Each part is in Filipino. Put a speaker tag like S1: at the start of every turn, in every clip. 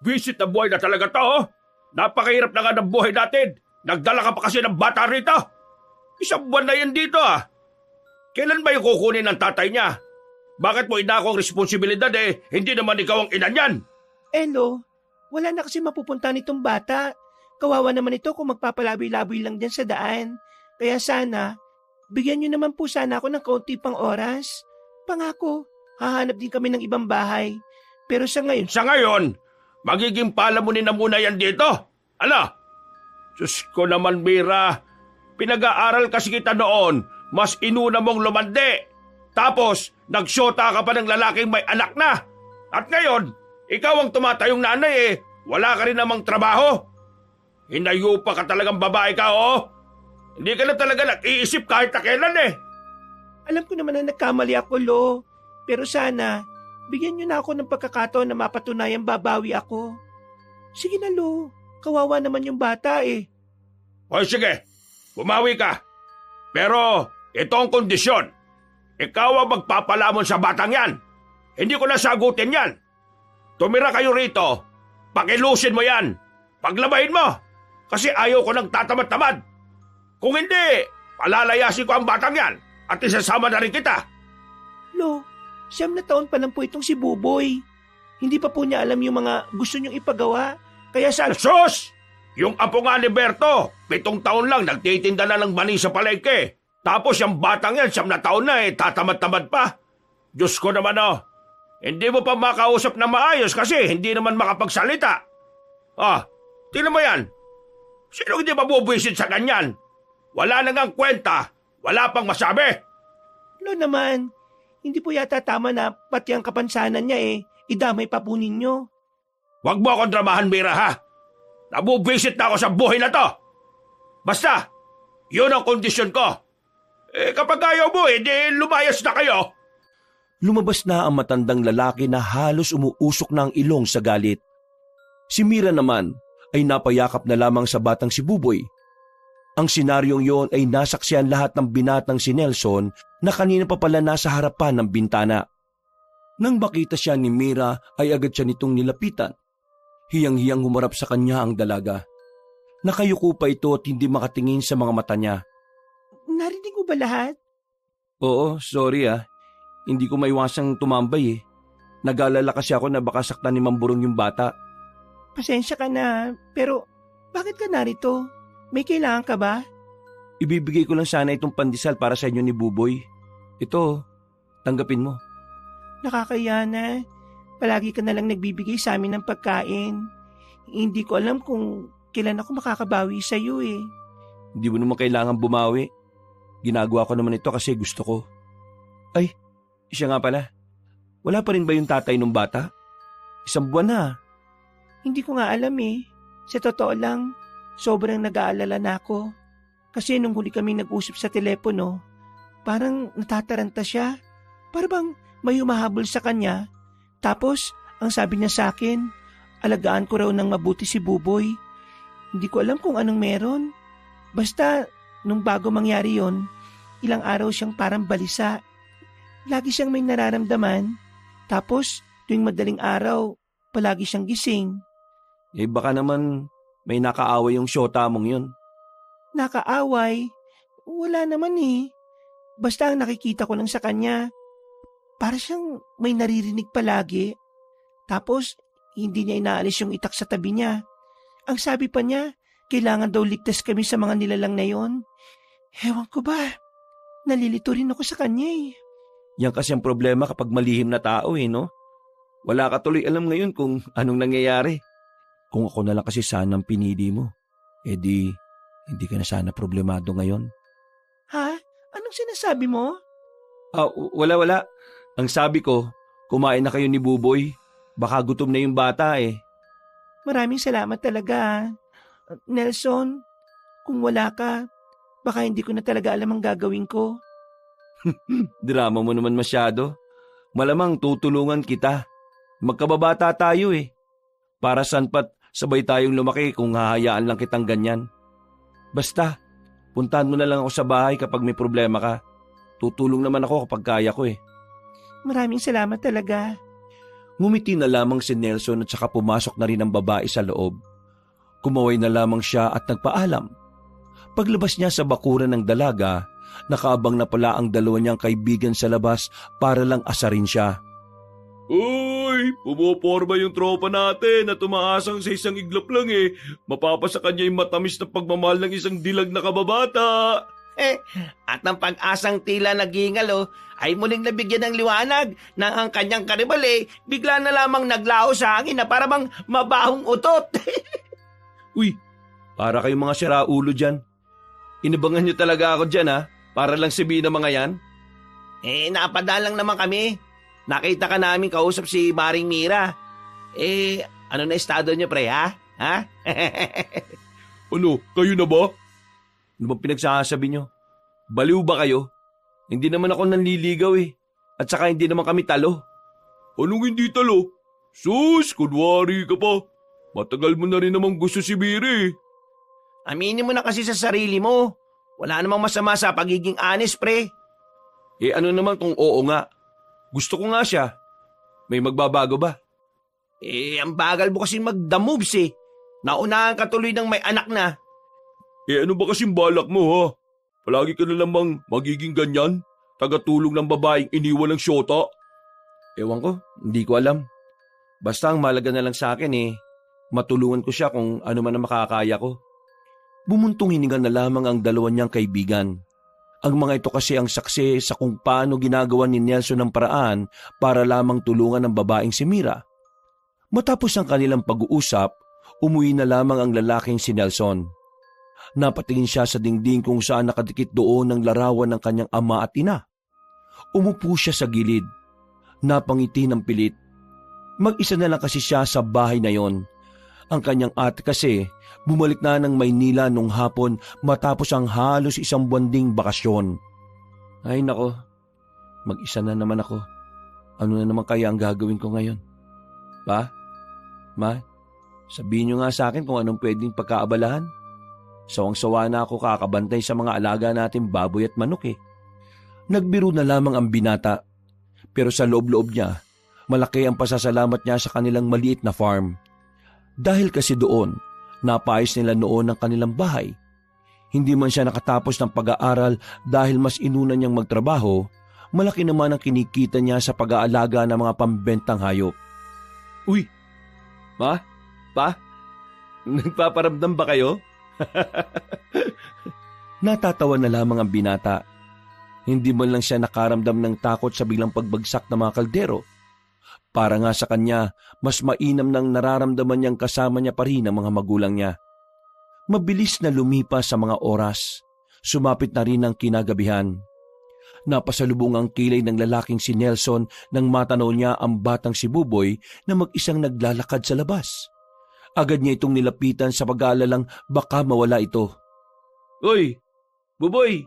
S1: Visit na buhay na talaga to, oh. Napakahirap na nga ng buhay natin. Nagdala ka pa kasi ng bata rito. Isang buwan na yan dito, ah. Kailan ba yung kukunin ng tatay niya? Bakit mo inako ang responsibilidad hindi naman ikaw ang ina niyan?
S2: Elo, wala na kasi mapupunta nitong bata. Kawawa naman ito kung magpapalaboy-laboy lang dyan sa daan. Kaya sana, bigyan niyo naman po sana ako ng kaunti pang oras. Pangako, hahanap din kami ng ibang bahay. Pero sa ngayon...
S1: Sa ngayon, magiging palamunin na muna yan dito. Ala? Diyos ko naman, Mira. Pinag-aaral kasi kita noon, mas inuna mong lumande. Tapos, nagsyota ka pa ng lalaking may anak na. At ngayon, ikaw ang tumatayong nanay wala ka rin namang trabaho. Hinayupa ka talagang babae ka, oh. Hindi ka na talaga nag-iisip kahit na kailan
S2: Alam ko naman na nagkamali ako, Lo. Pero sana, bigyan niyo na ako ng pagkakataon na mapatunayan babawi ako. Sige na, Lo. Kawawa naman yung bata
S1: O sige, bumawi ka. Pero, ito ang kondisyon. Ikaw ang magpapalamon sa batang yan. Hindi ko na sagutin yan. Tumira kayo rito. Pakilusin mo yan. Paglabahin mo. Kasi ayaw ko ng tatamad-tamad. Kung hindi, palalayasin ko ang batang yan at isasama na rin kita.
S2: Lo, 9 na taon pa lang po itong si Buboy. Hindi pa po niya alam yung mga gusto niyong ipagawa. Kaya sana...
S1: Sus! Yung apo nga ni Berto, 7 taon lang nagtitinda na ng mani sa palengke. Tapos yung batang yan, 9 na taon na tatamad-tamad pa. Diyos ko naman hindi mo pa makausap na maayos kasi hindi naman makapagsalita. Tingnan mo yan. Sino hindi mabubwisit sa ganyan? Wala na ngang kwenta, wala pang masabi.
S2: Lo naman, hindi po yata tama na pati ang kapansanan niya idamay pa po ninyo.
S1: Huwag mo akong dramahan, Mira, ha? Nabubwisit na ako sa buhay na to. Basta, yun ang kondisyon ko. Kapag ayaw mo, di lumayas na kayo.
S3: Lumabas na ang matandang lalaki na halos umuusok na ang ilong sa galit. Si Mira naman ay napayakap na lamang sa batang si Buboy. Ang senaryong yon ay nasaksihan lahat ng binatang si Nelson na kanina pa pala nasa harapan ng bintana. Nang makita siya ni Mira ay agad siya nitong nilapitan. Hiyang-hiyang humarap sa kanya ang dalaga. Nakayuko pa ito at hindi makatingin sa mga mata niya.
S2: Narinig mo ba lahat?
S3: Oo, sorry Hindi ko maiwasang tumambay Nag-alala kasi ako na baka saktan ni Mamburong yung bata.
S2: Pasensya ka na, pero bakit ka narito? May kailangan ka ba?
S3: Ibibigay ko lang sana itong pandesal para sa inyo ni Buboy. Ito, tanggapin mo.
S2: Nakakaya na. Palagi ka na lang nagbibigay sa amin ng pagkain. Hindi ko alam kung kailan ako makakabawi sa iyo
S3: Hindi mo naman kailangan bumawi. Ginagawa ko naman ito kasi gusto ko. Ay, siya nga pala. Wala pa rin ba yung tatay ng bata? 1 buwan na.
S2: Hindi ko nga alam Sa totoo lang, sobrang nag-aalala na ako. Kasi nung huli kami nag-usap sa telepono, parang natataranta siya. Parang may humahabol sa kanya. Tapos, ang sabi niya sa akin, alagaan ko raw ng mabuti si Buboy. Hindi ko alam kung anong meron. Basta, nung bago mangyari yon, ilang araw siyang parang balisa. Lagi siyang may nararamdaman. Tapos, tuwing madaling araw, palagi siyang gising.
S3: Baka naman may nakaaway yung syota mong yun.
S2: Nakaaway? Wala naman Basta ang nakikita ko lang sa kanya, para siyang may naririnig palagi. Tapos, hindi niya inaalis yung itak sa tabi niya. Ang sabi pa niya, kailangan daw ligtas kami sa mga nilalang na yon. Ewan ko ba, nalilito rin ako sa kanya
S3: Yan kasi ang problema kapag malihim na tao no? Wala ka tuloy alam ngayon kung anong nangyayari. Kung ako na lang kasi sana ang pinili mo, hindi ka na sana problemado ngayon.
S2: Ha? Anong sinasabi mo?
S3: Wala. Ang sabi ko, kumain na kayo ni Buboy. Baka gutom na yung bata
S2: Maraming salamat talaga. Nelson, kung wala ka, baka hindi ko na talaga alam ang gagawin ko.
S3: Drama mo naman masyado. Malamang tutulungan kita. Magkababata tayo Para saan pat sabay tayong lumaki kung hahayaan lang kitang ganyan. Basta, puntahan mo na lang ako sa bahay kapag may problema ka. Tutulong naman ako kapag kaya ko
S2: Maraming salamat talaga.
S3: Ngumiti na lamang si Nelson at saka pumasok na rin ang babae sa loob. Kumaway na lamang siya at nagpaalam. Paglabas niya sa bakuran ng dalaga, nakaabang na pala ang dalawa niyang kaibigan sa labas para lang asarin siya.
S1: Uy, pumoporma yung tropa natin na tumaasang sa isang iglap lang eh. Mapapasa kanya yung matamis na pagmamahal ng isang dilag na kababata.
S2: At ang pag-asang tila nagingalo ay muling nabigyan ng liwanag na ang kanyang karibal bigla na lamang naglaho sa hangin na para bang mabahong utot.
S3: Uy, para kayong mga siraulo dyan. Inabangan niyo talaga ako dyan ha, para lang sabihin ng mga yan.
S2: Napadalang naman kami. Nakita ka namin kausap si Maring Mira. Ano na estado niyo pre ha?
S1: Ano, kayo na ba?
S3: Ano bang pinagsasabi niyo? Baliw ba kayo? Hindi naman ako nanliligaw eh. At saka hindi naman kami talo.
S1: Anong hindi talo? Sus, kunwari ka pa. Matagal mo na rin namang gusto si Mira eh.
S2: Aminin mo na kasi sa sarili mo. Wala namang masama sa pagiging honest pre.
S3: Ano naman kung oo nga? Gusto ko nga siya. May magbabago ba?
S2: Ang bagal mo kasi mag-the moves eh. Naunahan ka tuloy ng may anak na.
S1: Ano ba kasing balak mo ha? Palagi ka na lamang magiging ganyan? Tagatulong ng babaeng iniwan ng syota?
S3: Ewan ko, hindi ko alam. Basta ang malaga na lang sa akin matulungan ko siya kung ano man ang makakaya ko. Bumuntong hininga na lamang ang dalawa niyang kaibigan. Ang mga ito kasi ang saksi sa kung paano ginagawa ni Nelson ng paraan para lamang tulungan ang babaeng si Mira. Matapos ang kanilang pag-uusap, umuwi na lamang ang lalaking si Nelson. Napatingin siya sa dingding kung saan nakadikit doon ang larawan ng kanyang ama at ina. Umupo siya sa gilid. Napangiti ng pilit. Mag-isa na lang kasi siya sa bahay na yon. Ang kanyang ate kasi bumalik na ng Maynila nung hapon matapos ang halos isang buwan ding bakasyon. Ay nako, mag-isa na naman ako. Ano na naman kaya ang gagawin ko ngayon? Pa? Ma? Sabihin niyo nga sa akin kung anong pwedeng pagkaabalahan. Sawang-sawa na ako kakabantay sa mga alaga natin baboy at manok eh. Nagbiro na lamang ang binata. Pero sa loob-loob niya, malaki ang pasasalamat niya sa kanilang maliit na farm. Dahil kasi doon, napayos nila noon ang kanilang bahay. Hindi man siya nakatapos ng pag-aaral dahil mas inuna niyang magtrabaho, malaki naman ang kinikita niya sa pag-aalaga ng mga pambentang hayop. Uy! Ma? Pa? Nagpaparamdam ba kayo? Natatawa na lamang ang binata. Hindi man lang siya nakaramdam ng takot sa biglang pagbagsak ng mga kaldero. Para nga sa kanya, mas mainam nang nararamdaman niyang kasama niya pa rin ang mga magulang niya. Mabilis na lumipas sa mga oras. Sumapit na rin ang kinagabihan. Napasalubong ang kilay ng lalaking si Nelson nang matanaw niya ang batang si Buboy na mag-isang naglalakad sa labas. Agad niya itong nilapitan sa pag-aalalang baka mawala ito. Uy, Buboy,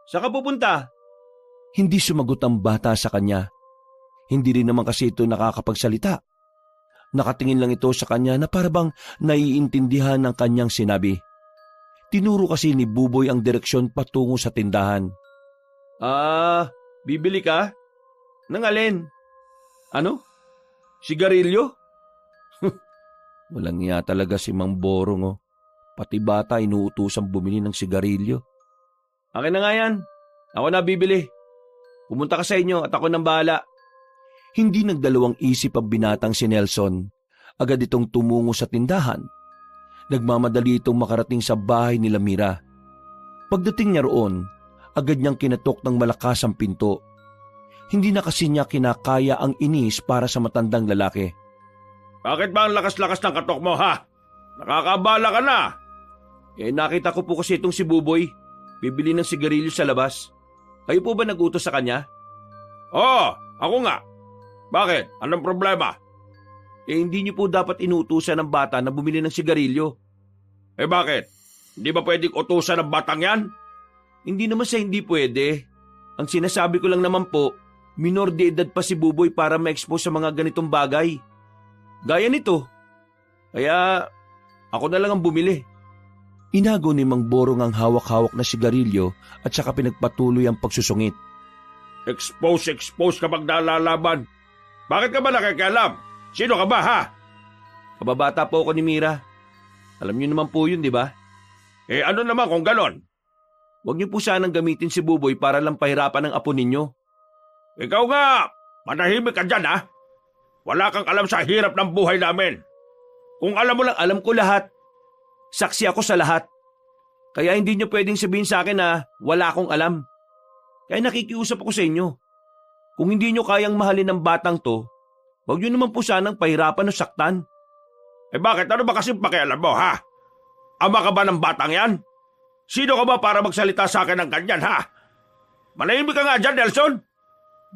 S3: saan ka pupunta? Hindi sumagot ang bata sa kanya. Hindi rin naman kasi ito nakakapagsalita. Nakatingin lang ito sa kanya na parabang naiintindihan ng kanyang sinabi. Tinuro kasi ni Buboy ang direksyon patungo sa tindahan. Bibili ka? Nang alin? Ano? Sigarilyo? Walang iya talaga si Mang Borong oh. Pati bata inuutosang bumili ng sigarilyo. Akin na nga yan. Ako na bibili. Pumunta ka sa inyo at ako nang bahala. Hindi nagdalawang isip ang binatang si Nelson. Agad itong tumungo sa tindahan. Nagmamadali itong makarating sa bahay nila Mira. Pagdating niya roon, agad niyang kinatok ng malakas ang pinto. Hindi na kasi niya kinakaya ang inis para sa matandang lalaki.
S1: Bakit ba ang lakas-lakas ng katok mo ha? Nakakabala ka na.
S3: Nakita ko po kasi itong si Buboy. Bibili ng sigarilyo sa labas. Kayo po ba nag-utos sa kanya?
S1: Oo, ako nga. Bakit? Anong problema?
S3: Hindi niyo po dapat inutusan ng bata na bumili ng sigarilyo.
S1: Bakit? Hindi ba pwedeng utusan ng batang yan?
S3: Hindi naman sa hindi pwede. Ang sinasabi ko lang naman po, minor de edad pa si Buboy para ma-expose sa mga ganitong bagay. Gaya nito. Kaya ako na lang ang bumili. Inago ni Mang Borong ang hawak-hawak na sigarilyo at saka pinagpatuloy ang pagsusungit.
S1: Expose kapag nalalaban. Bakit ka ba nakikialam? Sino ka ba, ha?
S3: Kababata po ako ni Mira. Alam niyo naman po yun, di ba?
S1: Eh ano naman kung ganon?
S3: Huwag niyo po sanang gamitin si Buboy para lang pahirapan ang apo ninyo.
S1: Ikaw nga, manahimik ka dyan, ha? Wala kang alam sa hirap ng buhay namin. Kung alam mo lang,
S3: Alam ko lahat. Saksi ako sa lahat. Kaya hindi niyo pwedeng sabihin sa akin na wala akong alam. Kaya nakikiusap ako sa inyo. Kung hindi niyo kayang mahalin ng batang to, huwag niyo naman po sanang pahirapan o saktan.
S1: eh bakit? Ano ba kasi pakialam mo, ha? Ama ka ba ng batang yan? Sino ka ba para magsalita sa akin ng ganyan, ha? Manahimik ka nga dyan, Nelson.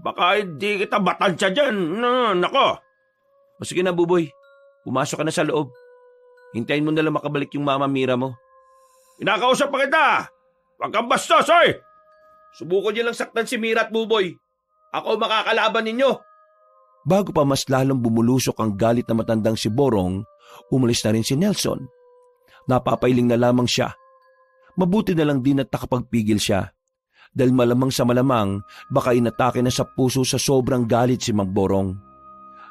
S1: Baka hindi kita batansya dyan. Nako.
S3: O sige na, Buboy. Pumasok ka na sa loob. Hintayin mo na lang makabalik yung mama Mira mo.
S1: Inakausap pa kita. Huwag kang bastos, oy!
S3: Subukan niyo lang saktan si Mira at Buboy. Ako makakalaban ninyo. Bago pa mas lalong bumulusok ang galit na matandang si Borong, umalis na rin si Nelson. Napapailing na lamang siya. Mabuti na lang din at nakapagpigil siya. Dahil malamang sa malamang, baka inatake na sa puso sa sobrang galit si Mang Borong.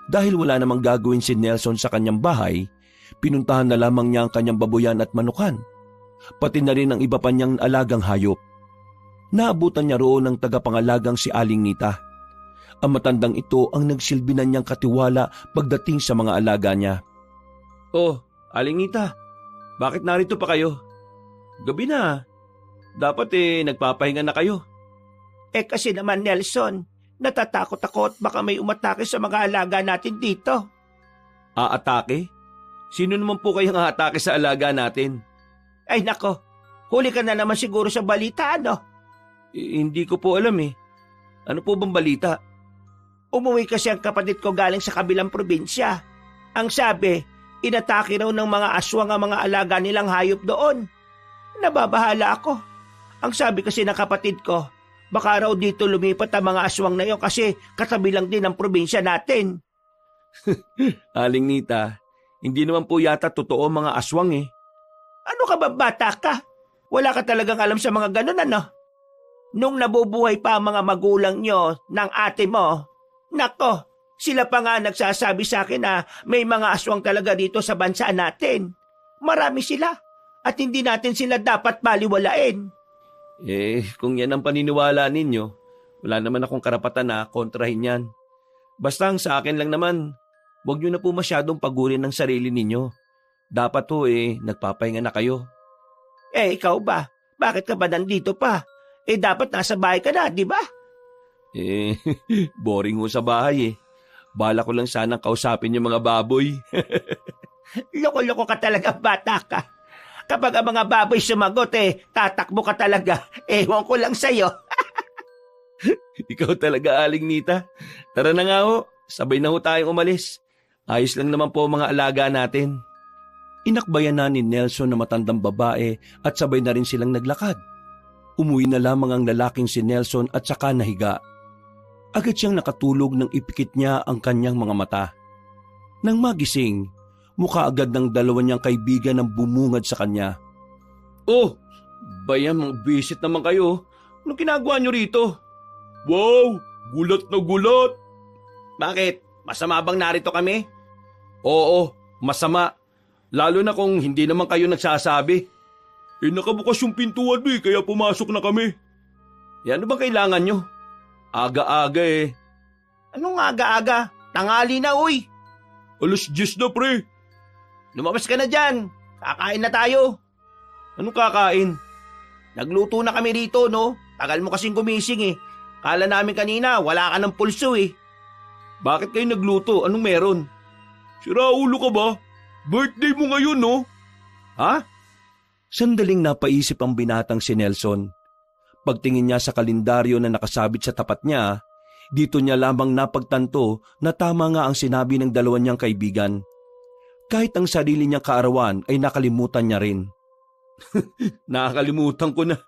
S3: Dahil wala namang gagawin si Nelson sa kanyang bahay, pinuntahan na lamang niya ang kanyang babuyan at manukan. Pati na rin ang iba pa niyang alagang hayop. Naabutan niya roon ng tagapangalagang si Aling Nita. Ang matandang ito ang nagsilbi na niyang katiwala pagdating sa mga alaga niya. Oh, Aling Nita, bakit narito pa kayo? Gabi na. Dapat nagpapahinga na kayo.
S2: Eh kasi naman Nelson, natatakot ako at baka may umatake sa mga alaga natin dito.
S3: Aatake? Sino naman po kayang aatake sa alaga natin?
S2: Ay nako, huli ka na naman siguro sa balita, ano?
S3: Hindi ko po alam eh. Ano po bang balita?
S2: Umuwi kasi ang kapatid ko galing sa kabilang probinsya. Ang sabi, inatake raw ng mga aswang ang mga alaga nilang hayop doon. Nababahala ako. Ang sabi kasi ng kapatid ko, baka raw dito lumipat ang mga aswang na yun kasi katabi lang din ang probinsya natin.
S3: Aling Nita, hindi naman po yata totoo mga aswang eh.
S2: Ano ka ba, bata ka? Wala ka talagang alam sa mga ganun, ano? Nung nabubuhay pa ang mga magulang nyo ng ate mo, nako, sila pa nga nagsasabi sa akin na may mga aswang talaga dito sa bansa natin. Marami sila at hindi natin sila dapat baliwalain.
S3: Kung yan ang paniniwala ninyo, wala naman akong karapatan na kontrahin yan. Basta ang sa akin lang naman, huwag nyo na po masyadong pagurin ng sarili ninyo. Dapat nagpapahinga na kayo.
S2: Ikaw ba? Bakit ka ba nandito pa? Dapat nasa bahay ka na, di ba?
S3: Boring ho sa bahay eh. Bala ko lang sanang kausapin yung mga baboy.
S2: Loko-loko ka talaga, bata ka. Kapag ang mga baboy sumagot, tatakbo ka talaga. Ewan ko lang sa'yo.
S3: Ikaw talaga, Aling Nita. Tara na nga ho, sabay na ho tayong umalis. Ayos lang naman po ang mga alaga natin. Inakbayan na ni Nelson na matandang babae at sabay na rin silang naglakad. Umuwi na lamang ang lalaking si Nelson at saka nahiga. Agad siyang nakatulog nang ipikit niya ang kanyang mga mata. Nang magising, mukha agad ng dalawa niyang kaibigan ang bumungad sa kanya. Oh, bayan mga bisit naman kayo. Anong ginagawa niyo rito?
S1: Wow, gulat na gulat.
S3: Bakit? Masama bang narito kami? Oo, masama. Lalo na kung hindi naman kayo nagsasabi.
S1: Nakabukas yung pintuan kaya pumasok na kami.
S3: Ano bang kailangan nyo? Aga-aga eh.
S2: Anong aga-aga? Tangali na, uy.
S1: 10:00 na, pre.
S2: Lumabas ka na dyan. Kakain na tayo.
S3: Anong kakain?
S2: Nagluto na kami rito, no? Tagal mo kasing gumising eh. Kala namin kanina, wala ka ng pulso eh.
S3: Bakit kayo nagluto? Anong meron?
S1: Sira ulo ka ba? Birthday mo ngayon, no?
S3: Ha? Sandaling napaisip ang binatang si Nelson. Pagtingin niya sa kalendaryo na nakasabit sa tapat niya, dito niya lamang napagtanto na tama nga ang sinabi ng dalawa niyang kaibigan. Kahit ang sarili niyang kaarawan ay nakalimutan niya rin. Nakakalimutan ko na.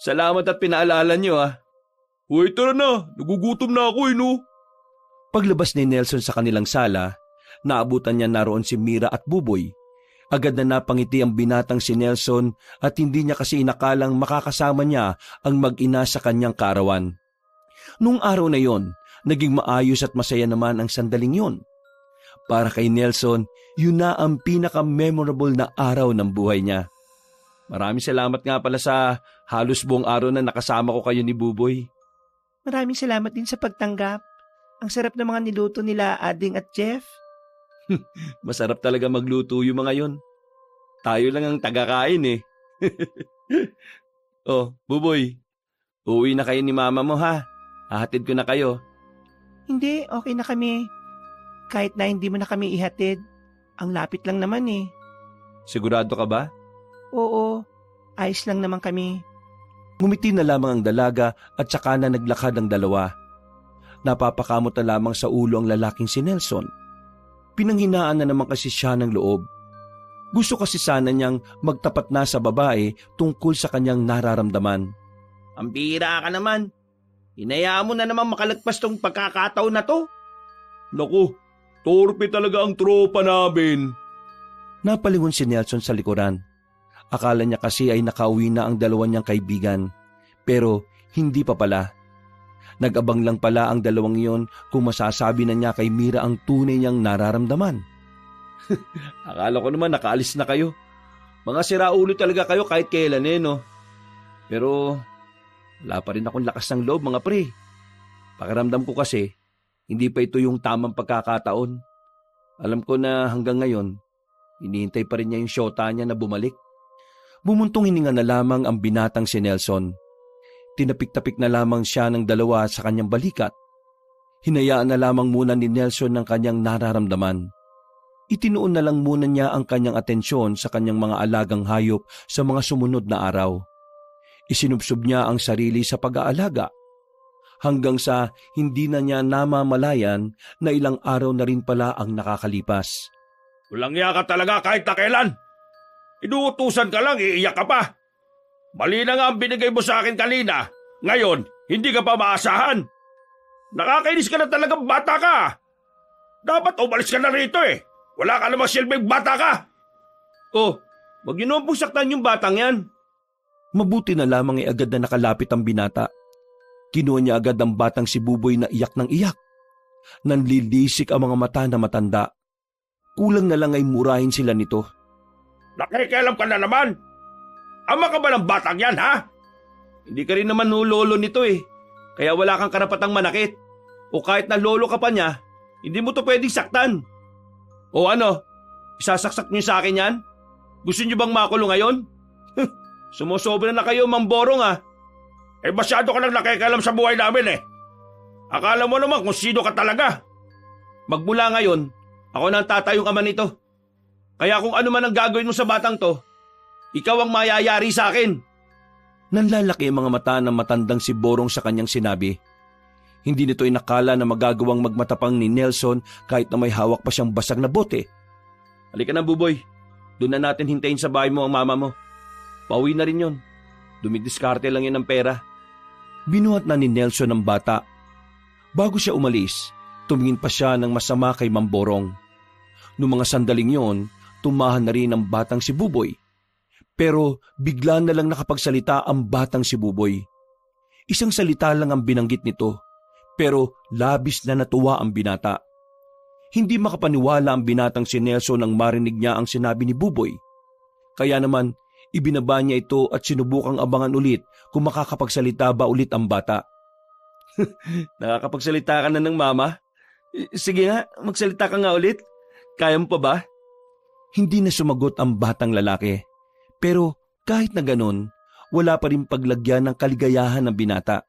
S3: Salamat at pinaalala niyo ah.
S1: Uy, tara na. Nagugutom na ako no?
S3: Paglabas ni Nelson sa kanilang sala, naabutan niya naroon si Mira at Buboy. Agad na napangiti ang binatang si Nelson at hindi niya kasi inakalang makakasama niya ang mag-ina sa kanyang kaarawan. Nung araw na yon, Naging maayos at masaya naman ang sandaling yon. Para kay Nelson, yun na ang pinaka-memorable na araw ng buhay niya. Maraming salamat nga pala sa halos buong araw na nakasama ko kayo ni Buboy.
S2: Maraming salamat din sa pagtanggap. Ang sarap ng mga niluto nila Ading at Jeff.
S3: Masarap talaga magluto yung mga yon. Tayo lang ang tagakain eh. Oh, Buboy, uuwi na kayo ni mama mo ha. Hahatid ko na kayo.
S2: Hindi, okay na kami. Kahit na hindi mo na kami ihatid. Ang lapit lang naman eh.
S3: Sigurado ka ba?
S2: Oo, ayos lang naman kami.
S3: Ngumiti na lamang ang dalaga at saka na naglakad ang dalawa. Napapakamot na lamang sa ulo ang lalaking si Nelson. Pinanghinaan na naman kasi siya ng loob. Gusto kasi sana niyang magtapat na sa babae tungkol sa kanyang nararamdaman.
S1: Ang bira ka naman. Hinayaan mo na naman makalagpas tong pagkakataon na to. Naku, torpe talaga ang tropa namin.
S3: Napalingon si Nelson sa likuran. Akala niya kasi ay nakauwi na ang dalawa niyang kaibigan. Pero hindi pa pala. Nag-abang lang pala ang dalawang iyon kung masasabi na niya kay Mira ang tunay niyang nararamdaman. Akala ko naman nakaalis na kayo. Mga siraulo talaga kayo kahit kailan eh, no? Pero wala pa rin akong lakas ng loob, mga pre. Pakiramdam ko kasi, hindi pa ito yung tamang pagkakataon. Alam ko na hanggang ngayon, hinihintay pa rin niya yung syota niya na bumalik. Bumuntong hininga na lamang ang binatang si Nelson. Tinapik-tapik na lamang siya ng dalawa sa kanyang balikat. Hinayaan na lamang muna ni Nelson ng kanyang nararamdaman. Itinuon na lang muna niya ang kanyang atensyon sa kanyang mga alagang hayop sa mga sumunod na araw. Isinubsob niya ang sarili sa pag-aalaga. Hanggang sa hindi na niya namamalayan na ilang araw na rin pala ang nakakalipas.
S1: Walang iya ka talaga kahit na kailan. Inuutusan ka lang, iiyak ka pa. Mali na nga ang binigay mo sa akin kanina. Ngayon, hindi ka pa maasahan. Nakakainis ka na talagang bata ka. Dapat umalis ka na rito eh. Wala ka namang silbing bata ka. Oh, wag niyo naman pong saktan yung batang yan.
S3: Mabuti na lamang ay agad na nakalapit ang binata. Kinuha niya agad ang batang si Buboy na iyak ng iyak. Nanlilisik ang mga mata na matanda. Kulang na lang ay murahin sila nito.
S1: Nakikialam ka na naman. Ama ka ba ng batang yan, ha?
S3: Hindi ka rin naman lolo nito eh. Kaya wala kang karapatang manakit. O kahit na lolo ka pa niya, hindi mo to pwedeng saktan. O ano? Isasaksak niyo sa akin yan? Gusto niyo bang makulong ngayon? Sumusobra na kayo, Mamborong ah.
S1: Eh masyado ka lang nakikialam sa buhay namin eh. Akala mo naman kung sino ka talaga.
S3: Magmula ngayon, ako na ang tatayong ama nito. Kaya kung ano man ang gagawin mo sa batang to, ikaw ang mayayari sa akin. Nanlalaki ang mga mata ng matandang si Borong sa kanyang sinabi. Hindi nito inakala na magagawang magmatapang ni Nelson kahit na may hawak pa siyang basag na bote. Halika na, Buboy. Doon na natin hintayin sa bahay mo ang mama mo. Pauwi na rin yon. Dumidiskarte lang yun ng pera. Binuhat na ni Nelson ang bata. Bago siya umalis, tumingin pa siya ng masama kay Mamborong. Noong mga sandaling yon, tumahan na rin ang batang si Buboy. Pero bigla na lang nakapagsalita ang batang si Buboy. Isang salita lang ang binanggit nito, pero labis na natuwa ang binata. Hindi makapaniwala ang binatang si Nelson nang marinig niya ang sinabi ni Buboy. Kaya naman, ibinaba niya ito at sinubukang abangan ulit kung makakapagsalita ba ulit ang bata. Nakakapagsalita ka na ng mama? Sige nga, magsalita ka nga ulit. Kaya mo pa ba? Hindi na sumagot ang batang lalaki. Pero kahit na ganon, wala pa rin paglagyan ng kaligayahan ng binata.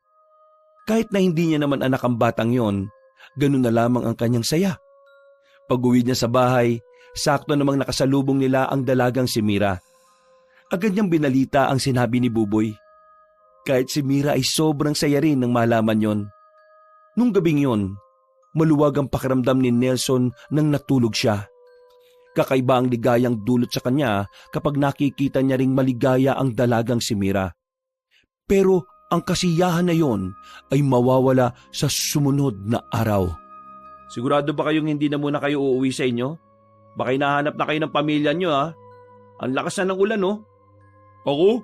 S3: Kahit na hindi niya naman anak ang batang yon, ganon na lamang ang kanyang saya. Pag-uwi niya sa bahay, sakto namang nakasalubong nila ang dalagang si Mira. Agad niyang binalita ang sinabi ni Buboy. Kahit si Mira ay sobrang saya rin nang malaman yon. Nung gabing yon, maluwag ang pakiramdam ni Nelson nang natulog siya. Kakaiba ang ligayang dulot sa kanya kapag nakikita niya ring maligaya ang dalagang si Mira. Pero ang kasiyahan na yon ay mawawala sa sumunod na araw. Sigurado ba kayong hindi na muna kayo uuwi sa inyo? Baka hinahanap na kayo ng pamilya niyo ha? Ang lakas na ng ulan no?
S1: Ako?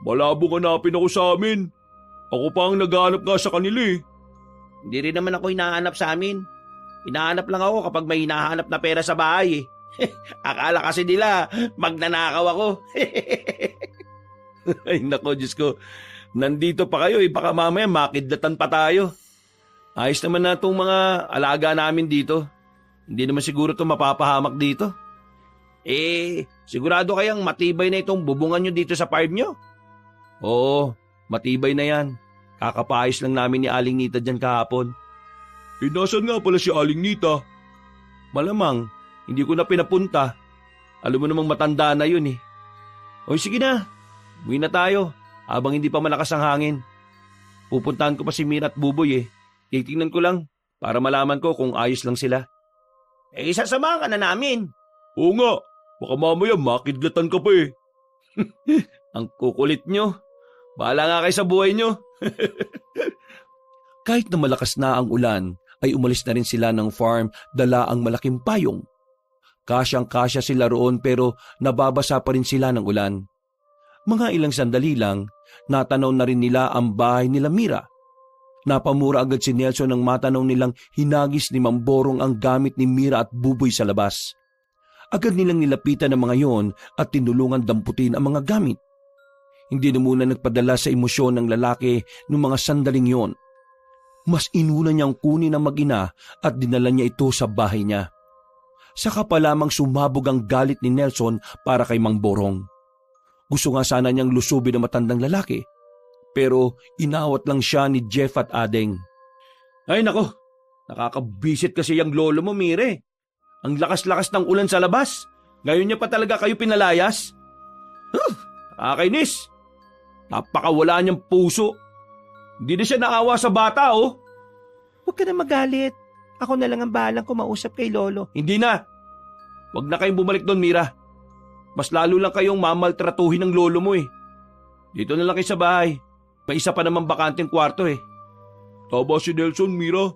S1: Malabong hanapin ako sa amin. Ako pa ang naghahanap nga sa kanila eh.
S4: Hindi rin naman ako hinahanap sa amin. Hinahanap lang ako kapag may hinahanap na pera sa bahay eh. Akala kasi nila magnanakaw ako.
S3: Ay nako, Diyos ko. Nandito pa kayo, baka mamaya makidlatan pa tayo. Ayos naman na itong mga alaga namin dito. Hindi naman siguro ito mapapahamak dito.
S4: Sigurado kayang matibay na itong bubungan nyo dito sa farm nyo?
S3: Oo, matibay na yan. Kakapayos lang namin ni Aling Nita dyan kahapon.
S1: Nasaan nga pala si Aling Nita?
S3: Malamang, hindi ko na pinapunta. Alam mo namang matanda na yun eh. O sige na, uwi na tayo habang hindi pa malakas ang hangin. Pupuntahan ko pa si Mira at Buboy eh. Titingnan ko lang para malaman ko kung ayos lang sila.
S4: Sasamahan ka na namin.
S1: Oo nga, baka mamaya makidlatan ka pa eh.
S3: Ang kukulit nyo. Bahala nga kayo sa buhay nyo. Kahit na malakas na ang ulan, ay umalis na rin sila ng farm dala ang malaking payong. Kasyang-kasya sila roon pero nababasa pa rin sila ng ulan. Mga ilang sandali lang, natanaw na rin nila ang bahay nila Mira. Napamura agad si Nelson nang matanaw nilang hinagis ni Mamborong ang gamit ni Mira at Buboy sa labas. Agad nilang nilapitan ang mga yon at tinulungan damputin ang mga gamit. Hindi na muna nagpadala sa emosyon ng lalaki ng mga sandaling yon. Mas inuna niyang kunin ang mag-ina at dinala niya ito sa bahay niya. Saka pa lamang sumabog ang galit ni Nelson para kay Mang Borong. Gusto nga sana niyang lusubin ang matandang lalaki, pero inawat lang siya ni Jeff at Adeng.
S1: Ay nako, nakakabisit kasi yung lolo mo, Mire. Ang lakas-lakas ng ulan sa labas. Ngayon niya pa talaga kayo pinalayas? Nakakainis. Napakawala niyang puso. Hindi na siya naawa sa bata, oh.
S2: Huwag ka na magalit. Ako na lang ang bahalang kumausap kay Lolo.
S1: Hindi na. Huwag na kayong bumalik doon, Mira. Mas lalo lang kayong mamaltratuhin ng lolo mo eh. Dito na lang kayo sa bahay. May isa pa naman bakanteng kwarto eh. Tama si Nelson, Mira.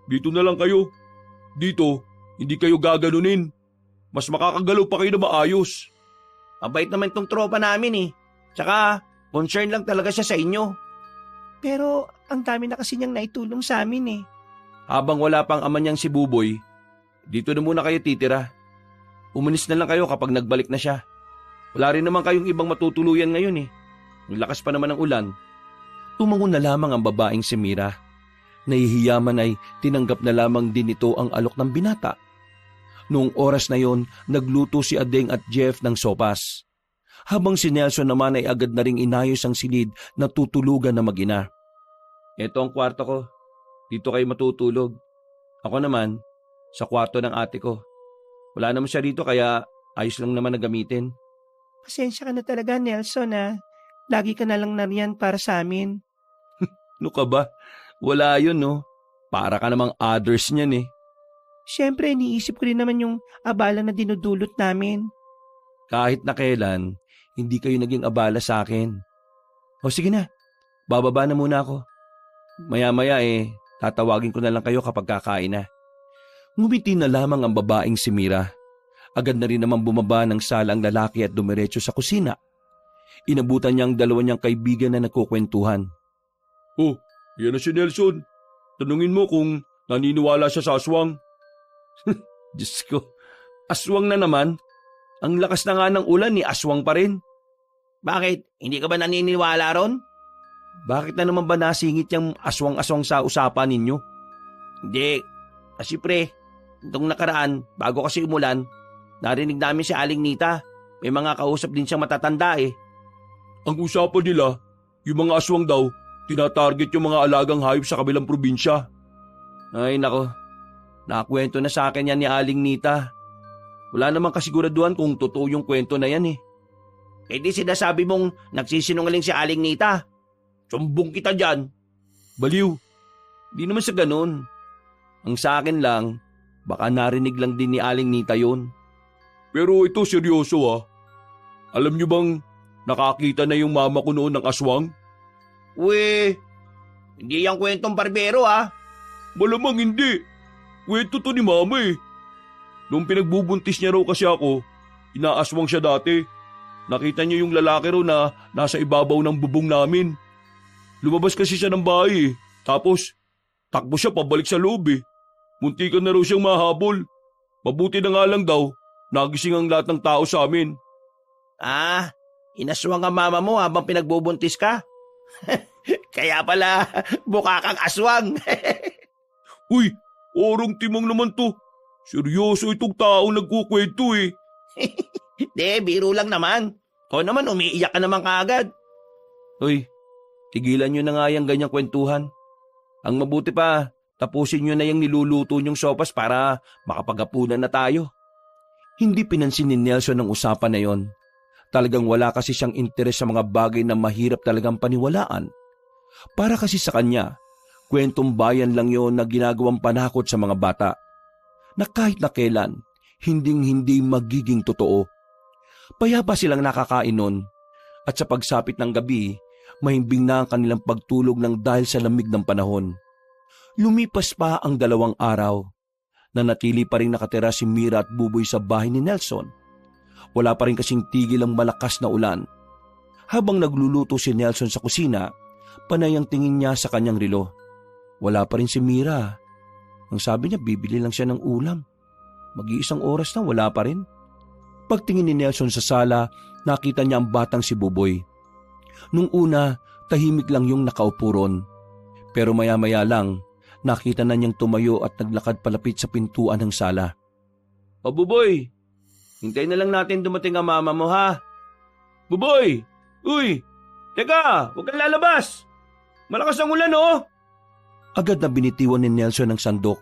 S1: Dito na lang kayo. Dito, hindi kayo gaganunin. Mas makakagalaw pa kayo na maayos.
S4: Mabait naman itong tropa namin eh. Tsaka, concern lang talaga siya sa inyo.
S2: Pero ang dami na kasi niyang naitulong sa amin eh.
S3: Habang wala pang ama niyang si Buboy, dito na muna kayo titira. Umalis na lang kayo kapag nagbalik na siya. Wala rin naman kayong ibang matutuluyan ngayon eh. Ang lakas pa naman ng ulan. Tumangon na lamang ang babaeng si Mira. Nahihiyaman ay tinanggap na lamang din ito ang alok ng binata. Noong oras na yon, nagluto si Adeng at Jeff ng sopas. Habang si Nelson naman ay agad na ring inayos ang silid na tutulugan na mag-ina. Ito ang kwarto ko. Dito kayo matutulog. Ako naman, sa kwarto ng ate ko. Wala naman siya rito kaya ayos lang naman na gamitin.
S2: Pasensya ka na talaga, Nelson ah. Lagi ka na lang nariyan para sa amin.
S3: Ano ka ba? Wala yun no. Para ka namang others niyan eh.
S2: Siyempre, iniisip ko rin naman yung abala na dinudulot namin.
S3: Kahit na kailan, hindi kayo naging abala sa akin. O sige na, bababa na muna ako. Maya-maya tatawagin ko na lang kayo kapag kakain na. Ngumiti na lamang ang babaeng si Mira. Agad na rin naman bumaba ng sala ang lalaki at dumiretso sa kusina. Inabutan niya ang dalawa niyang kaibigan na nagkukwentuhan.
S1: Oh, yan na si Nelson. Tanungin mo kung naniniwala siya sa aswang.
S3: Diyos ko, aswang na naman. Ang lakas na nga ng ulan ni aswang pa rin.
S4: Bakit? Hindi ka ba naniniwala ron?
S3: Bakit na naman ba nasingit yung aswang-aswang sa usapan ninyo?
S4: Hindi. Kasi pre, itong nakaraan, bago kasi umulan, narinig namin si Aling Nita. May mga kausap din siyang matatanda eh.
S1: Ang usapan nila, yung mga aswang daw, tinatarget yung mga alagang hayop sa kabilang probinsya.
S3: Ay nako, nakakwento na sa akin yan ni Aling Nita. Wala namang kasiguraduhan kung totoo yung kwento na yan eh.
S4: Eh di sinasabi mong nagsisinungaling si Aling Nita. Sumbong kita dyan.
S3: Baliw, di naman sa ganun. Ang sa akin lang, baka narinig lang din ni Aling Nita yun.
S1: Pero ito seryoso ah. Alam niyo bang nakakita na yung mama ko noon ng aswang?
S4: Uwe, hindi yung kwentong barbero ah.
S1: Malamang hindi. Kwento to ni mama eh. Nung pinagbubuntis niya raw kasi ako, inaaswang siya dati. Nakita niya yung lalaki raw na nasa ibabaw ng bubong namin. Lumabas kasi siya ng bahay eh. Tapos, Takbo siya pabalik sa loob eh. Muntikan na raw siyang mahabol. Mabuti na nga lang daw, nagising ang lahat ng tao sa amin.
S4: Ah, inaswang ang mama mo habang pinagbubuntis ka? Kaya pala, buka kang aswang.
S1: Uy, orong timong naman to. Seryoso itong taong nagkukwento eh.
S4: De, biro lang naman. O naman, umiiyak ka naman kaagad.
S3: Uy, tigilan nyo na nga yung ganyang kwentuhan. Ang mabuti pa, tapusin nyo na yung niluluto nyong sopas para makapagapunan na tayo. Hindi pinansin ni Nelson ang usapan na yon. Talagang wala kasi siyang interes sa mga bagay na mahirap talagang paniwalaan. Para kasi sa kanya, kwentong bayan lang yon na ginagawang panakot sa mga bata. Na kahit na kailan, hinding-hindi magiging totoo. Payapa silang nakakain nun, at sa pagsapit ng gabi, mahimbing na ang kanilang pagtulog ng dahil sa lamig ng panahon. Lumipas pa ang 2 araw. Nanatili pa rin nakatira si Mira at Buboy sa bahay ni Nelson. Wala pa rin kasing tigil ang malakas na ulan. Habang nagluluto si Nelson sa kusina, panay ang tingin niya sa kanyang relo. Wala pa rin si Mira. Ang sabi niya, bibili lang siya ng ulam. Mag-iisang oras na, wala pa rin. Pagtingin ni Nelson sa sala, nakita niya ang batang si Buboy. Nung una, tahimik lang yung nakaupo ron. Pero maya-maya lang, nakita na niyang tumayo at naglakad palapit sa pintuan ng sala.
S4: O Buboy, hintayin na lang natin dumating ang mama mo ha.
S1: Buboy! Uy! Teka, huwag kang lalabas! Malakas ang ulan oh!
S3: Agad na binitiwan ni Nelson ang sandok.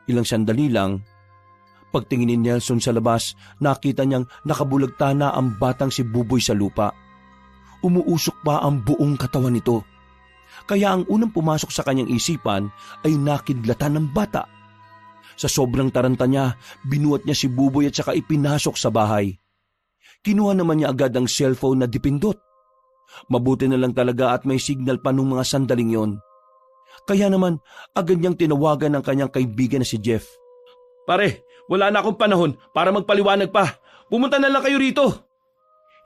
S3: Ilang sandali lang, pagtingin ni Nelson sa labas, nakita niyang nakabulagta na ang batang si Buboy sa lupa. Umuusok pa ang buong katawan nito. Kaya ang unang pumasok sa kanyang isipan ay nakidlatan ng bata. Sa sobrang taranta niya, binuhat niya si Buboy at saka ipinasok sa bahay. Kinuha naman niya agad ang cellphone na dipindot. Mabuti na lang talaga at may signal pa nung mga sandaling yon. Kaya naman, agad niyang tinawagan ang kanyang kaibigan na si Jeff.
S1: Pare, wala na akong panahon para magpaliwanag pa. Pumunta na lang kayo rito.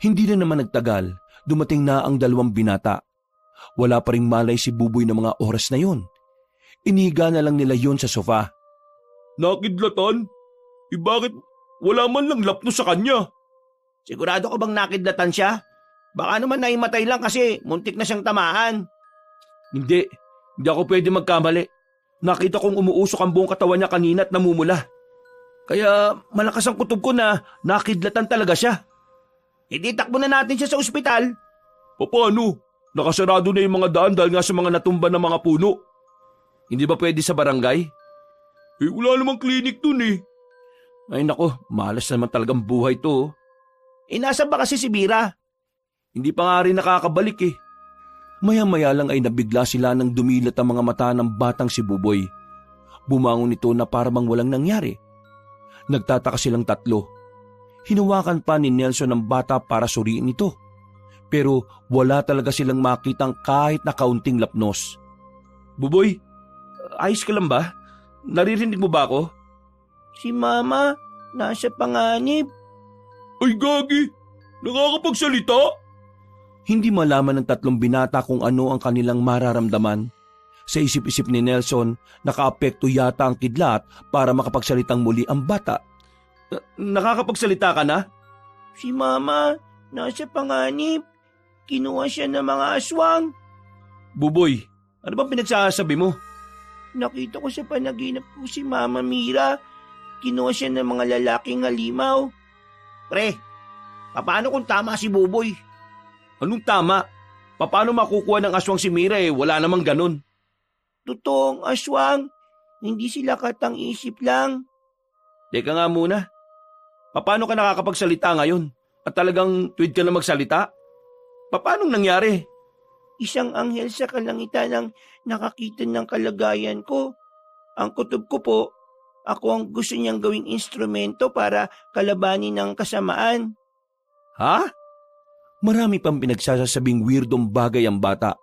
S3: Hindi na naman nagtagal, dumating na ang 2 binata. Wala pa ring malay si Buboy ng mga oras na yon. Inihiga na lang nila yon sa sofa.
S1: Nakidlatan? Bakit wala man lang lapno sa kanya?
S4: Sigurado ko bang nakidlatan siya? Baka naman naimatay lang kasi muntik na siyang tamaan.
S1: Hindi ako pwede magkamali. Nakita kong umuusok ang buong katawan niya kanina at namumula. Kaya malakas ang kutob ko na nakidlatan talaga siya.
S4: Hindi takbo na natin siya sa ospital.
S1: Paano? Nakasarado na yung mga daan dahil nga sa mga natumba ng mga puno.
S3: Hindi ba pwede sa barangay?
S1: Wala namang klinik dun eh.
S3: Ay nako, malas naman talagang buhay to.
S4: Nasaan ba kasi si Mira?
S3: Hindi pa nga rin nakakabalik eh. Maya-maya lang ay nabigla sila nang dumilat ang mga mata ng batang si Buboy. Bumangon ito na parang walang nangyari. Nagtataka silang tatlo. Hinawakan pa ni Nelson ang bata para suriin ito. Pero wala talaga silang makitang kahit na kaunting lapnos.
S1: Buboy, ayos ka lang ba? Naririnig mo ba ako?
S2: Si Mama, nasa panganib.
S1: Ay gagi, nakakapagsalita?
S3: Hindi malaman ng 3 binata kung ano ang kanilang mararamdaman. Sa isip-isip ni Nelson, nakaapekto yata ang kidlat para makapagsalitang muli ang bata.
S1: Nakakapagsalita ka na?
S2: Si Mama, nasa panganib. Kinuha siya ng mga aswang.
S1: Buboy, ano bang pinagsasabi mo?
S2: Nakita ko sa panaginip ko si Mama Mira. Kinuha siya ng mga lalaking halimaw.
S4: Pre, paano kung tama si Buboy?
S1: Anong tama? Paano makukuha ng aswang si Mira wala namang ganun?
S2: Totoong aswang. Hindi sila katang-isip lang.
S1: Teka nga muna. Paano ka nakakapagsalita ngayon? At talagang tuwid ka na magsalita? Paano nangyari?
S2: Isang anghel sa kalangitan ang nakakita ng kalagayan ko. Ang kutob ko po, ako ang gusto niyang gawing instrumento para kalabanin ng kasamaan.
S1: Ha?
S3: Marami pang pinagsasabing weirdong bagay ang bata.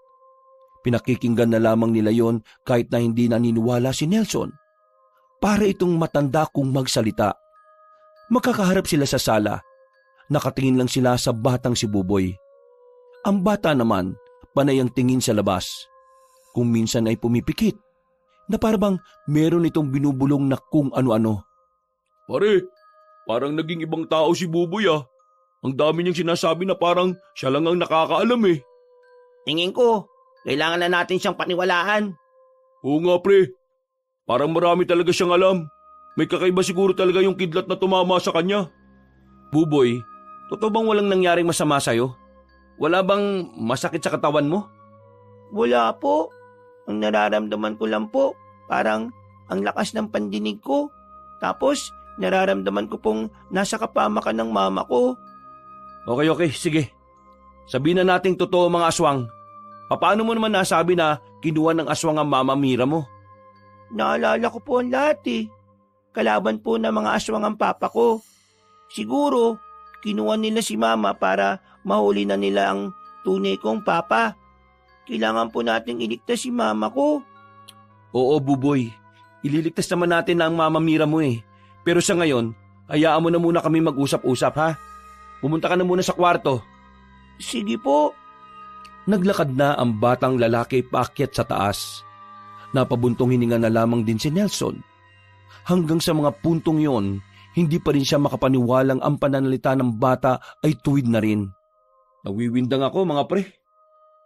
S3: Pinakikinggan na lamang nila yon kahit na hindi naniniwala si Nelson. Para itong matanda kung magsalita. Makakaharap sila sa sala. Nakatingin lang sila sa batang si Buboy. Ang bata naman, panay ang tingin sa labas. Kung minsan ay pumipikit, na parang meron itong binubulong na kung ano-ano.
S1: Pare, parang naging ibang tao si Buboy ah. Ang dami niyang sinasabi na parang siya lang ang nakakaalam eh.
S4: Tingin ko, kailangan na natin siyang paniwalaan.
S1: Oo nga pre, parang marami talaga siyang alam. May kakaiba siguro talaga yung kidlat na tumama sa kanya.
S3: Buboy, totoo bang walang nangyaring masama sa'yo? Wala bang masakit sa katawan mo?
S2: Wala po. Ang nararamdaman ko lang po, parang ang lakas ng pandinig ko. Tapos, nararamdaman ko pong nasa kapamakan ng mama ko.
S3: Okay, sige. Sabihin na nating totoo mga aswang. Paano mo naman nasabi na kinuha ng aswang ang mama Mira mo?
S2: Naalala ko po ang lahat eh. Kalaban po ng mga aswang ang papa ko. Siguro, kinuha nila si mama para mahuli na nila ang tunay kong papa. Kailangan po nating iligtas si mama ko.
S3: Oo, Buboy. Ililigtas naman natin na ang mama Mira mo eh. Pero sa ngayon, hayaan mo na muna kami mag-usap-usap ha. Pumunta ka na muna sa kwarto.
S2: Sige po.
S3: Naglakad na ang batang lalaki paakyat sa taas. Napabuntong hininga na lamang din si Nelson. Hanggang sa mga puntong yon, hindi pa rin siya makapaniwalang ang pananalita ng bata ay tuwid na rin. Nawiwindang ako mga pre.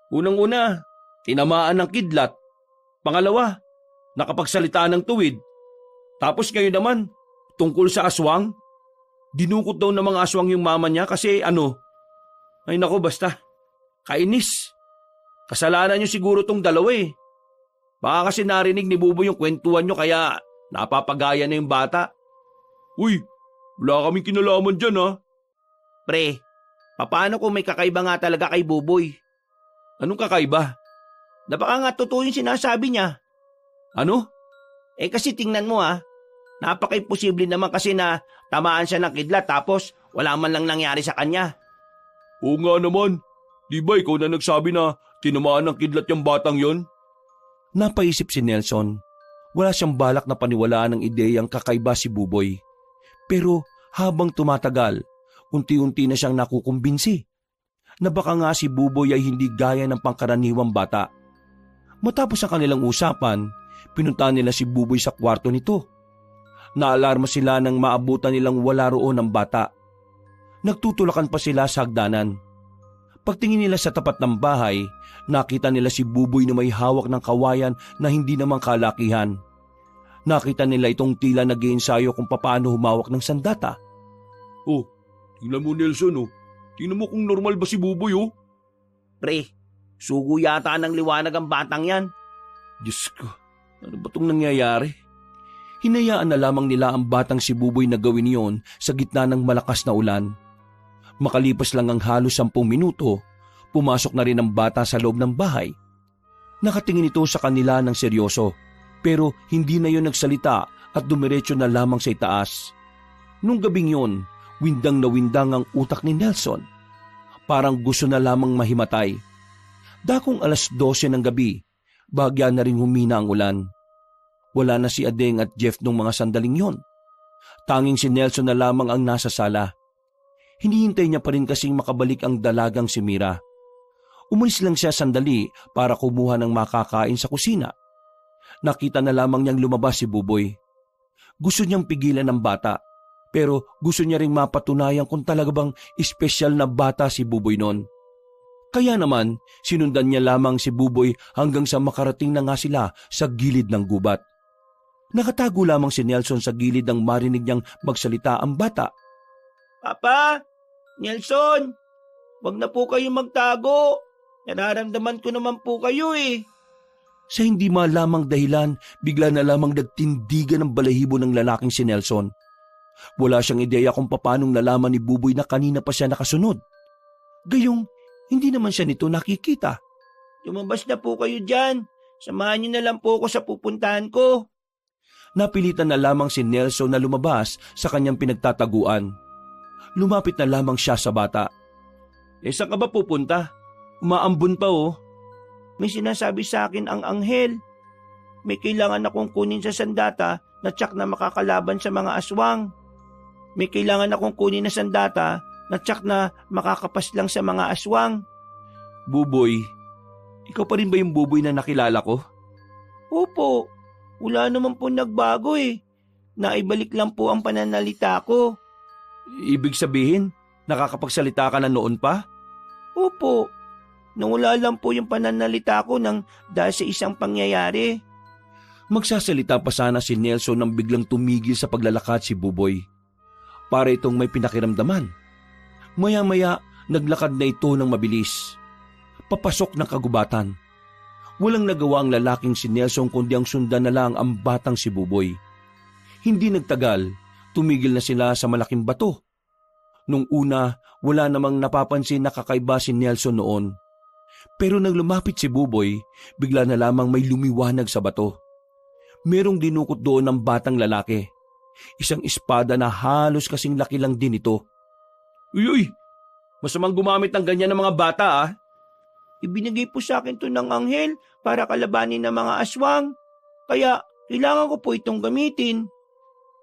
S3: Unang-una, tinamaan ng kidlat. Pangalawa, nakapagsalita ng tuwid. Tapos ngayon naman, tungkol sa aswang. Dinukot daw ng mga aswang yung mama niya kasi ano. Ay nako basta, kainis. Kasalanan niyo siguro tong dalawa eh. Baka kasi narinig ni Buboy yung kwentuhan niyo kaya napapagaya na yung bata.
S1: Uy, wala kaming kinalaman dyan ha.
S4: Pre, paano kung may kakaiba nga talaga kay Buboy?
S3: Anong kakaiba?
S4: Na baka nga totoo yung sinasabi niya.
S3: Ano?
S4: Eh kasi tingnan mo napaka-imposible naman kasi na tamaan siya ng kidlat tapos wala man lang nangyari sa kanya.
S1: Oo nga naman. Di ba ikaw na nagsabi na tinamaan ng kidlat yung batang yon?
S3: Napaisip si Nelson. Wala siyang balak na paniwalaan ng ideyang kakaiba si Buboy. Pero habang tumatagal, unti-unti na siyang nakukumbinsi na baka nga si Buboy ay hindi gaya ng pangkaraniwang bata. Matapos ang kanilang usapan, pinuntahan nila si Buboy sa kwarto nito. Naalarma sila nang maabutan nilang wala roon ang bata. Nagtutulakan pa sila sa hagdanan. Pagtingin nila sa tapat ng bahay, nakita nila si Buboy na may hawak ng kawayan na hindi naman kalakihan. Nakita nila itong tila nag-iensayo kung paano humawak ng sandata.
S1: Oh, tingnan mo Nelson oh. Tingnan mo kung normal ba si Buboy oh.
S4: Pre, sugo yata ng liwanag ang batang yan.
S3: Diyos ko, ano ba itong nangyayari? Hinayaan na lamang nila ang batang si Buboy na gawin yon sa gitna ng malakas na ulan. Makalipas lang ang halos 10 minuto, pumasok na rin ang bata sa loob ng bahay. Nakatingin ito sa kanila ng seryoso, pero hindi na yon nagsalita at dumiretso na lamang sa itaas. Nung gabing yon, windang na windang ang utak ni Nelson. Parang gusto na lamang mahimatay. Dakong 12:00 ng gabi, bahagya na rin humina ang ulan. Wala na si Adeng at Jeff nung mga sandaling yon. Tanging si Nelson na lamang ang nasa sala. Hinihintay niya pa rin kasing makabalik ang dalagang si Mira. Umalis lang siya sandali para kumuha ng makakain sa kusina. Nakita na lamang niyang lumabas si Buboy. Gusto niyang pigilan ang bata, pero gusto niya ring mapatunayan kung talaga bang espesyal na bata si Buboy noon. Kaya naman, sinundan niya lamang si Buboy hanggang sa makarating na nga sila sa gilid ng gubat. Nakatago lamang si Nelson sa gilid nang marinig niyang magsalita ang bata.
S2: Papa, Nelson, wag na po kayo magtago. Nararamdaman ko naman po kayo eh.
S3: Sa hindi malamang dahilan, bigla na lamang nagtindigan ng balahibo ng lalaking si Nelson. Wala siyang ideya kung paanong nalaman ni Buboy na kanina pa siya nakasunod. Gayong, hindi naman siya nito nakikita.
S2: Lumabas na po kayo dyan. Samahan niyo na lang po ako sa pupuntahan ko.
S3: Napilitan na lamang si Nelson na lumabas sa kanyang pinagtataguan. Lumapit na lamang siya sa bata.
S1: Saan ka ba pupunta? Umaambon pa oh.
S2: May sinasabi sa akin ang anghel. May kailangan akong kunin sa sandata na tsak na makakalaban sa mga aswang. May kailangan akong kunin na sandata na tsak na makakapas lang sa mga aswang.
S3: Buboy, ikaw pa rin ba yung Buboy na nakilala ko?
S2: Opo, Wala naman po nagbago eh. Naibalik lang po ang pananalita ko.
S3: Ibig sabihin, nakakapagsalita ka na noon pa?
S2: Opo, nawala lang po yung pananalita ko dahil sa isang pangyayari.
S3: Magsasalita pa sana si Nelson nang biglang tumigil sa paglalakad si Buboy. Para itong may pinakiramdaman. Maya-maya, naglakad na ito ng mabilis. Papasok ng kagubatan. Walang nagawa ang lalaking si Nelson kundi ang sundan na lang ang batang si Buboy. Hindi nagtagal, tumigil na sila sa malaking bato. Nung una, wala namang napapansin na kakaiba si Nelson noon. Pero nang lumapit si Buboy, bigla na lamang may lumiwanag sa bato. Merong dinukot doon ng batang lalaki. Isang espada na halos kasing laki lang din ito.
S1: Uy! Masamang gumamit ng ganyan ng mga bata ah.
S2: Ibinigay po sa akin to ng anghel para kalabanin ng mga aswang. Kaya kailangan ko po itong gamitin.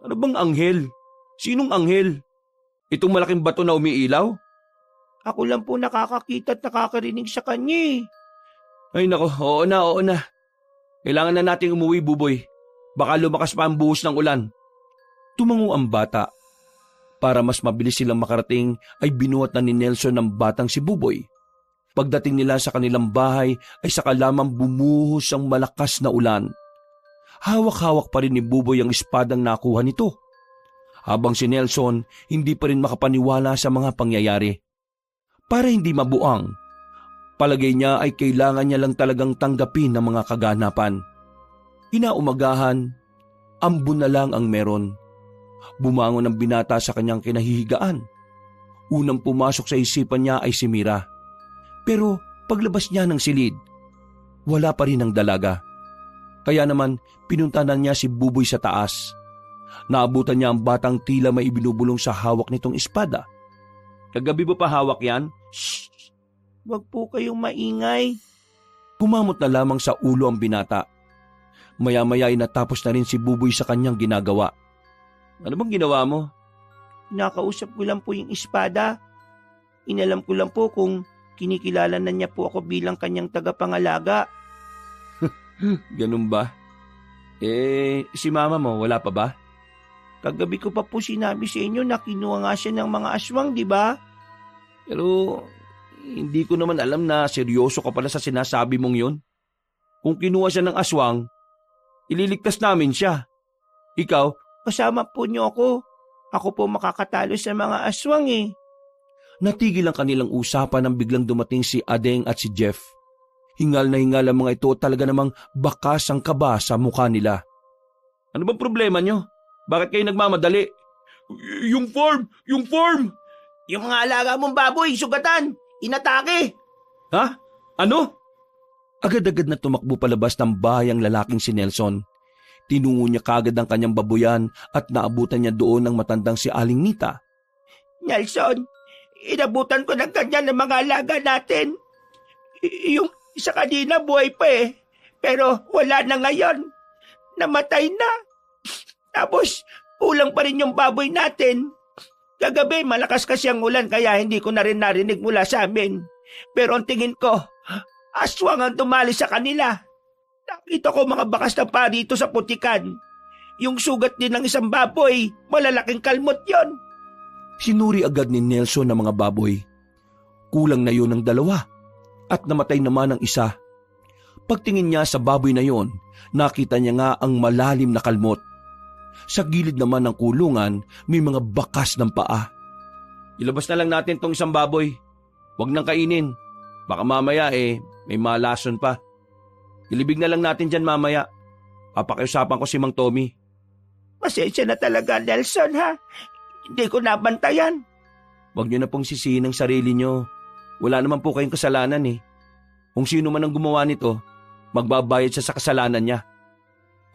S3: Ano bang anghel? Sinong anghel? Itong malaking bato na umiilaw?
S2: Ako lang po nakakakita at nakakarinig sa kanya eh.
S3: Ay nako, oo na. Kailangan na nating umuwi, Buboy. Baka lumakas pa ang buhos ng ulan. Tumango ang bata. Para mas mabilis silang makarating ay binuhat na ni Nelson ng batang si Buboy. Pagdating nila sa kanilang bahay ay saka lamang bumuhos ang malakas na ulan. Hawak-hawak pa rin ni Buboy ang espadang nakuha nito. Habang si Nelson hindi pa rin makapaniwala sa mga pangyayari. Para hindi mabuang, palagay niya ay kailangan niya lang talagang tanggapin ang mga kaganapan. Inaumagahan, ambon na lang ang meron. Bumangon ang binata sa kanyang kinahihigaan. Unang pumasok sa isipan niya ay si Mira. Pero paglabas niya ng silid, wala pa rin ang dalaga. Kaya naman pinuntanan niya si Buboy sa taas. Naabutan niya ang batang tila may ibinubulong sa hawak nitong espada.
S1: Kagabi mo pa hawak yan?
S2: Shh! Wag po kayong maingay.
S3: Kumamot na lamang sa ulo ang binata. Maya-maya ay natapos na rin si Buboy sa kanyang ginagawa.
S1: Ano bang ginawa mo?
S2: Nakausap ko lang po yung espada. Inalam ko lang po kung kinikilala na niya po ako bilang kanyang tagapangalaga.
S3: Ganun ba? Si mama mo, wala pa ba?
S2: Kagabi ko pa po sinabi sa inyo na kinuha nga siya ng mga aswang, di ba?
S3: Pero hindi ko naman alam na seryoso ka pala sa sinasabi mong yun. Kung kinuha siya ng aswang, ililigtas namin siya. Ikaw,
S2: Kasama po niyo ako. Ako po makakatalo sa mga aswang eh.
S3: natigil ang kanilang usapan nang biglang dumating si Adeng at si Jeff. Hingal na hingal ang mga ito at talaga namang bakas ang kaba sa mukha nila.
S1: Ano bang problema nyo? Bakit kayo nagmamadali? Yung form! Yung mga alaga mong baboy, sugatan! Inatake!
S3: Ha? Ano? Agad-agad na tumakbo palabas ng bahay ang lalaking si Nelson. Tinungo niya kagad ang kanyang babuyan at naabutan niya doon ang matandang si Aling Nita.
S2: Nelson, inabutan ko ng kanya ng mga alaga natin. Yung isa kanina buhay pa eh. Pero wala na ngayon. Namatay na. Tapos, ulang pa rin yung baboy natin. Kagabi, malakas kasi ang ulan kaya hindi ko na rin narinig mula sa amin. Pero ang tingin ko, aswang ang tumali sa kanila. Nakita ko mga bakas na pa dito sa putikan. Yung sugat din ng isang baboy, malalaking kalmot yon.
S3: Sinuri agad ni Nelson ang mga baboy. Kulang na yun ang dalawa at namatay naman ang isa. Pagtingin niya sa baboy na yon, nakita niya nga ang malalim na kalmot. Sa gilid naman ng kulungan, may mga bakas ng paa.
S1: Ilabas na lang natin tong isang baboy. Huwag nang kainin. Baka mamaya may malason pa. Ilibig na lang natin dyan mamaya. Papakiusapan ko si Mang Tommy.
S2: Pasensya na talaga, Nelson, ha? Hindi ko nabantayan.
S3: Huwag niyo na pong sisihin ang sarili niyo. Wala naman po kayong kasalanan eh. Kung sino man ang gumawa nito, magbabayad siya sa kasalanan niya.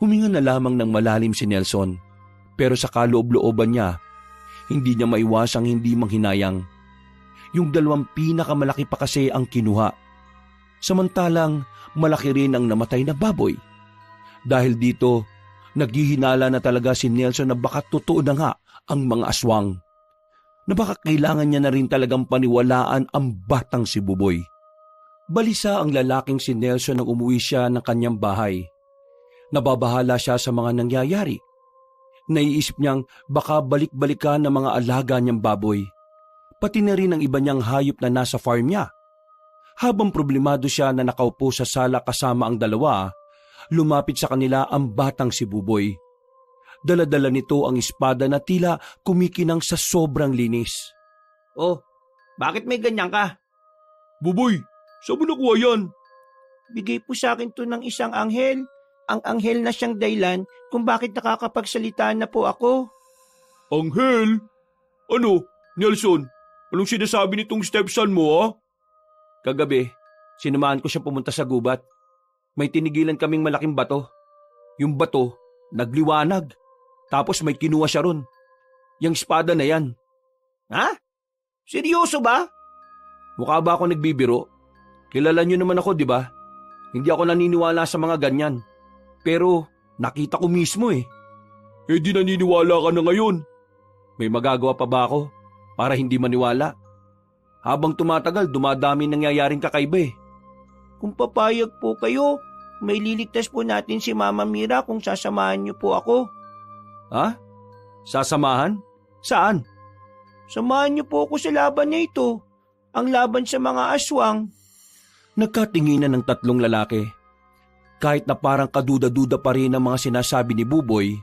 S3: Huminga na lamang ng malalim si Nelson. Pero sa kaloob-looban niya, hindi niya maiwasang hindi manghinayang. Yung dalawang pinakamalaki pa kasi ang kinuha. Samantalang malaki rin ang namatay na baboy. Dahil dito, naghihinala na talaga si Nelson na baka totoo na nga ang mga aswang. Na baka kailangan niya na rin talagang paniwalaan ang batang si Buboy. Balisa ang lalaking si Nelson nang umuwi siya ng kanyang bahay. Nababahala siya sa mga nangyayari. Naiisip niyang baka balik-balikan ng mga alaga niyang baboy. Pati na rin ang iba niyang hayop na nasa farm niya. Habang problemado siya na nakaupo sa sala kasama ang dalawa, lumapit sa kanila ang batang si Buboy. Dala-dala nito ang espada na tila kumikinang sa sobrang linis.
S4: Oh, bakit may ganyan ka?
S1: Buboy, saan mo nakuha yan?
S2: Bigay po sa akin to ng isang anghel. Ang anghel na siyang dahilan kung bakit nakakapagsalita na po ako.
S1: Anghel? Ano, Nelson? Anong sinasabi nitong stepson mo, ha?
S3: Kagabi, sinamahan ko siya pumunta sa gubat. May tinigilan kaming malaking bato. Yung bato, nagliwanag. Tapos may kinuha siya ron. Yung espada na yan.
S4: Ha? Seryoso ba?
S3: Mukha ba ako nagbibiro? Kilala niyo naman ako, di ba? Hindi ako naniniwala sa mga ganyan. Pero nakita ko mismo eh.
S1: Eh di naniniwala ka na ngayon.
S3: May magagawa pa ba ako para hindi maniwala? Habang tumatagal, dumadami nangyayaring kakaiba eh.
S2: Kung papayag po kayo, may liligtas po natin si Mama Mira kung sasamahan niyo po ako.
S3: Ha? Sasamahan? Saan?
S2: Samahan niyo po ako sa laban na ito. Ang laban sa mga aswang.
S3: Nagkatinginan ng tatlong lalaki. Kahit na parang kaduda-duda pa rin ang mga sinasabi ni Buboy,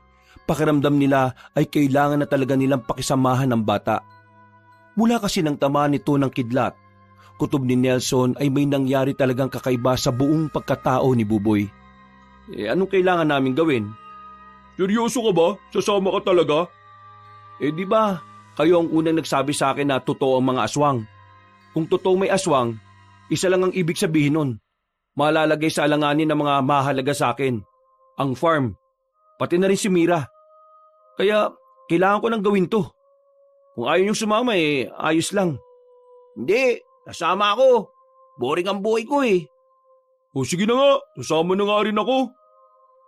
S3: pakiramdam nila ay kailangan na talaga nilang pakisamahan ng bata. Mula kasi ng tamaan nito ng kidlat, kutob ni Nelson ay may nangyari talagang kakaiba sa buong pagkatao ni Buboy. Anong kailangan namin gawin?
S1: Seryoso ka ba? Sasama ka talaga?
S3: Di ba, kayo ang unang nagsabi sa akin na totoo ang mga aswang. Kung totoo may aswang, isa lang ang ibig sabihin nun. Malalagay sa alanganin ng mga mahalaga sa akin. Ang farm, pati na rin si Mira. Kaya kailangan ko nang gawin to. Kung ayaw niyong sumama ayos lang.
S4: Hindi, nasama ako. Boring ang buhay ko eh.
S1: O sige na nga, sasama na nga rin ako.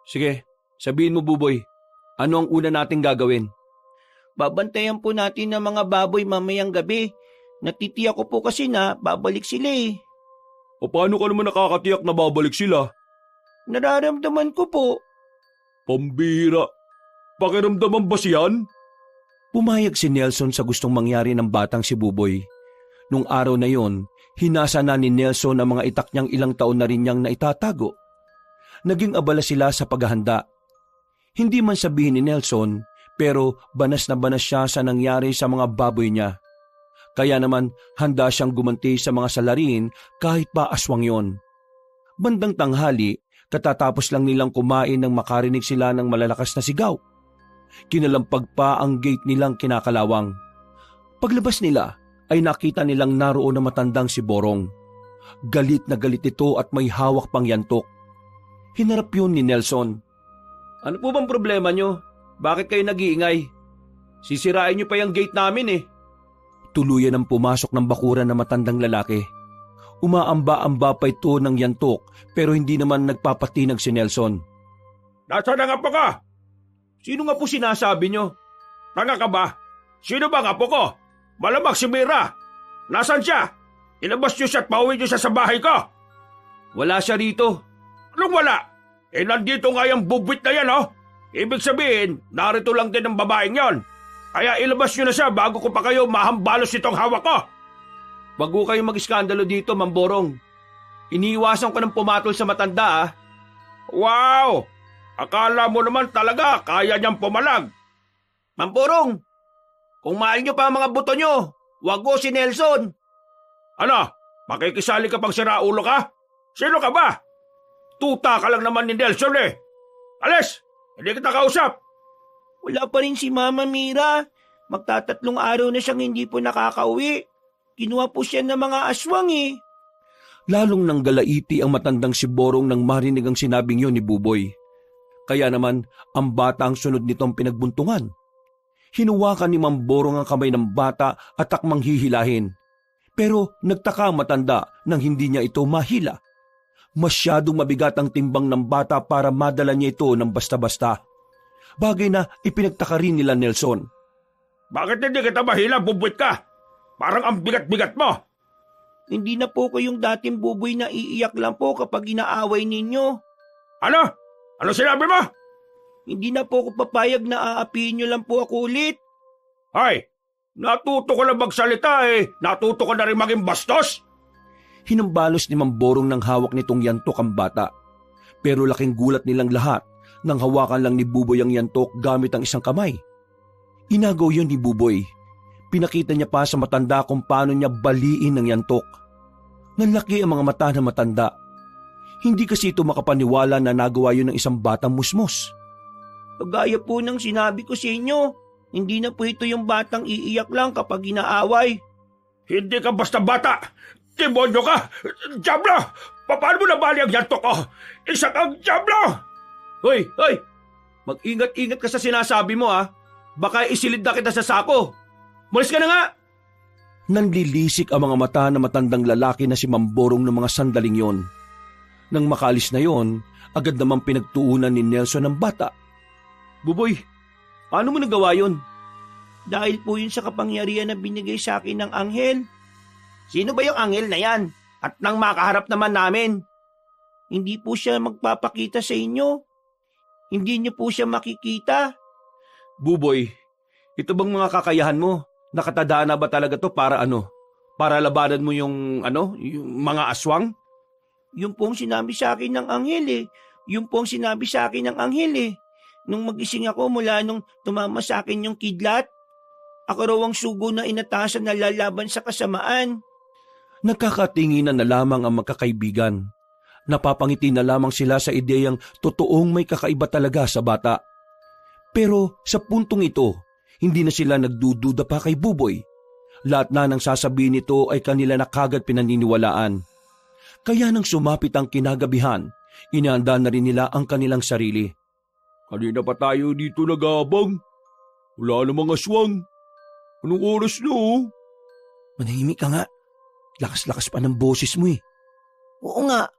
S3: Sige, sabihin mo Buboy, ano ang una nating gagawin?
S2: Babantayan po natin ng mga baboy mamayang gabi. Natitiyak ko po kasi na babalik sila eh.
S1: O paano ka naman nakakatiyak na babalik sila?
S2: Nararamdaman ko po.
S1: Pambihira. Pakiramdaman ba siyan?
S3: Pumayag si Nelson sa gustong mangyari ng batang si Buboy. Nung araw na yon, hinasa na ni Nelson ang mga itak niyang ilang taon na rin niyang naitatago. Naging abala sila sa paghahanda. Hindi man sabihin ni Nelson, pero banas na banas siya sa nangyari sa mga baboy niya. Kaya naman handa siyang gumanti sa mga salarin kahit pa aswang yon. Bandang tanghali, katatapos lang nilang kumain nang makarinig sila ng malalakas na sigaw. Kinalampag pa ang gate nilang kinakalawang. Paglabas nila ay nakita nilang naroon na matandang si Borong. Galit na galit ito at may hawak pang yantok. Hinarap yun ni Nelson. Ano po bang problema nyo? Bakit kayo nag-iingay? Sisirain nyo pa yung gate namin eh. Tuluyan ang pumasok ng bakuran na matandang lalaki. Umaamba-amba pa ito ng yantok pero hindi naman nagpapatinag si Nelson.
S1: Nasaan ang apo ka?
S3: Sino nga po sinasabi nyo?
S1: Tanga ka ba? Sino ba ang apo ko? Malamang si Mira. Nasaan siya? Ilabas niyo siya at pauwi niyo siya sa bahay ko.
S3: Wala siya rito.
S1: Anong wala? Nandito nga yung bubwit na yan, oh. Ibig sabihin, narito lang din ang babaeng yon. Kaya ilabas niyo na siya bago ko pa kayo mahambalos itong hawak ko.
S3: Wag ko kayong mag-iskandalo dito, Mamborong. Iniiwasan ko ng pumatol sa matanda, ah.
S1: Wow! Akala mo naman talaga kaya niyang pumalag.
S4: Mamborong, kung mahal niyo pa ang mga buto niyo, wag ko si Nelson.
S1: Ano? Makikisali ka pang siraulo ka? Sino ka ba? Tuta ka lang naman ni Nelson eh. Alis! Hindi kita kausap.
S2: Wala pa rin si Mama Mira. Magtatatlong araw na siyang hindi po nakakauwi. Kinuha po siya ng mga aswang eh.
S3: Lalong nang galaiti ang matandang si Borong nang marinig ang sinabing yun ni Buboy. Kaya naman ang bata ang sunod nitong pinagbuntungan. Hinuwakan ni Mamborong ang kamay ng bata at takmang hihilahin. Pero nagtaka ang matanda nang hindi niya ito mahila. Masyadong mabigat ang timbang ng bata para madala niya ito ng basta-basta. Bagay na ipinagtaka rin nila Nelson.
S1: Bakit hindi kita mahila, bubwit ka? Parang ang bigat-bigat mo.
S2: Hindi na po ko yung dating buboy na iiyak lang po kapag inaaway ninyo.
S1: Ano? Ano sinabi mo?
S2: Hindi na po ako papayag na aapihin niyo lang po ako ulit.
S1: Ay, natuto ka na magsalita eh. Natuto ka na rin maging bastos.
S3: Hinambalos ni Mamborong ng hawak nitong yantok ang bata. Pero laking gulat nilang lahat nang hawakan lang ni Buboy ang yantok gamit ang isang kamay. Inagaw yun ni Buboy. Pinakita niya pa sa matanda kung paano niya baliin ang yantok. Nanlaki ang mga mata ng matanda. Hindi kasi ito makapaniwala na nagawa yun ng isang batang musmos.
S2: Kagaya po ng sinabi ko sa inyo, hindi na po ito yung batang iiyak lang kapag inaaway.
S1: Hindi ka basta bata. Demonyo ka! Diablo! Paano mo nabali ang yantok ko? Isa kang Diablo!
S4: Hoy! Mag-ingat-ingat ka sa sinasabi mo ha. Baka isilid na kita sa sako. Malis ka na nga!
S3: Nanlilisik ang mga mata ng matandang lalaki na si Mamborong ng mga sandaling yon. Nang makalis na yon, agad namang pinagtuunan ni Nelson ang bata.
S4: Buboy, paano mo nagawa yun?
S2: Dahil po yun sa kapangyarihan na binigay sa akin ng anghel.
S4: Sino ba yung anghel na yan? At nang makaharap naman namin?
S2: Hindi po siya magpapakita sa inyo. Hindi niyo po siya makikita.
S4: Buboy, ito bang mga kakayahan mo? Nakatadaan na ba talaga to para ano? Para labanan mo yung mga aswang?
S2: Yung pong sinabi sa akin ng anghel eh. Yung pong sinabi sa akin ng anghel eh. Nung magising ako mula nung tumama sa akin yung kidlat, ako raw ang sugo na inatasan na lalaban sa kasamaan.
S3: Nagkakatinginan na lamang ang magkakaibigan. Napapangiti na lamang sila sa ideyang totoong may kakaiba talaga sa bata. Pero sa puntong ito, hindi na sila nagdududa pa kay Buboy. Lahat na ng sasabihin nito ay kanila na kagad pinaniniwalaan. Kaya nang sumapit ang kinagabihan, inihanda na rin nila ang kanilang sarili.
S1: Kanina pa tayo dito nagabang. Wala namang aswang. Anong oras na oh?
S3: Manahimik ka nga. Lakas-lakas pa ng boses mo eh.
S2: Oo nga.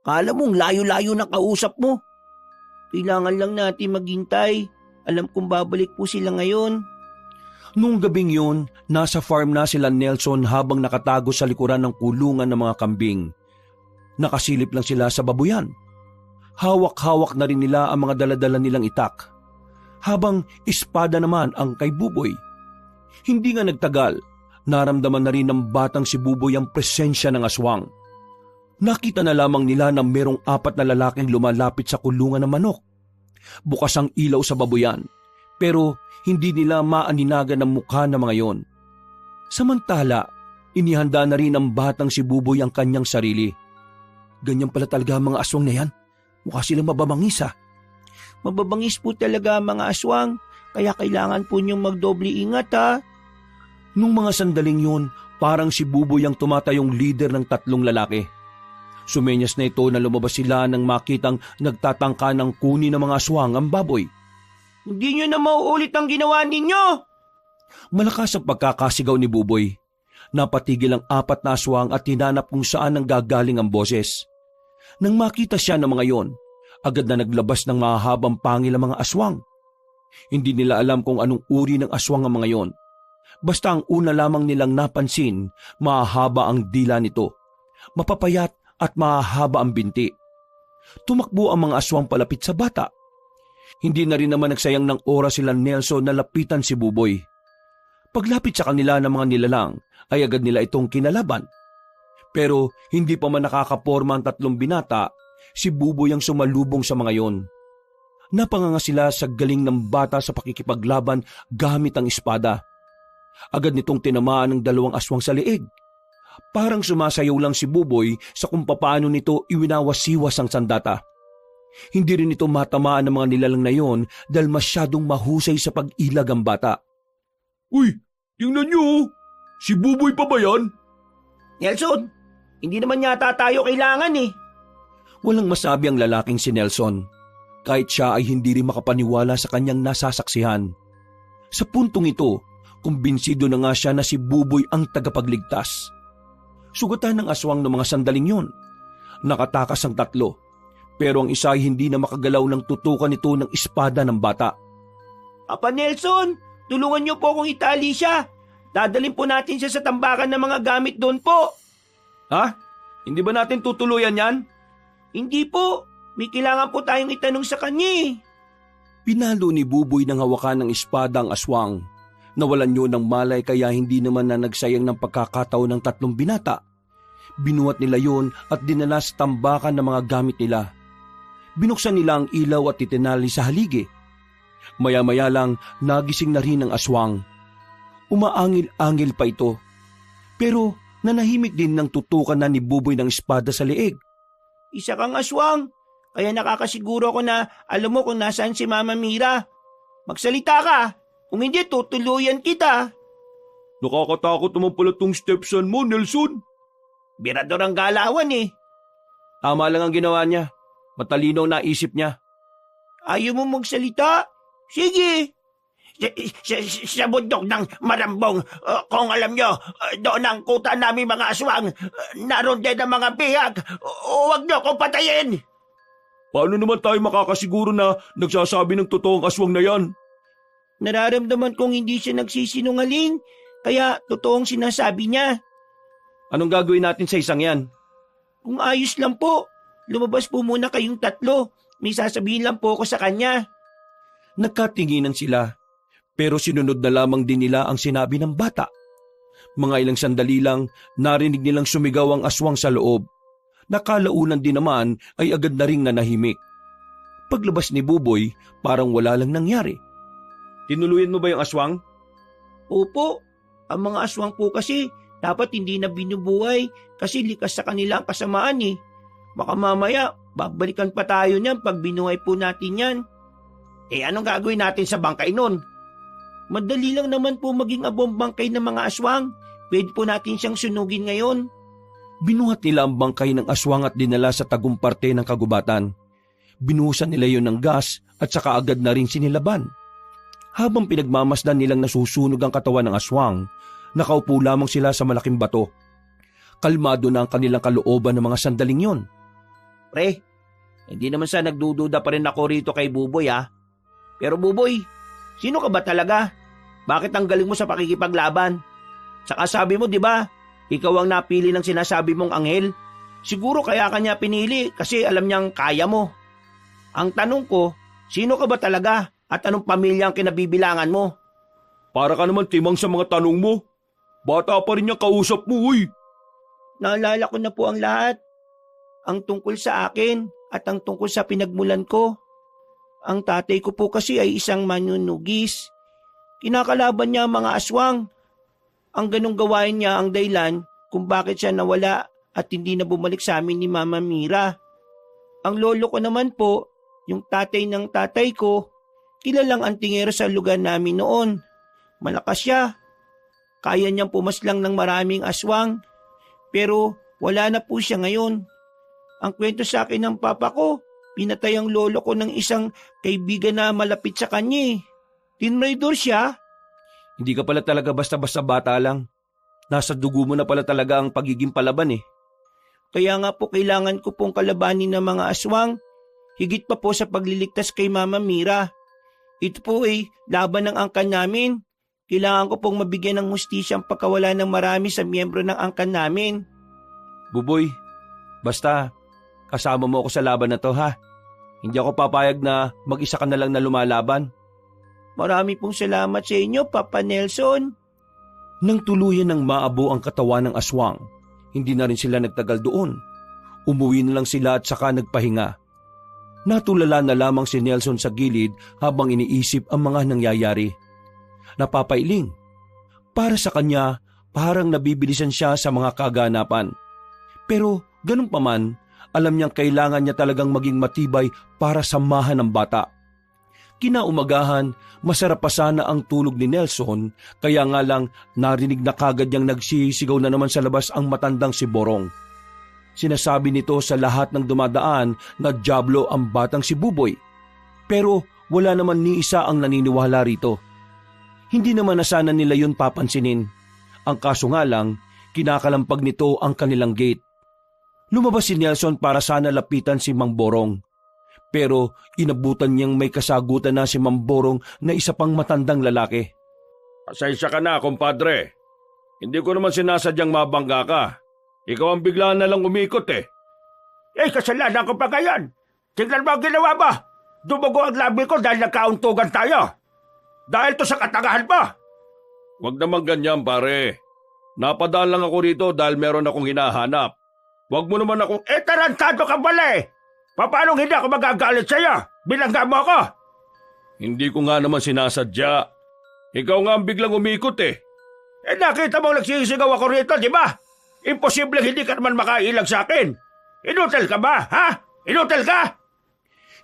S2: Kala mong layo-layo na kausap mo. Kailangan lang natin maghintay. Alam kong babalik po sila ngayon.
S3: Noong gabing yun, nasa farm na sila Nelson habang nakatago sa likuran ng kulungan ng mga kambing. Nakasilip lang sila sa babuyan. Hawak-hawak na rin nila ang mga daladala nilang itak. Habang espada naman ang kay Buboy. Hindi nga nagtagal, naramdaman na rin ng batang si Buboy ang presensya ng aswang. Nakita na lamang nila na merong 4 na lalaking lumalapit sa kulungan ng manok. Bukas ang ilaw sa babuyan, pero hindi nila maaninagan ang mukha ng mga yon. Samantala, inihanda na rin ng batang si Buboy ang kanyang sarili. Ganyan pala talaga ang mga aswang na yan. Mukha silang mababangis ah.
S2: Mababangis po talaga ang mga aswang, kaya kailangan po niyong magdoble ingat ha.
S3: Nung mga sandaling yun, parang si Buboy ang tumatayong leader ng 3 lalaki. Sumenyas na ito na lumabas sila nang makitang nagtatangka ng kunin ng mga aswang ang baboy.
S2: Hindi niyo na mauulit ang ginawa ninyo!
S3: Malakas ang pagkakasigaw ni Buboy. Napatigil ang 4 na aswang at hinanap kung saan ang gagaling ang boses. Nang makita siya ng mga yon, agad na naglabas ng mahahabang pangil ang mga aswang. Hindi nila alam kung anong uri ng aswang ang mga yon. Basta ang una lamang nilang napansin, mahahaba ang dila nito. Mapapayat at mahahaba ang binti. Tumakbo ang mga aswang palapit sa bata. Hindi na rin naman nagsayang ng oras sila Nelson na lapitan si Buboy. Paglapit sa kanila ng mga nilalang, ay agad nila itong kinalaban. Pero hindi pa man nakakaporma ang 3 binata, si Buboy ang sumalubong sa mga yon. Napanganga sila sa galing ng bata sa pakikipaglaban gamit ang espada. Agad nitong tinamaan ng 2 aswang sa leeg. Parang sumasayaw lang si Buboy sa kung paano nito iwinawasiwas ang sandata. Hindi rin ito matamaan ng mga nilalang na yon dahil masyadong mahusay sa pag-ilag ang bata.
S1: Uy, tingnan niyo oh. Si Buboy pa ba yan?
S2: Nelson, hindi naman yata tayo kailangan eh.
S3: Walang masabi ang lalaking si Nelson. Kahit siya ay hindi rin makapaniwala sa kanyang nasasaksihan. Sa puntong ito, kumbinsido na nga siya na si Buboy ang tagapagligtas. Sugatan ng aswang ng mga sandaling yon. Nakatakas ang 3, pero ang isa ay hindi na makagalaw ng tutukan ito ng espada ng bata.
S2: Papa Nelson, tulungan niyo po akong itali siya. Dadalhin po natin siya sa tambakan ng mga gamit doon po.
S4: Ha? Hindi ba natin tutuluyan yan?
S2: Hindi po. May kailangan po tayong itanong sa kanya eh.
S3: Pinalo ni Buboy ng hawakan ng espada ang aswang. Nawalan yun ng malay kaya hindi naman na nagsayang ng pagkakataon ng 3 binata. Binuhat nila yon at dinala sa tambakan ng mga gamit nila. Binuksan nila ang ilaw at itinali sa haligi. Maya-maya lang nagising na rin ang aswang. Umaangil-angil pa ito. Pero nanahimik din nang tutukan na ni Buboy ng espada sa leeg.
S2: Isa kang aswang. Kaya nakakasiguro ko na alam mo kung nasaan si Mama Mira. Magsalita ka. Kung hindi, tutuluyan kita.
S1: Nakakatakot naman pala tong stepson mo, Nelson.
S2: Birador ang galawan eh.
S3: Tama lang ang ginawa niya. Matalino ang naisip niya.
S2: Ayaw mo magsalita? Sige.
S4: Sa bundok ng Marambong, kung alam nyo, doon ang kuta namin mga aswang. Naroon din ang mga bihag. Huwag nyo akong patayin.
S1: Paano naman tayo makakasiguro na nagsasabi ng totoong aswang na yan?
S2: Nararamdaman kong hindi siya nagsisinungaling. Kaya totoong sinasabi niya.
S3: Anong gagawin natin sa isang yan?
S2: Kung ayos lang po, lumabas po muna kayong 3. May sasabihin lang po ako sa kanya.
S3: Nagkatinginan sila. Pero sinunod na lamang din nila ang sinabi ng bata. Mga ilang sandali lang, narinig nilang sumigaw ang aswang sa loob. Nakalaunan din naman ay agad na ring nanahimik. Paglabas ni Buboy, parang wala lang nangyari. Tinuluyan mo ba yung aswang?
S2: Opo, ang mga aswang po kasi dapat hindi na binubuhay kasi likas sa kanila ang kasamaan eh. Baka mamaya, babalikan pa tayo niyan pag binuhay po natin yan.
S4: Anong gagawin natin sa bangkay nun?
S2: Madali lang naman po maging abong bangkay ng mga aswang. Pwede po natin siyang sunugin ngayon.
S3: Binuhat nila ang bangkay ng aswang at dinala sa tagong parte ng kagubatan. Binuhusan nila yon ng gas at saka agad na rin sinilaban. Habang pinagmamasdan nilang nasusunog ang katawan ng aswang, nakaupo lamang sila sa malaking bato. Kalmado na ang kanilang kalooban ng mga sandaling yon.
S4: Pre, hindi naman sa nagdududa pa rin ako rito kay Buboy ha. Pero Buboy, sino ka ba talaga? Bakit ang galing mo sa pakikipaglaban? Saka sabi mo, di ba, ikaw ang napili ng sinasabi mong anghel. Siguro kaya kanya pinili kasi alam niyang kaya mo. Ang tanong ko, sino ka ba talaga at anong pamilya ang kinabibilangan mo?
S1: Para ka naman timang sa mga tanong mo. Bata pa rin yung kausap mo, uy.
S2: Naalala ko na po ang lahat. Ang tungkol sa akin at ang tungkol sa pinagmulan ko. Ang tatay ko po kasi ay isang manunugis. Kinakalaban niya ang mga aswang. Ang ganong gawain niya ang dahilan kung bakit siya nawala at hindi na bumalik sa amin ni Mama Mira. Ang lolo ko naman po, yung tatay ng tatay ko, kilalang antingero sa lugar namin noon. Malakas siya. Kaya niyang pumaslang ng maraming aswang. Pero wala na po siya ngayon. Ang kwento sa akin ng papa ko, pinatay ang lolo ko ng isang kaibigan na malapit sa kanya. Tinraidor siya.
S3: Hindi ka pala talaga basta-basta bata lang. Nasa dugo mo na pala talaga ang pagiging palaban eh.
S2: Kaya nga po kailangan ko pong kalabanin ng mga aswang. Higit pa po sa pagliligtas kay Mama Mira. Ito po laban ng angkan namin. Kailangan ko pong mabigyan ng hustisya ang pagkawala ng marami sa miyembro ng angkan namin.
S3: Buboy, basta kasama mo ako sa laban na to ha. Hindi ako papayag na mag-isa ka na lang na lumalaban.
S2: Marami pong salamat sa inyo, Papa Nelson.
S3: Nang tuluyan ng maabo ang katawan ng aswang, hindi na rin sila nagtagal doon. Umuwi na lang sila at saka nagpahinga. Natulala na lamang si Nelson sa gilid habang iniisip ang mga nangyayari. Napapailing. Para sa kanya, parang nabibilisan siya sa mga kaganapan. Pero ganun pa man, alam niyang kailangan niya talagang maging matibay para samahan ng bata. Kinaumagahan, masarap pa sana ang tulog ni Nelson, kaya nga lang narinig na kagad niyang nagsisigaw na naman sa labas ang matandang si Borong. Sinasabi nito sa lahat ng dumadaan na dyablo ang batang si Buboy. Pero wala naman ni isa ang naniniwala rito. Hindi naman na sana nila yun papansinin. Ang kaso nga lang, kinakalampag nito ang kanilang gate. Lumabas si Nelson para sana lapitan si Mang Borong. Pero inabutan niyang may kasagutan na si Mang Borong na isa pang matandang lalaki.
S1: Pasensya ka na, kumpadre. Hindi ko naman sinasadyang mabangga ka. Ikaw ang bigla na lang umikot eh.
S4: Kasalanan ko pa ngayon.
S1: tingnan mo ang ginawa mo. Dumugo ang labi ko dahil nagkauntugan tayo. Dahil to sa katangahan mo. Huwag naman ganyan, pare. Napadaan lang ako rito dahil meron akong hinahanap. Huwag mo naman akong, tarantado ka pala eh. Paano hindi ako magagalit sa'yo? Bilangga mo ako. Hindi ko nga naman sinasadya. Ikaw nga ang biglang umikot eh. Nakita mo nagsisigaw ako rito, di ba? Imposible hindi ka naman makailag sa akin. Inutel ka ba, ha? Inutel ka?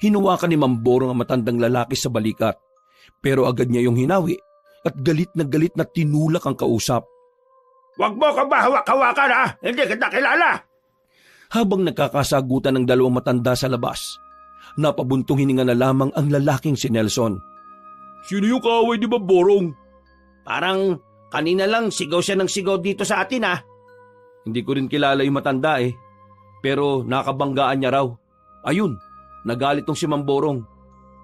S3: Hinuwakan ni Mamborong ang matandang lalaki sa balikat, pero agad niya yung hinawi at galit na tinulak ang kausap.
S1: Huwag mo ka ba hawak-hawakan, ha? Hindi kita kilala.
S3: Habang nagkakasagutan ng dalawang matanda sa labas, napabuntong hininga na lamang ang lalaking si Nelson.
S1: Sino yung kaaway ni Mamborong?
S4: Parang kanina lang sigaw siya ng sigaw dito sa atin ah.
S3: Hindi ko rin kilala yung matanda eh, pero nakabanggaan niya raw. Ayun, nagalit tong si Mamborong.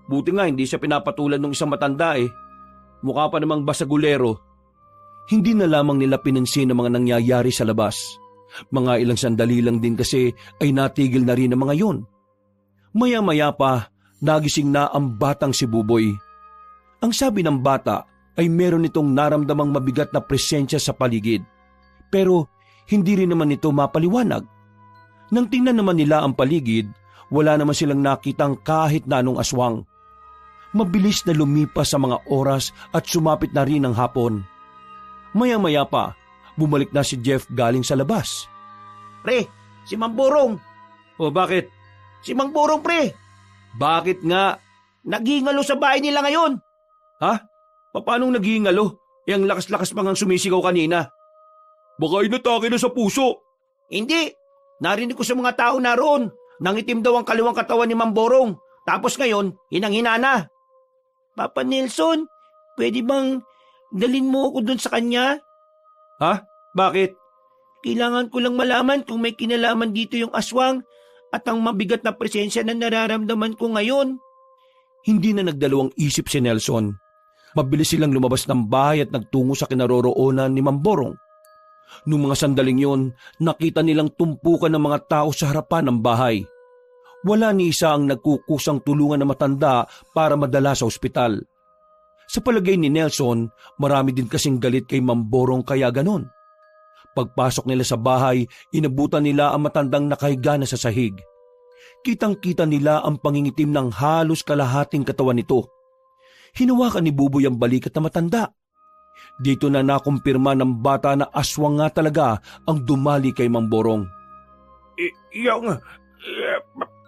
S3: Buti nga hindi siya pinapatulan ng isang matanda eh. Mukha pa namang basagulero. Hindi na lamang nila pinansin ang mga nangyayari sa labas. Mga ilang sandali lang din kasi ay natigil na rin ang mga yun. Maya-maya pa, nagising na ang batang si Buboy. Ang sabi ng bata ay meron itong naramdamang mabigat na presensya sa paligid. Pero hindi rin naman ito mapaliwanag. Nang tingnan naman nila ang paligid, wala naman silang nakitang kahit na anong aswang. Mabilis na lumipas sa mga oras at sumapit na rin ang hapon. Maya-maya pa, bumalik na si Jeff galing sa labas.
S4: Pre, si Mamborong.
S3: O bakit?
S4: Si Mamborong pre.
S3: Bakit nga?
S4: Nagingalo sa bahay nila ngayon.
S3: Ha? Paanong naghihingalo? Ang lakas-lakas pang ang sumisigaw kanina. Baka inatake na sa puso.
S4: Hindi. Narinig ko sa mga tao naroon. Nangitim daw ang kaliwang katawan ni Mamborong. Tapos ngayon, hinang-hina na. Papa Nelson, pwede bang dalin mo ako dun sa kanya?
S3: Ha? Bakit?
S4: Kailangan ko lang malaman kung may kinalaman dito yung aswang at ang mabigat na presensya na nararamdaman ko ngayon.
S3: Hindi na nagdalawang isip si Nelson. Mabilis silang lumabas ng bahay at nagtungo sa kinaroroonan ni Mamborong. Noong mga sandaling yon, nakita nilang tumpukan ng mga tao sa harapan ng bahay. Wala ni isa ang nagkukusang tulungan na matanda para madala sa ospital. Sa palagay ni Nelson, marami din kasing galit kay Mamborong kaya ganon. Pagpasok nila sa bahay, inabutan nila ang matandang nakahiga na sa sahig. Kitang-kita nila ang pangingitim ng halos kalahating katawan nito. Hinawakan ni Buboy ang balikat na matanda. Dito na nakumpirma ng bata na aswang nga talaga ang dumali kay Mamborong.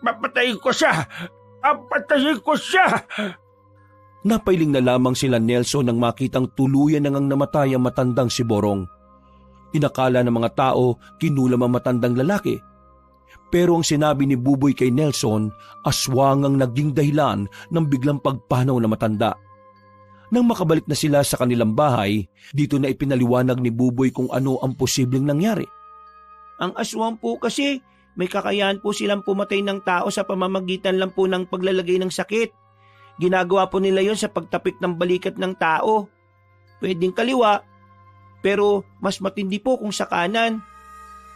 S1: Papatayin ko siya! Papatayin ko siya!
S3: Napailing na lamang sila Nelson nang makitang tuluyan nang namatay ang matandang si Borong. Inakala ng mga tao kinulam ang matandang lalaki. Pero ang sinabi ni Buboy kay Nelson, aswang ang naging dahilan ng biglang pagpanaw na matanda. Nang makabalik na sila sa kanilang bahay, dito na ipinaliwanag ni Buboy kung ano ang posibleng nangyari.
S4: Ang aswang po kasi, may kakayahan po silang pumatay ng tao sa pamamagitan lang po ng paglalagay ng sakit. Ginagawa po nila yon sa pagtapik ng balikat ng tao. Pwedeng kaliwa, pero mas matindi po kung sa kanan.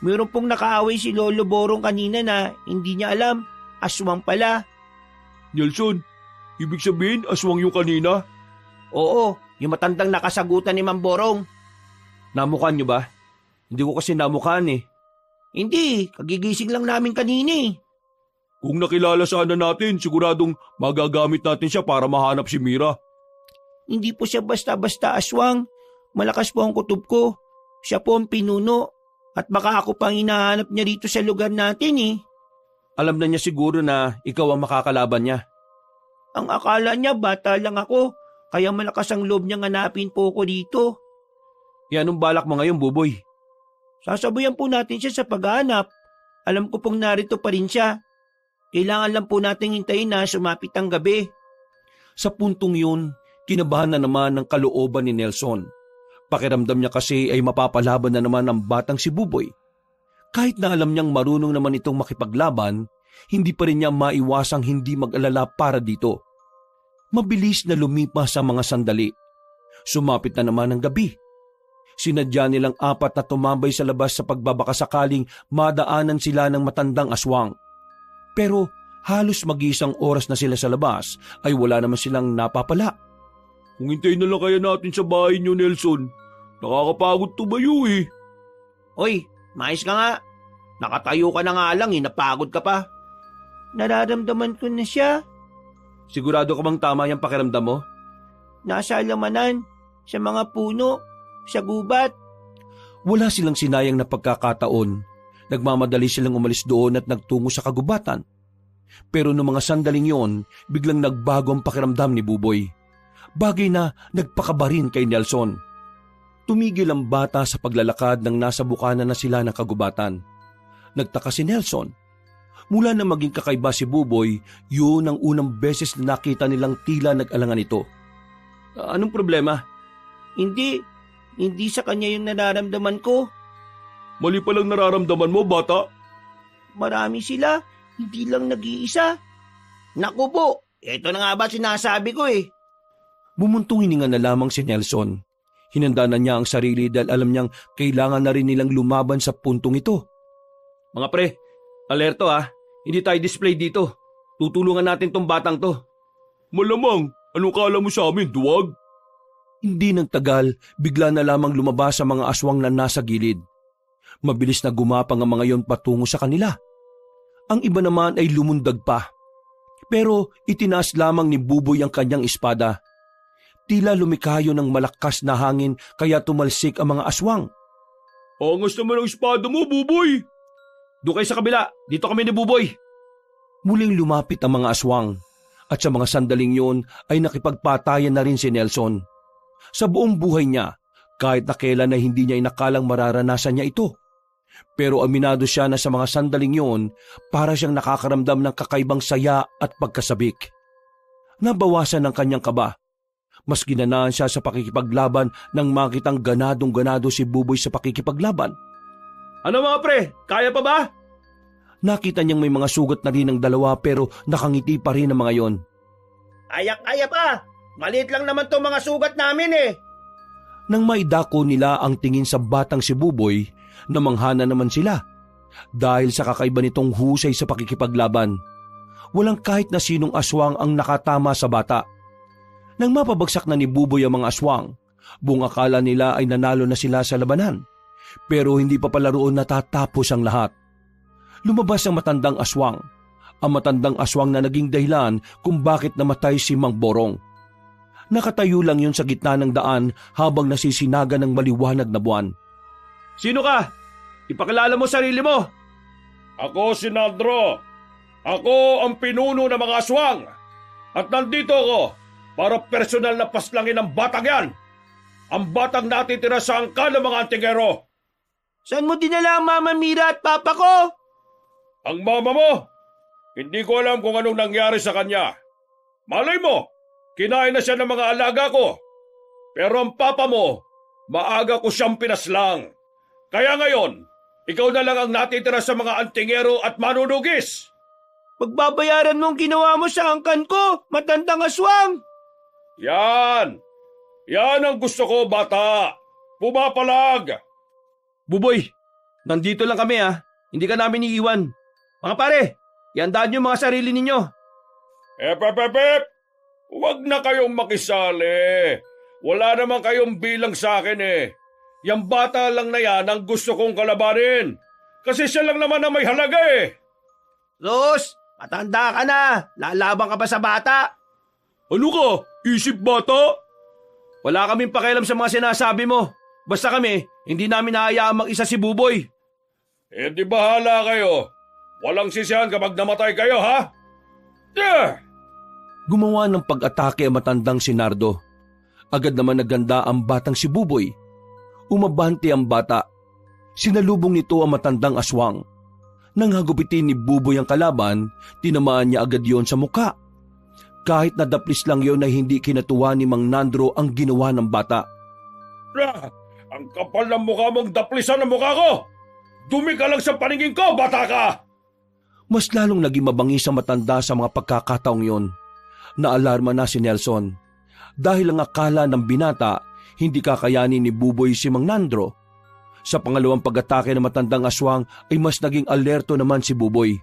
S4: Mayroon pong nakaaway si Lolo Borong kanina na hindi niya alam, aswang pala.
S3: Nelson, ibig sabihin aswang yung kanina?
S4: Oo, yung matandang nakasagutan ni Mamborong.
S3: Namukhaan niyo ba? Hindi ko kasi namukhaan eh.
S4: Hindi, kagigising lang namin kanina eh.
S3: Kung nakilala sana natin, siguradong magagamit natin siya para mahanap si Mira.
S4: Hindi po siya basta-basta aswang. Malakas po ang kutob ko. Siya po ang pinuno. At baka ako pang hinahanap niya rito sa lugar natin eh.
S3: Alam na niya siguro na ikaw ang makakalaban niya.
S4: Ang akala niya bata lang ako. Kaya malakas ang loob niyang hanapin po ako dito.
S3: Anong balak mo ngayon, Buboy?
S4: Sasabayan po natin siya sa paghahanap. Alam ko pong narito pa rin siya. Kailangan lang po nating hintayin na sumapit ang gabi.
S3: Sa puntong yun, kinabahan na naman ng kalooban ni Nelson. Pakiramdam niya kasi ay mapapalaban na naman ang batang si Buboy. Kahit na alam niyang marunong naman itong makipaglaban, hindi pa rin niya maiwasang hindi mag-alala para dito. Mabilis na lumipas sa mga sandali. Sumapit na naman ang gabi. Sinadya nilang apat na tumambay sa labas sa pagbabakasakaling madaanan sila ng matandang aswang. Pero Halos mag-iisang oras na sila sa labas ay wala naman silang napapala.
S1: Kung hintayin na lang kaya natin sa bahay niyo, Nelson. Nakakapagod tumayo eh.
S4: Oy, mais ka nga. Nakatayo ka na nga lang napagod ka pa.
S2: Nararamdaman ko na siya.
S3: Sigurado ka bang tama yung pakiramdam mo?
S2: Nasa alamanan, sa mga puno, sa gubat.
S3: Wala silang sinayang na pagkakataon. Nagmamadali silang umalis doon at nagtungo sa kagubatan. Pero noong mga sandaling yon, biglang nagbago ang pakiramdam ni Buboy. Bagay na nagpakaba rin kay Nelson. Tumigil ang bata sa paglalakad nang nasa bukana na sila ng kagubatan. Nagtaka si Nelson. Mula na maging kakaiba si Buboy, yun ang unang beses na nakita nilang tila nag-alangan ito. Anong problema?
S2: Hindi sa kanya yung nararamdaman ko.
S1: Mali palang nararamdaman mo, bata.
S2: Marami sila, hindi lang nag-iisa.
S4: Naku po, ito na nga ba sinasabi ko eh.
S3: Bumuntong hininga na lamang si Nelson. Hinanda na niya ang sarili dahil alam niyang kailangan na rin nilang lumaban sa puntong ito.
S1: Mga pre, alerto ha. Hindi tayo display dito. Tutulungan natin tong batang to. Malamang, anong kala mo sa amin, duwag?
S3: Hindi nagtagal, bigla na lamang lumabas ang mga aswang na nasa gilid. Mabilis na gumapang ang mga yon patungo sa kanila. Ang iba naman ay lumundag pa. Pero itinaas lamang ni Buboy ang kanyang espada. Tila lumikayo ng malakas na hangin kaya tumalsik ang mga aswang.
S1: Angas naman ang espada mo, Buboy! Doon kayo sa kabila, dito kami ni Buboy.
S3: Muling lumapit ang mga aswang at sa mga sandaling yon ay nakipagpatayan na rin si Nelson. Sa buong buhay niya, kahit na kailan na hindi niya inakalang mararanasan niya ito. Pero aminado siya na sa mga sandaling yon, para siyang nakakaramdam ng kakaibang saya at pagkasabik. Nabawasan ang kanyang kaba. Mas ginanaan siya sa pakikipaglaban nang makitang ganadong-ganado si Buboy sa pakikipaglaban.
S1: Ano mga pre, kaya pa ba?
S3: Nakita niyang may mga sugat na rin ang dalawa pero nakangiti pa rin ang mga yon.
S4: Ayak-aya pa, maliit lang naman to mga sugat namin eh.
S3: Nang maidako nila ang tingin sa batang si Buboy, namanghana naman sila. Dahil sa kakaiba nitong husay sa pakikipaglaban, walang kahit na sinong aswang ang nakatama sa bata. Nang mapabagsak na ni Buboy ang mga aswang, buong akala nila ay nanalo na sila sa labanan. Pero hindi pa pala roon natatapos ang lahat. Lumabas ang matandang aswang. Ang matandang aswang na naging dahilan kung bakit namatay si Mang Borong. Nakatayo lang yun sa gitna ng daan habang nasisinaga ng maliwanag na buwan.
S1: Sino ka? Ipakilala mo sarili mo. Ako si Nandro. Ako ang pinuno ng mga aswang. At nandito ako para personal na paslangin ang batang yan. Ang batang natitira sa angka ng mga antingero.
S2: Saan mo dinala ang Mama Mira at Papa ko?
S1: Ang mama mo, hindi ko alam kung anong nangyari sa kanya. Malay mo, kinain na siya ng mga alaga ko. Pero ang papa mo, maaga ko siyang pinaslang. Kaya ngayon, ikaw na lang ang natitira sa mga antingero at manunugis.
S2: Pagbabayaran mo ang ginawa mo sa angkan ko, matandang aswang.
S1: Yan! Yan ang gusto ko, bata. Pumapalag!
S3: Buboy, nandito lang kami Hindi ka namin iiwan. Mga pare, iandaan niyo mga sarili ninyo.
S1: Ep! Huwag na kayong makisali. Wala naman kayong bilang sa akin eh. Yang bata lang na yan ang gusto kong kalabanin. Kasi siya lang naman ang may halaga eh.
S4: Sus, matanda ka na. Lalaban ka pa sa bata.
S1: Ano ka? Isip bata?
S3: Wala kaming pakialam sa mga sinasabi mo. Basta kami, hindi namin nahayaang mag-isa si Buboy.
S1: Eh di bahala kayo. Walang sisihan kapag namatay kayo, ha?
S3: Gumawa ng pag-atake ang matandang si Nardo. Agad naman naganda ang batang si Buboy. Umabante ang bata. Sinalubong nito ang matandang aswang. Nang hagupitin ni Buboy ang kalaban, tinamaan niya agad yon sa muka. Kahit nadaplis lang yon ay hindi kinatuwa ni Mang Nandro ang ginawa ng bata.
S1: Ang kapal ng mukha mong daplisan ng mukha ko! Dumi ka lang sa paningin ko, bata ka!
S3: Mas lalong naging mabangis ang matanda sa mga pagkakataong yon. Naalarma na si Nelson. Dahil ang akala ng binata, hindi kakayanin ni Buboy si Mang Nandro. Sa pangalawang pag-atake ng matandang aswang ay mas naging alerto naman si Buboy.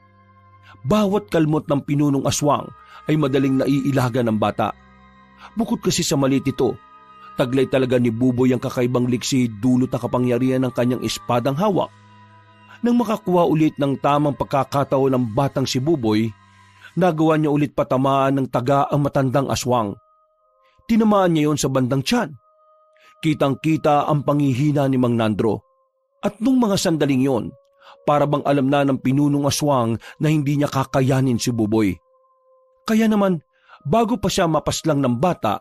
S3: Bawat kalmot ng pinunong aswang ay madaling naiilaga ng bata. Bukod kasi sa maliit ito, taglay talaga ni Buboy ang kakaibang liksi dulot ng kapangyarihan ng kanyang espadang hawak. Nang makakuha ulit ng tamang pagkakataon ng batang si Buboy, nagawa niya ulit patamaan ng taga ang matandang aswang. Tinamaan niya yon sa bandang tiyan. Kitang-kita ang panghihina ni Mang Nandro. At nung mga sandaling yon, para bang alam na ng pinunong aswang na hindi niya kakayanin si Buboy. Kaya naman, bago pa siya mapaslang ng bata,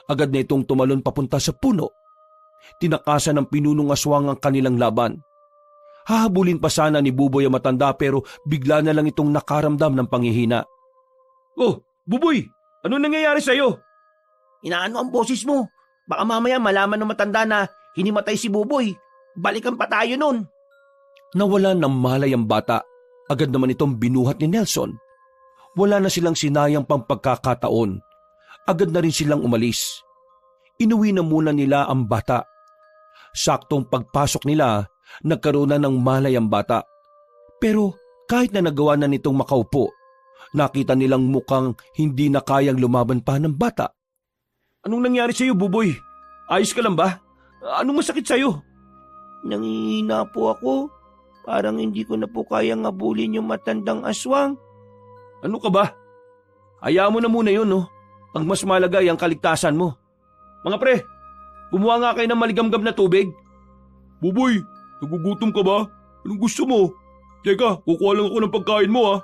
S3: agad na itong tumalon papunta sa puno. Tinakasan ng pinunong aswang ang kanilang laban. Hahabulin pa sana ni Buboy ang matanda pero bigla na lang itong nakaramdam ng panghihina.
S1: Oh, Buboy! Ano nangyayari sa'yo?
S4: Inaano ang boses mo? Baka mamaya malaman ng matanda na hinimatay si Buboy. Balikan pa tayo nun.
S3: Nawalan ng malay ang bata. Agad naman itong binuhat ni Nelson. Wala na silang sinayang pang pagkakataon. Agad na rin silang umalis. Inuwi na muna nila ang bata. Saktong pagpasok nila, nagkaroon na ng malay ang bata. Pero kahit na nagawa na nitong makaupo, nakita nilang mukhang hindi na kayang lumaban pa ng bata.
S1: Anong nangyari sa'yo, Buboy? Ayos ka lang ba? Anong masakit sa'yo?
S2: Nangihina po ako. Parang hindi ko na po kayang abulin yung matandang aswang.
S1: Ano ka ba? Hayaan mo na muna yun, no? Ang mas malaga ay ang kaligtasan mo. Mga pre, kumuha nga kayo ng maligamgam na tubig. Buboy, nagugutom ka ba? Anong gusto mo? Teka, kukuha lang ako ng pagkain mo, ha?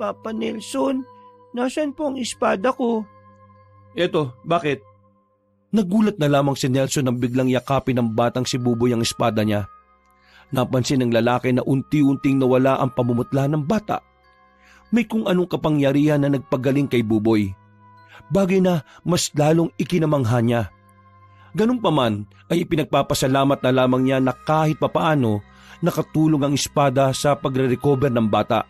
S2: Papa Nelson, nasaan po ang espada ko?
S1: Eto, bakit?
S3: Nagulat na lamang si Nelson nang biglang yakapin ng batang si Buboy ang espada niya. Napansin ng lalaki na unti-unting nawala ang pamumutla ng bata. May kung anong kapangyarihan na nagpagaling kay Buboy. Bagay na mas lalong ikinamangha niya. Ganun pa man ay ipinagpapasalamat na lamang niya na kahit papaano nakatulong ang espada sa pagre-recover ng bata.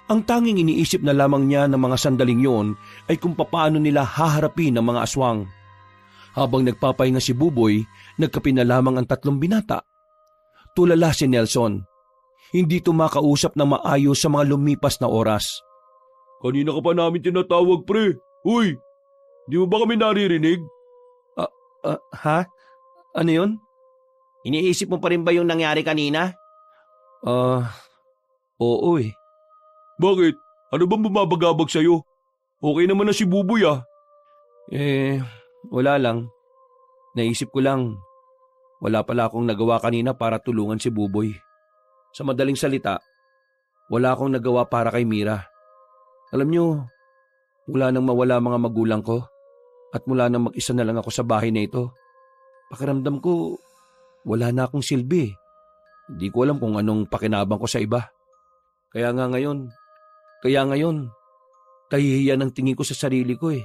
S3: Ang tanging iniisip na lamang niya ng mga sandaling yon ay kung papaano nila haharapin ang mga aswang. Habang nagpapahinga si Buboy, nagkape na lamang ang tatlong binata. Tulala si Nelson. Hindi tumakausap na maayos sa mga lumipas na oras.
S1: Kanina ka pa namin tinatawag, pre. Uy, di mo ba kami naririnig?
S3: Ha? Ano yun?
S4: Iniisip mo pa rin ba yung nangyari kanina?
S3: Oo eh.
S1: Bakit? Ano bang bumabagabag sa'yo? Okay naman na si Buboy, ah.
S3: Wala lang. Naisip ko lang, wala pala akong nagawa kanina para tulungan si Buboy. Sa madaling salita, wala akong nagawa para kay Mira. Alam niyo, mula nang mawala mga magulang ko at mula nang mag-isa na lang ako sa bahay na ito, pakiramdam ko wala na akong silbi. Hindi ko alam kung anong pakinabang ko sa iba. Kaya ngayon, kahihiyan ang tingin ko sa sarili ko eh.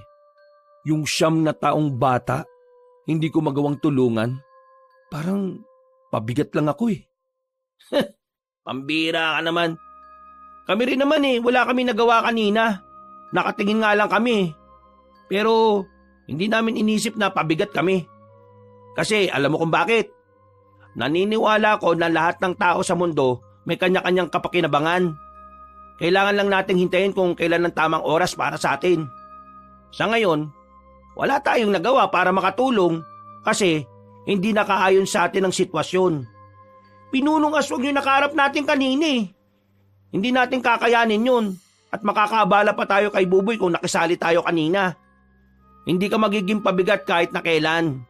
S3: Yung 9 na taong bata, hindi ko magawang tulungan. Parang pabigat lang ako eh.
S4: Pambira ka naman. Kami rin naman eh, wala kami nagawa kanina. Nakatingin nga lang kami. Pero hindi namin inisip na pabigat kami. Kasi alam mo kung bakit? Naniniwala ko na lahat ng tao sa mundo may kanya-kanyang kapakinabangan. Kailangan lang nating hintayin kung kailan ang tamang oras para sa atin. Sa ngayon, wala tayong nagawa para makatulong kasi hindi nakaayon sa atin ang sitwasyon. Pinunong aswang yung nakaharap natin kanina eh. Hindi natin kakayanin yun at makakaabala pa tayo kay Buboy kung nakisali tayo kanina. Hindi ka magiging pabigat kahit na kailan.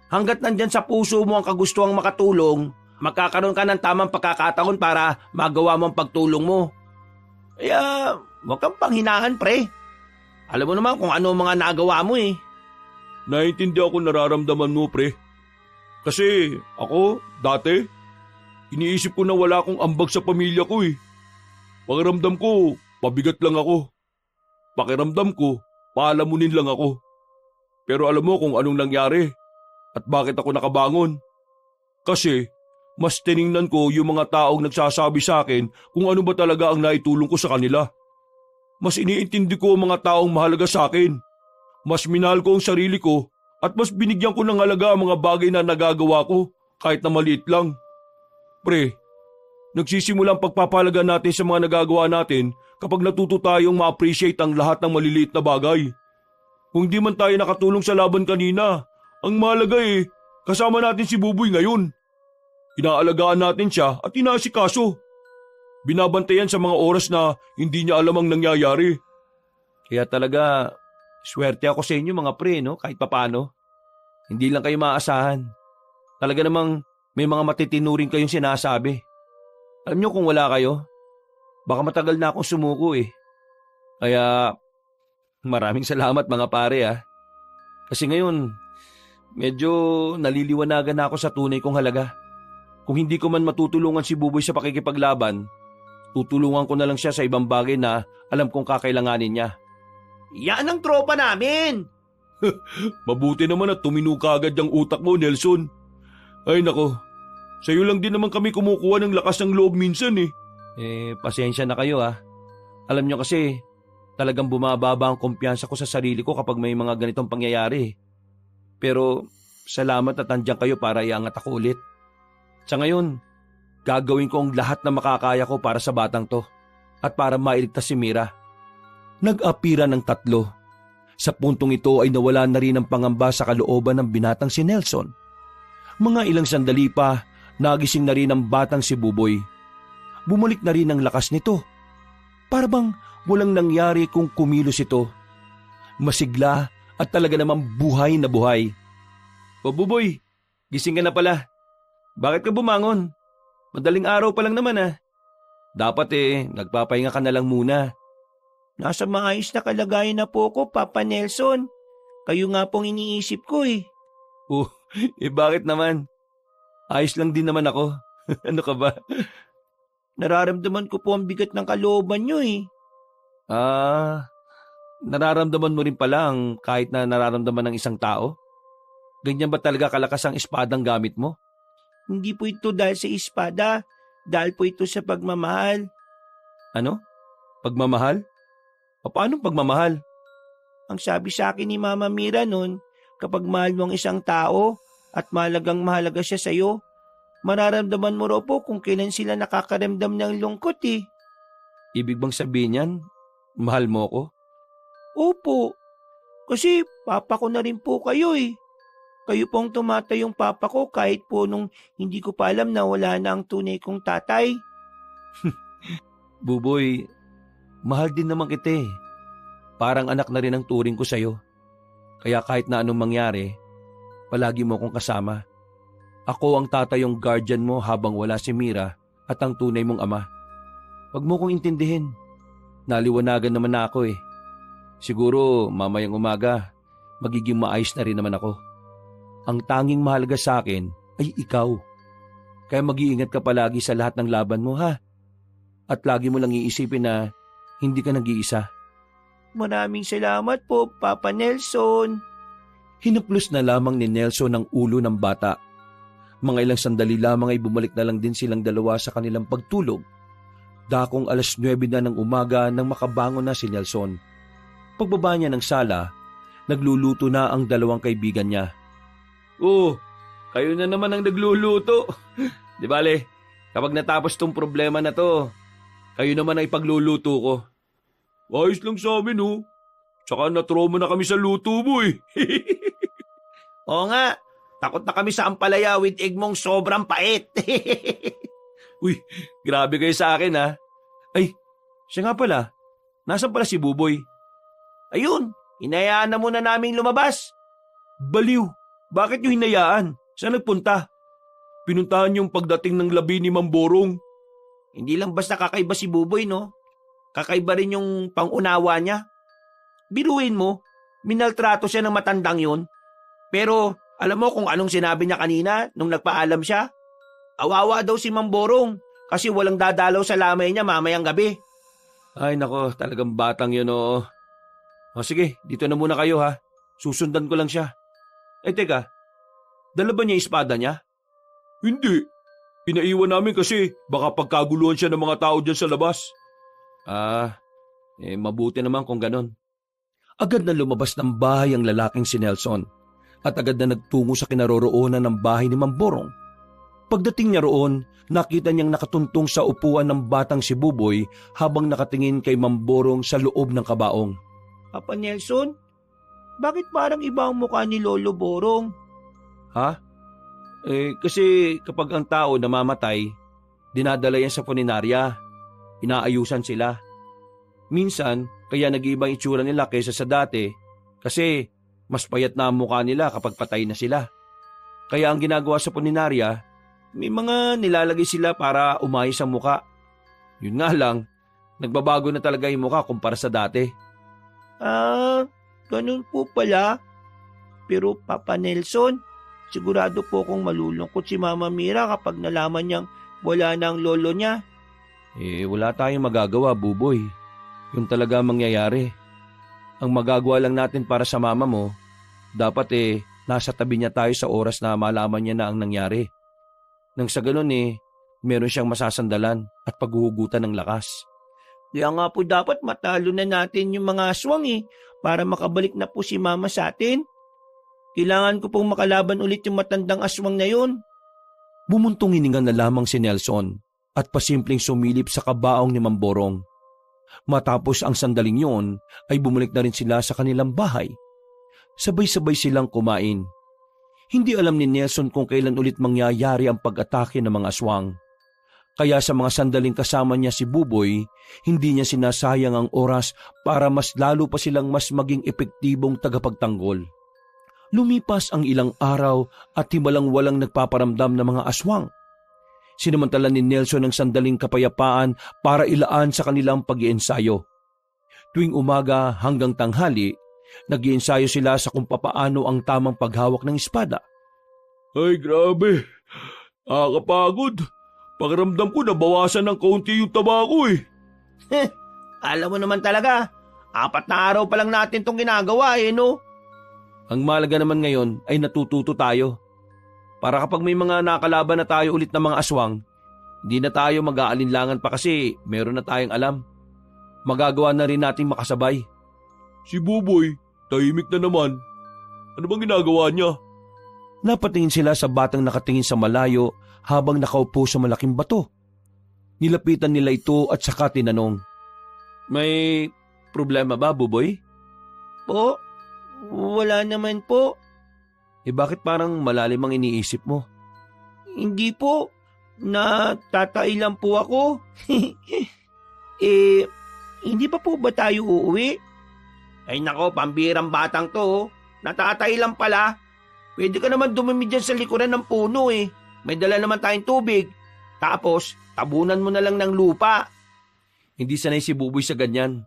S4: Hanggat nandyan sa puso mo ang kagustuhang makatulong, magkakaroon ka ng tamang pagkakataon para magawa mo ang pagtulong mo. Kaya huwag kang panghinaan, pre. Alam mo naman kung ano mga nagawa mo eh.
S1: Naiintindihan ko nararamdaman mo, pre. Kasi ako, dati, iniisip ko na wala akong ambag sa pamilya ko eh. Pakiramdam ko, pabigat lang ako. Pakiramdam ko, paalamunin lang ako. Pero alam mo kung anong nangyari at bakit ako nakabangon. Kasi mas tiningnan ko yung mga taong nagsasabi sa akin kung ano ba talaga ang naitulong ko sa kanila. Mas iniintindi ko ang mga taong mahalaga sa akin. Mas minahal ko ang sarili ko at mas binigyan ko ng halaga ang mga bagay na nagagawa ko kahit na maliit lang. Pre,
S3: nagsisimula ang pagpapalaga natin sa mga nagagawa natin kapag natuto tayong ma-appreciate ang lahat ng maliliit na bagay. Kung di man tayo nakatulong sa laban kanina, ang mahalaga kasama natin si Buboy ngayon. Inaalagaan natin siya at inaasikaso. Binabantayan sa mga oras na hindi niya alam ang nangyayari.
S4: Kaya talaga, swerte ako sa inyo mga pre, no? Kahit papano. Hindi lang kayo maaasahan. Talaga namang may mga matitinuring kayong sinasabi. Alam nyo kung wala kayo, baka matagal na akong sumuko Kaya maraming salamat mga pare Kasi ngayon, medyo naliliwanagan na ako sa tunay kong halaga. Kung hindi ko man matutulungan si Buboy sa pakikipaglaban, tutulungan ko na lang siya sa ibang bagay na alam kong kakailanganin niya. Yan ang tropa namin!
S3: Mabuti naman at tumino kaagad ang utak mo, Nelson. Ay nako, sa'yo lang din naman kami kumukuha ng lakas ng loob minsan
S4: Pasensya na kayo Alam nyo kasi, talagang bumababa ang kumpiyansa ko sa sarili ko kapag may mga ganitong pangyayari. Pero salamat at andyan kayo para iangat ako ulit. Sa ngayon, gagawin ko ang lahat na makakaya ko para sa batang to at para mailigtas si Mira. Nag-apira ng tatlo. Sa puntong ito ay nawala na rin ang pangamba sa kalooban ng binatang si Nelson. Mga ilang sandali pa, nagising na rin ang batang si Buboy. Bumalik na rin ang lakas nito. Para bang walang nangyari kung kumilos ito. Masigla at talaga namang buhay na buhay. O Buboy, gising ka na pala. Bakit ka bumangon? Madaling araw pa lang naman Dapat nagpapahinga ka na lang muna.
S2: Nasa maayos na kalagayan na po ko, Papa Nelson. Kayo nga pong iniisip ko
S3: Bakit naman? Ayos lang din naman ako. Ano ka ba?
S2: Nararamdaman ko po ang bigat ng kalooban nyo
S3: Nararamdaman mo rin pala ang kahit na nararamdaman ng isang tao? Ganyan ba talaga kalakas ang espadang gamit mo?
S2: Hindi po ito dahil sa espada, dahil po ito sa pagmamahal.
S3: Ano? Pagmamahal? Paano pagmamahal?
S2: Ang sabi sa akin ni Mama Mira noon, kapag mahal mo ang isang tao at mahalaga siya sa iyo, mararamdaman mo raw po kung kailan sila nakakaramdam ng lungkot
S3: Ibig bang sabihin yan, mahal mo ko?
S2: Opo, kasi papa ko na rin po kayo Kayo pong tumatayong papa ko kahit po nung hindi ko pa alam na wala na ang tunay kong tatay.
S3: Buboy, mahal din naman kita Parang anak na rin ang turing ko sa'yo. Kaya kahit na anong mangyari, palagi mo akong kasama. Ako ang tatayong guardian mo habang wala si Mira at ang tunay mong ama. Huwag mo kong intindihin. Naliwanagan naman na ako Siguro mamayang umaga, magiging maayos na rin naman ako. Ang tanging mahalaga sa akin ay ikaw. Kaya mag-iingat ka palagi sa lahat ng laban mo At lagi mo lang iisipin na hindi ka nag-iisa.
S2: Maraming salamat po, Papa Nelson.
S3: Hinaplos na lamang ni Nelson ang ulo ng bata. Mga ilang sandali lamang ay bumalik na lang din silang dalawa sa kanilang pagtulog. Dakong 9:00 na ng umaga nang makabangon na si Nelson. Pagbaba niya ng sala, nagluluto na ang dalawang kaibigan niya. Kayo na naman ang nagluluto. Di bale, kapag natapos tong problema na to, kayo naman ang ipagluluto ko. Ayos lang sa amin Tsaka na-trauma na kami sa luto mo
S4: Oo nga, takot na kami sa ampalaya with egg mong sobrang pait.
S3: Uy, grabe kayo sa akin Ay, siya nga pala. Nasaan pala si Buboy?
S4: Ayun, hinayaan na muna naming lumabas.
S3: Baliw, bakit nyo hinayaan? Saan nagpunta? Pinuntahan yung pagdating ng labi ni Mamborong.
S4: Hindi lang basta kakaiba si Buboy, no? Kakaiba rin yung pangunawa niya. Biruin mo, minaltrato siya ng matandang yun. Pero alam mo kung anong sinabi niya kanina nung nagpaalam siya? Awawa daw si Mamborong kasi walang dadalaw sa lamay niya mamayang gabi.
S3: Ay nako, talagang batang yun sige, dito na muna kayo Susundan ko lang siya. Teka, dala ba niya yung espada niya? Hindi. Pinaiwan namin kasi baka pagkaguluhan siya ng mga tao dyan sa labas. Mabuti naman kung ganon. Agad na lumabas ng bahay ang lalaking si Nelson at agad na nagtungo sa kinaroroonan ng bahay ni Mamborong. Pagdating niya roon, nakita niyang nakatuntong sa upuan ng batang si Buboy habang nakatingin kay Mamborong sa loob ng kabaong.
S2: Papa Nelson, bakit parang iba ang mukha ni Lolo Borong?
S3: Ha? Kasi kapag ang tao namamatay, dinadala yan sa puninarya. Inaayusan sila. Minsan, kaya nag-iibang itsura nila kaysa sa dati kasi mas payat na ang mukha nila kapag patay na sila. Kaya ang ginagawa sa puninarya, may mga nilalagay sila para umayos ang muka. Yun nga lang, nagbabago na talaga yung muka kumpara sa dati.
S2: Ganun po pala. Pero Papa Nelson, sigurado po kong malulungkot si Mama Mira kapag nalaman niyang wala na ang lolo niya.
S3: Wala tayong magagawa, Buboy. Yung talaga mangyayari. Ang magagawa lang natin para sa mama mo, dapat nasa tabi niya tayo sa oras na malaman niya na ang nangyari. Nang sa ganun meron siyang masasandalan at paghuhugutan ng lakas.
S2: Kaya nga po dapat matalo na natin yung mga aswang para makabalik na po si Mama sa atin. Kailangan ko pong makalaban ulit yung matandang aswang na yun.
S3: Bumuntong hininga na lamang si Nelson at pasimpleng sumilip sa kabaong ni Mamborong. Matapos ang sandaling yon ay bumalik na rin sila sa kanilang bahay. Sabay-sabay silang kumain. Hindi alam ni Nelson kung kailan ulit mangyayari ang pag-atake ng mga aswang. Kaya sa mga sandaling kasama niya si Buboy, hindi niya sinasayang ang oras para mas lalo pa silang mas maging epektibong tagapagtanggol. Lumipas ang ilang araw at himalang walang nagpaparamdam ng mga aswang. Sinamantala ni Nelson ang sandaling kapayapaan para ilaan sa kanilang pag-iensayo. Tuwing umaga hanggang tanghali, nag-iensayo sila sa kung papaano ang tamang paghawak ng espada.
S1: Ay, grabe. Nakakapagod. Pakiramdam ko nabawasan ng kaunti yung taba ko
S2: Alam mo naman talaga, 4 na araw pa lang natin tong ginagawa no?
S3: Ang mahalaga naman ngayon ay natututo tayo. Para kapag may mga nakalaban na tayo ulit ng mga aswang, hindi na tayo mag-aalinlangan pa kasi meron na tayong alam. Magagawa na rin nating makasabay.
S1: Si Buboy, tahimik na naman. Ano bang ginagawa niya?
S3: Napatingin sila sa batang nakatingin sa malayo habang nakaupo sa malaking bato. Nilapitan nila ito at saka tinanong, "May problema ba, Buboy?"
S2: Po, wala naman po.
S3: Bakit parang malalim ang iniisip mo?
S2: Hindi po, natatay lang po ako. Hindi pa po ba tayo uuwi? Ay nako, pambirang batang to. Natatay lang pala. Pwede ka naman dumumi dyan sa likuran ng puno May dala naman tayong tubig. Tapos, tabunan mo na lang ng lupa.
S3: Hindi sanay si Buboy sa ganyan.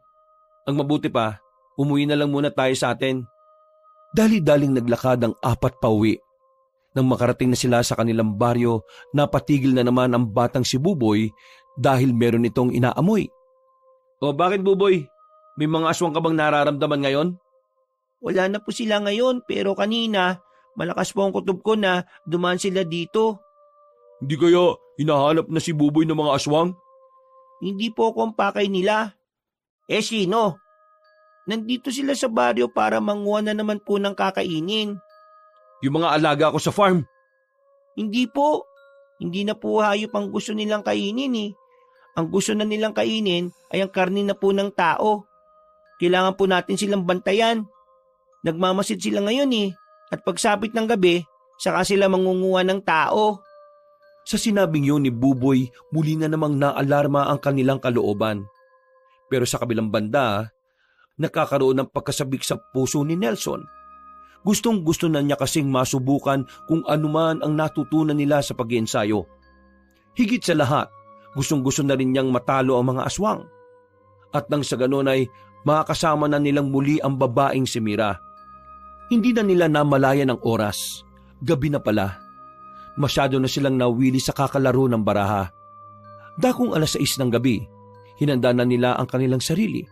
S3: Ang mabuti pa, umuwi na lang muna tayo sa atin. Dali-daling naglakad ang 4 pauwi. Nang makarating na sila sa kanilang baryo, napatigil na naman ang batang si Buboy dahil meron itong inaamoy. O bakit, Buboy? May mga aswang ka bang nararamdaman ngayon?
S2: Wala na po sila ngayon pero kanina malakas po ang kutob ko na dumaan sila dito.
S1: Hindi kaya hinahanap na si Buboy ng mga aswang?
S2: Hindi po ako ang pakay nila. Sino? Nandito sila sa baryo para manguha na naman po ng kakainin.
S3: Yung mga alaga ko sa farm.
S2: Hindi po. Hindi na po hayop ang gusto nilang kainin Ang gusto na nilang kainin ay ang karne na po ng tao. Kailangan po natin silang bantayan. Nagmamasid sila ngayon At pagsapit ng gabi, saka sila mangunguha ng tao.
S3: Sa sinabing yun ni Buboy, muli na namang naalarma ang kanilang kalooban. Pero sa kabilang banda, nakakaroon ng pagkasabik sa puso ni Nelson. Gustong-gusto na niya kasing masubukan kung anuman ang natutunan nila sa pag-iensayo. Higit sa lahat, gustong-gusto na rin niyang matalo ang mga aswang. At nang sa ganon ay makakasama na nilang muli ang babaeng si Mira. Hindi na nila namalayan ang oras. Gabi na pala. Masyado na silang nawili sa kakalaro ng baraha. Dakong 6:00 ng gabi, hinanda na nila ang kanilang sarili.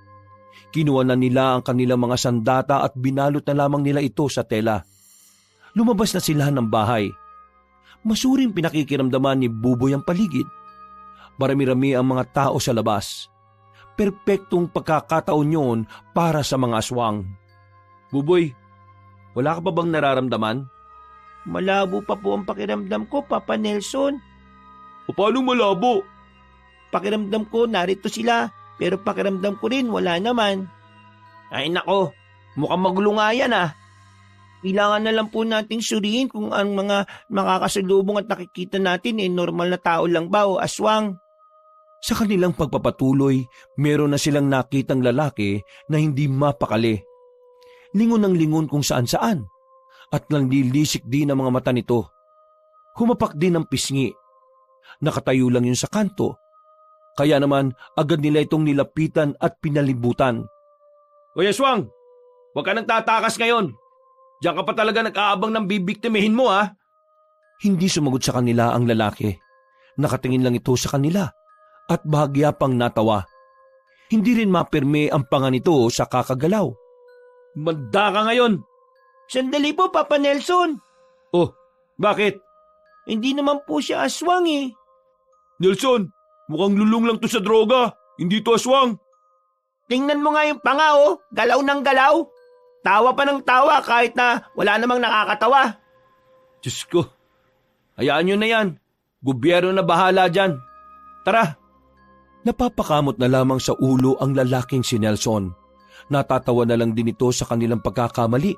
S3: Kinuha na nila ang kanilang mga sandata at binalot na lamang nila ito sa tela. Lumabas na sila ng bahay. Masuring pinakikiramdaman ni Buboy ang paligid. Marami-rami ang mga tao sa labas. Perpektong pagkakataon yun para sa mga aswang. Buboy, wala ka pa bang nararamdaman?
S2: Malabo pa po ang pakiramdam ko, Papa Nelson.
S1: Paano malabo?
S2: Pakiramdam ko narito sila, pero pakiramdam ko rin wala naman.
S4: Ay nako, mukhang magulo nga yan ah.
S2: Kailangan na lang po nating suriin kung ang mga makakasalubong at nakikita natin normal na tao lang ba o aswang.
S3: Sa kanilang pagpapatuloy, meron na silang nakitang lalaki na hindi mapakali. Lingon ng lingon kung saan-saan at nanlilisik din ang mga mata nito. Humapak din ang pisngi. Nakatayo lang yun sa kanto. Kaya naman agad nila itong nilapitan at pinalibutan.
S1: Hoy aswang, huwag ka nang tatakas ngayon. Diyan ka pa talaga nag-aabang ng bibiktimihin mo ha.
S3: Hindi sumagot sa kanila ang lalaki. Nakatingin lang ito sa kanila at bahagya pang natawa. Hindi rin mapirme ang panga nito sa kakagalaw.
S1: Manda ka ngayon.
S2: Sandali po, Papa Nelson.
S1: Oh, bakit?
S2: Hindi naman po siya aswang eh.
S1: Nelson, mukhang lulong lang to sa droga. Hindi to aswang.
S2: Tingnan mo nga yung panga oh, galaw ng galaw. Tawa pa ng tawa kahit na wala namang nakakatawa.
S1: Diyos ko, hayaan nyo na yan. Gobyerno na bahala dyan. Tara.
S3: Napapakamot na lamang sa ulo ang lalaking si Nelson. Natatawa na lang din ito sa kanilang pagkakamali.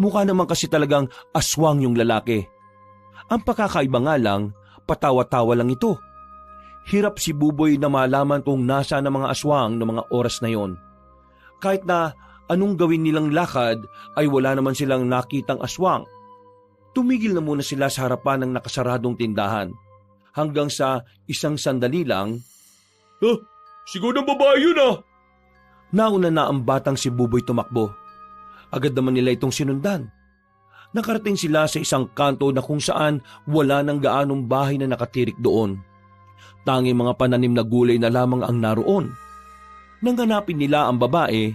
S3: Mukha naman kasi talagang aswang yung lalaki. Ang pagkakaiba nga lang, patawa-tawa lang ito. Hirap si Buboy na malaman kung nasa ng mga aswang ng mga oras na yon. Kahit na anong gawin nilang lakad ay wala naman silang nakitang aswang. Tumigil na muna sila sa harapan ng nakasaradong tindahan. Hanggang sa isang sandali lang,
S1: Siguro ng babae yun ah.
S3: nauna na ang batang si Buboy tumakbo. Agad naman nila itong sinundan. Nakarating sila sa isang kanto na kung saan wala nang gaanong bahay na nakatirik doon. Tanging mga pananim na gulay na lamang ang naroon. Nang hanapin nila ang babae,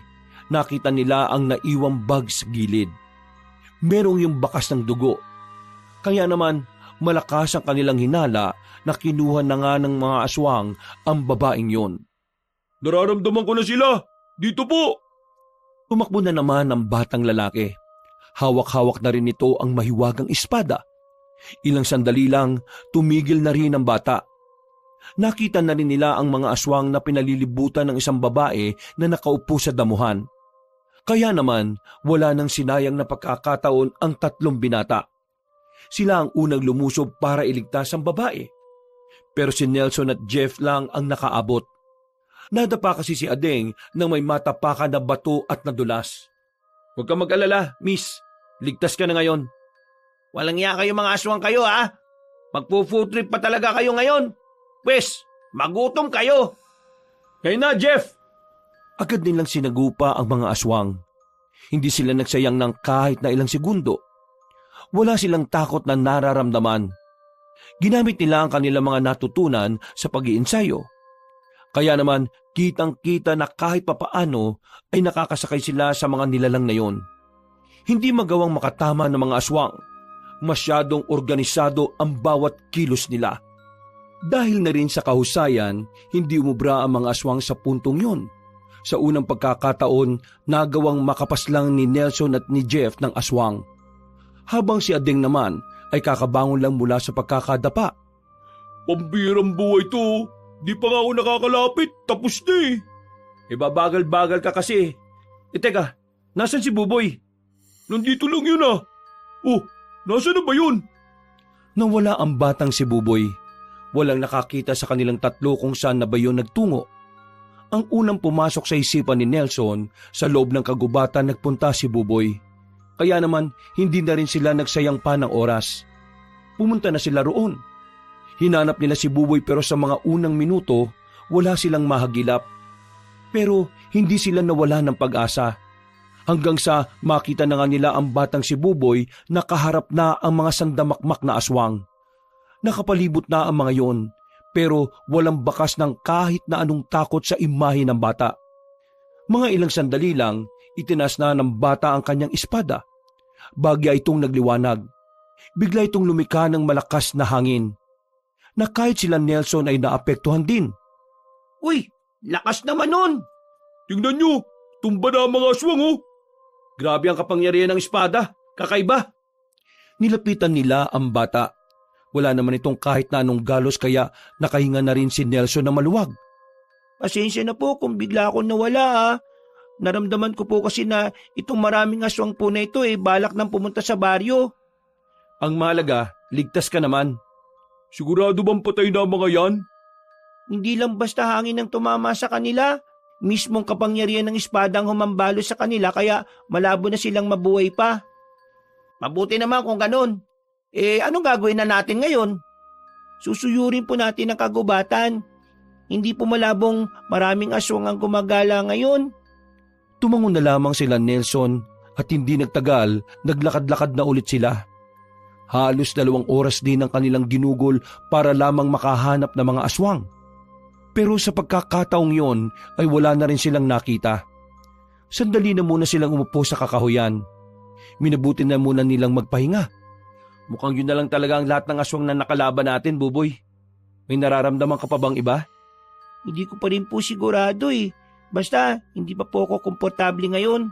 S3: nakita nila ang naiwang bag sa gilid. Merong yung bakas ng dugo. Kaya naman malakas ang kanilang hinala na kinuha na nga ng mga aswang ang babaeng yon.
S1: Nararamdaman ko na sila. Dito po.
S3: Tumakbo na naman ang batang lalaki. Hawak-hawak na rin ito ang mahiwagang espada. Ilang sandali lang, tumigil na rin ang bata. Nakita na rin nila ang mga aswang na pinalilibutan ng isang babae na nakaupo sa damuhan. Kaya naman, wala nang sinayang na pagkakataon ang tatlong binata. Sila ang unang lumusob para iligtas ang babae. Pero si Nelson at Jeff lang ang nakaabot. Nadapa kasi si Adeng nang may matapakan na bato at nadulas.
S1: Huwag ka mag-alala, miss. Ligtas ka na ngayon.
S4: Walang iya kayo mga aswang kayo ha. Magpo-food trip pa talaga kayo ngayon. Pwes, magutom kayo.
S1: Kaya na, Jeff.
S3: Agad nilang sinagupa ang mga aswang. Hindi sila nagsayang ng kahit na ilang segundo. Wala silang takot na nararamdaman. Ginamit nila ang kanilang mga natutunan sa pag-iinsayo. Kaya naman, kitang-kita na kahit papaano ay nakakasakay sila sa mga nilalang na yon. Hindi magawang makatama ng mga aswang. Masyadong organisado ang bawat kilos nila. Dahil na rin sa kahusayan, hindi umubra ang mga aswang sa puntong yon. Sa unang pagkakataon, nagawang makapaslang ni Nelson at ni Jeff ng aswang. Habang si Adeng naman ay kakabangon lang mula sa pagkakadapa.
S1: Pambirang buhay to. Di pa nga ako nakakalapit. Tapos na eh.
S3: Bagal-bagal ka kasi. Teka, nasan si Buboy?
S1: Nandito lang yun ah. Oh, nasaan na ba yun?
S3: Nawala ang batang si Buboy. Walang nakakita sa kanilang tatlo kung saan na ba yun nagtungo. Ang unang pumasok sa isipan ni Nelson, sa loob ng kagubatan nagpunta si Buboy. Kaya naman, hindi na rin sila nagsayang pa ng oras. Pumunta na sila roon. Hinanap nila si Buboy pero sa mga unang minuto, wala silang mahagilap. Pero hindi sila nawala ng pag-asa. Hanggang sa makita na nga nila ang batang si Buboy na kaharap na ang mga sandamakmak na aswang. Nakapalibot na ang mga yon, pero walang bakas ng kahit na anong takot sa imahe ng bata. Mga ilang sandali lang, itinas na ng bata ang kanyang espada. Bagya itong nagliwanag. Bigla itong lumika ng malakas na hangin. Na kahit sila Nelson ay naapektuhan din.
S4: Uy, lakas naman nun.
S1: Tingnan nyo, tumba na ang mga aswang oh.
S3: Grabe ang kapangyarihan ng espada, kakaiba. Nilapitan nila ang bata. Wala naman itong kahit na anong galos kaya nakahinga na rin si Nelson na maluwag.
S2: Pasensya na po kung bigla akong nawala ha. Naramdaman ko po kasi na itong maraming aswang po na ito balak nang pumunta sa baryo.
S3: Ang mahalaga, ligtas ka naman.
S1: Sigurado bang patay na ang mga yan?
S2: Hindi lang basta hangin ang tumama sa kanila. Mismong kapangyarihan ng espada ang humambalo sa kanila kaya malabo na silang mabuhay pa.
S4: Mabuti naman kung ganun.
S2: Anong gagawin na natin ngayon? Susuyurin po natin ang kagubatan. Hindi po malabong maraming aswang ang gumagala ngayon.
S3: Tumangon na lamang sila Nelson at hindi nagtagal, naglakad-lakad na ulit sila. Halos 2 oras din ang kanilang ginugol para lamang makahanap ng mga aswang. Pero sa pagkakataong yon ay wala na rin silang nakita. Sandali na muna silang umupo sa kakahuyan. Minabuti na muna nilang magpahinga.
S4: Mukhang yun na lang talaga ang lahat ng aswang na nakalaban natin, Buboy.
S3: May nararamdaman ka pa bang iba?
S2: Hindi ko pa rin po sigurado Basta, hindi pa po ako komportable ngayon.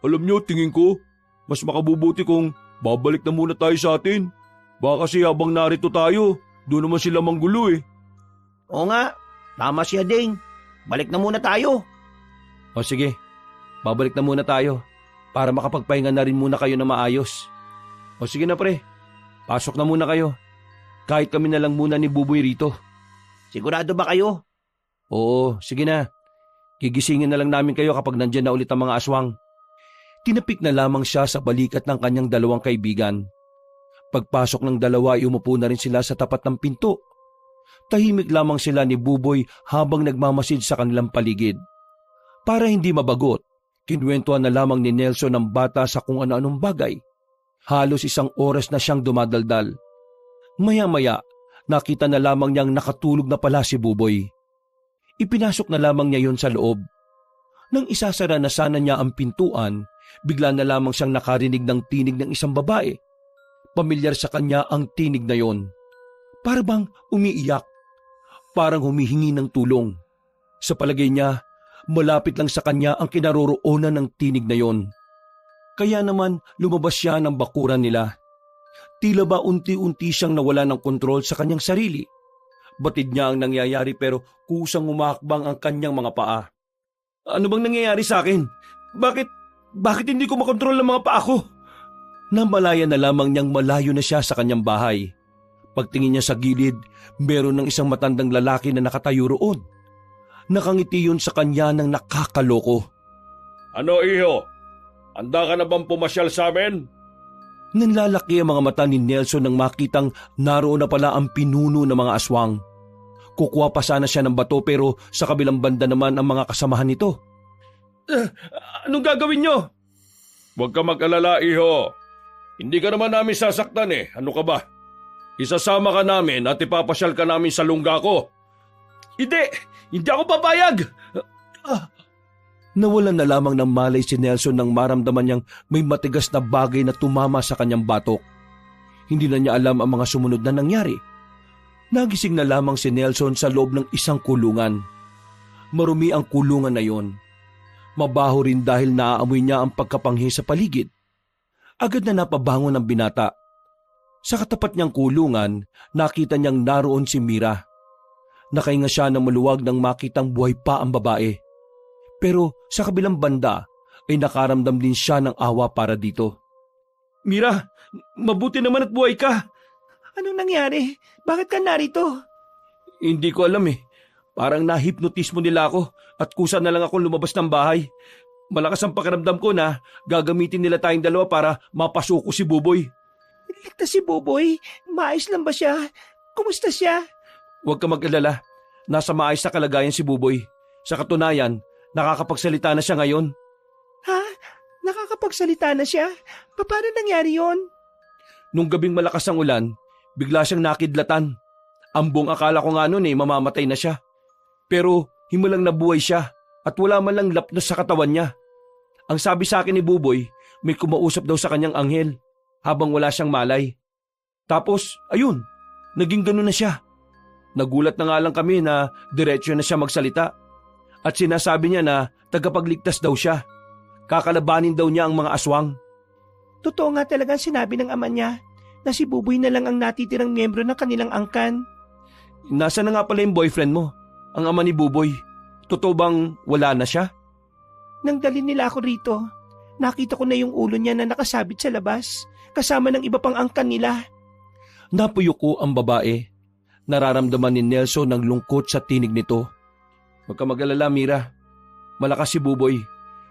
S1: Alam niyo, tingin ko, mas makabubuti kung babalik na muna tayo sa atin. Baka kasi habang narito tayo, doon naman sila manggulo
S4: Oo nga, tama siya Ding. Balik na muna tayo.
S3: O sige, babalik na muna tayo para makapagpahinga na rin muna kayo na maayos. O sige na pre, pasok na muna kayo. Kahit kami na lang muna ni Buboy rito.
S4: Sigurado ba kayo?
S3: Oo, sige na. Gigisingin na lang namin kayo kapag nandyan na ulit ang mga aswang. Tinapik na lamang siya sa balikat ng kanyang 2 kaibigan. Pagpasok ng 2 ay umupo na rin sila sa tapat ng pinto. Tahimik lamang sila ni Buboy habang nagmamasid sa kanilang paligid. Para hindi mabagot, kinwentuhan na lamang ni Nelson ang bata sa kung ano-anong bagay. Halos 1 oras na siyang dumadaldal. Maya-maya, nakita na lamang niyang nakatulog na pala si Buboy. Ipinasok na lamang niya yon sa loob. Nang isasara na sana niya ang pintuan, bigla na lamang siyang nakarinig ng tinig ng isang babae. Pamilyar sa kanya ang tinig na yon. Para bang umiiyak. Parang humihingi ng tulong. Sa palagay niya, malapit lang sa kanya ang kinaroroonan ng tinig na yon. Kaya naman lumabas siya ng bakuran nila. Tila ba unti-unti siyang nawala ng kontrol sa kanyang sarili. Batid niya ang nangyayari pero kusang umakbang ang kanyang mga paa. Ano bang nangyayari sa akin? Bakit hindi ko makontrol ang mga paa ko? Namalaya na lamang niyang malayo na siya sa kanyang bahay. Pagtingin niya sa gilid, meron ng isang matandang lalaki na nakatayo roon. Nakangiti yun sa kanya ng nakakaloko.
S1: Ano iho? Handa ka na bang pumasyal sa amin?
S3: Nanlalaki ang mga mata ni Nelson nang makitang naroon na pala ang pinuno ng mga aswang. Kukuha pa sana siya ng bato pero sa kabilang banda naman ang mga kasamahan nito.
S1: Anong gagawin nyo? Huwag ka mag-alala, iho. Hindi ka naman namin sasaktan Ano ka ba? Isasama ka namin at ipapasyal ka namin sa lungga ko. Hindi ako papayag!
S3: Nawalan na lamang ng malay si Nelson nang maramdaman niyang may matigas na bagay na tumama sa kanyang batok. Hindi na niya alam ang mga sumunod na nangyari. Nagising na lamang si Nelson sa loob ng isang kulungan. Marumi ang kulungan na yon. Mabaho rin dahil naaamoy niya ang pagkapanghi sa paligid. Agad na napabangon ang binata. Sa katapat niyang kulungan, nakita niyang naroon si Mira. Nakahinga siya ng maluwag nang makitang buhay pa ang babae. Pero sa kabilang banda ay nakaramdam din siya ng awa para dito.
S1: Mira, mabuti naman at buhay ka.
S2: Anong nangyari? Bakit ka narito?
S1: Hindi ko alam Parang nahipnotismo nila ako at kusa na lang ako lumabas ng bahay. Malakas ang pakiramdam ko na gagamitin nila tayong 2 para mapasuko si Buboy.
S2: Ligtas si Buboy? Maayos lang ba siya? Kumusta siya?
S3: Huwag ka mag-alala. Nasa maayos na kalagayan si Buboy. Sa katunayan, nakakapagsalita na siya ngayon.
S2: Ha? Nakakapagsalita na siya? Paano nangyari yon?
S3: Nung gabing malakas ang ulan, bigla siyang nakidlatan. Ang buong akala ko nga noon mamamatay na siya. Pero himalang nabuhay siya at wala man lang lapnos sa katawan niya. Ang sabi sa akin ni Buboy, may kumausap daw sa kanyang anghel habang wala siyang malay. Tapos, ayun, naging ganun na siya. Nagulat na nga lang kami na diretsyo na siya magsalita. At sinasabi niya na tagapagligtas daw siya. Kakalabanin daw niya ang mga aswang.
S2: Totoo nga talaga ang sinabi ng ama niya na si Buboy na lang ang natitirang miyembro ng kanilang angkan.
S3: Nasa na nga pala yung boyfriend mo, ang ama ni Buboy? Totoo bang wala na siya?
S2: Nang dalhin nila ako rito, nakita ko na yung ulo niya na nakasabit sa labas, kasama ng iba pang angkan nila.
S3: Napuyo ko ang babae. Nararamdaman ni Nelson ng lungkot sa tinig nito. Huwag ka mag-alala, Mira. Malakas si Buboy.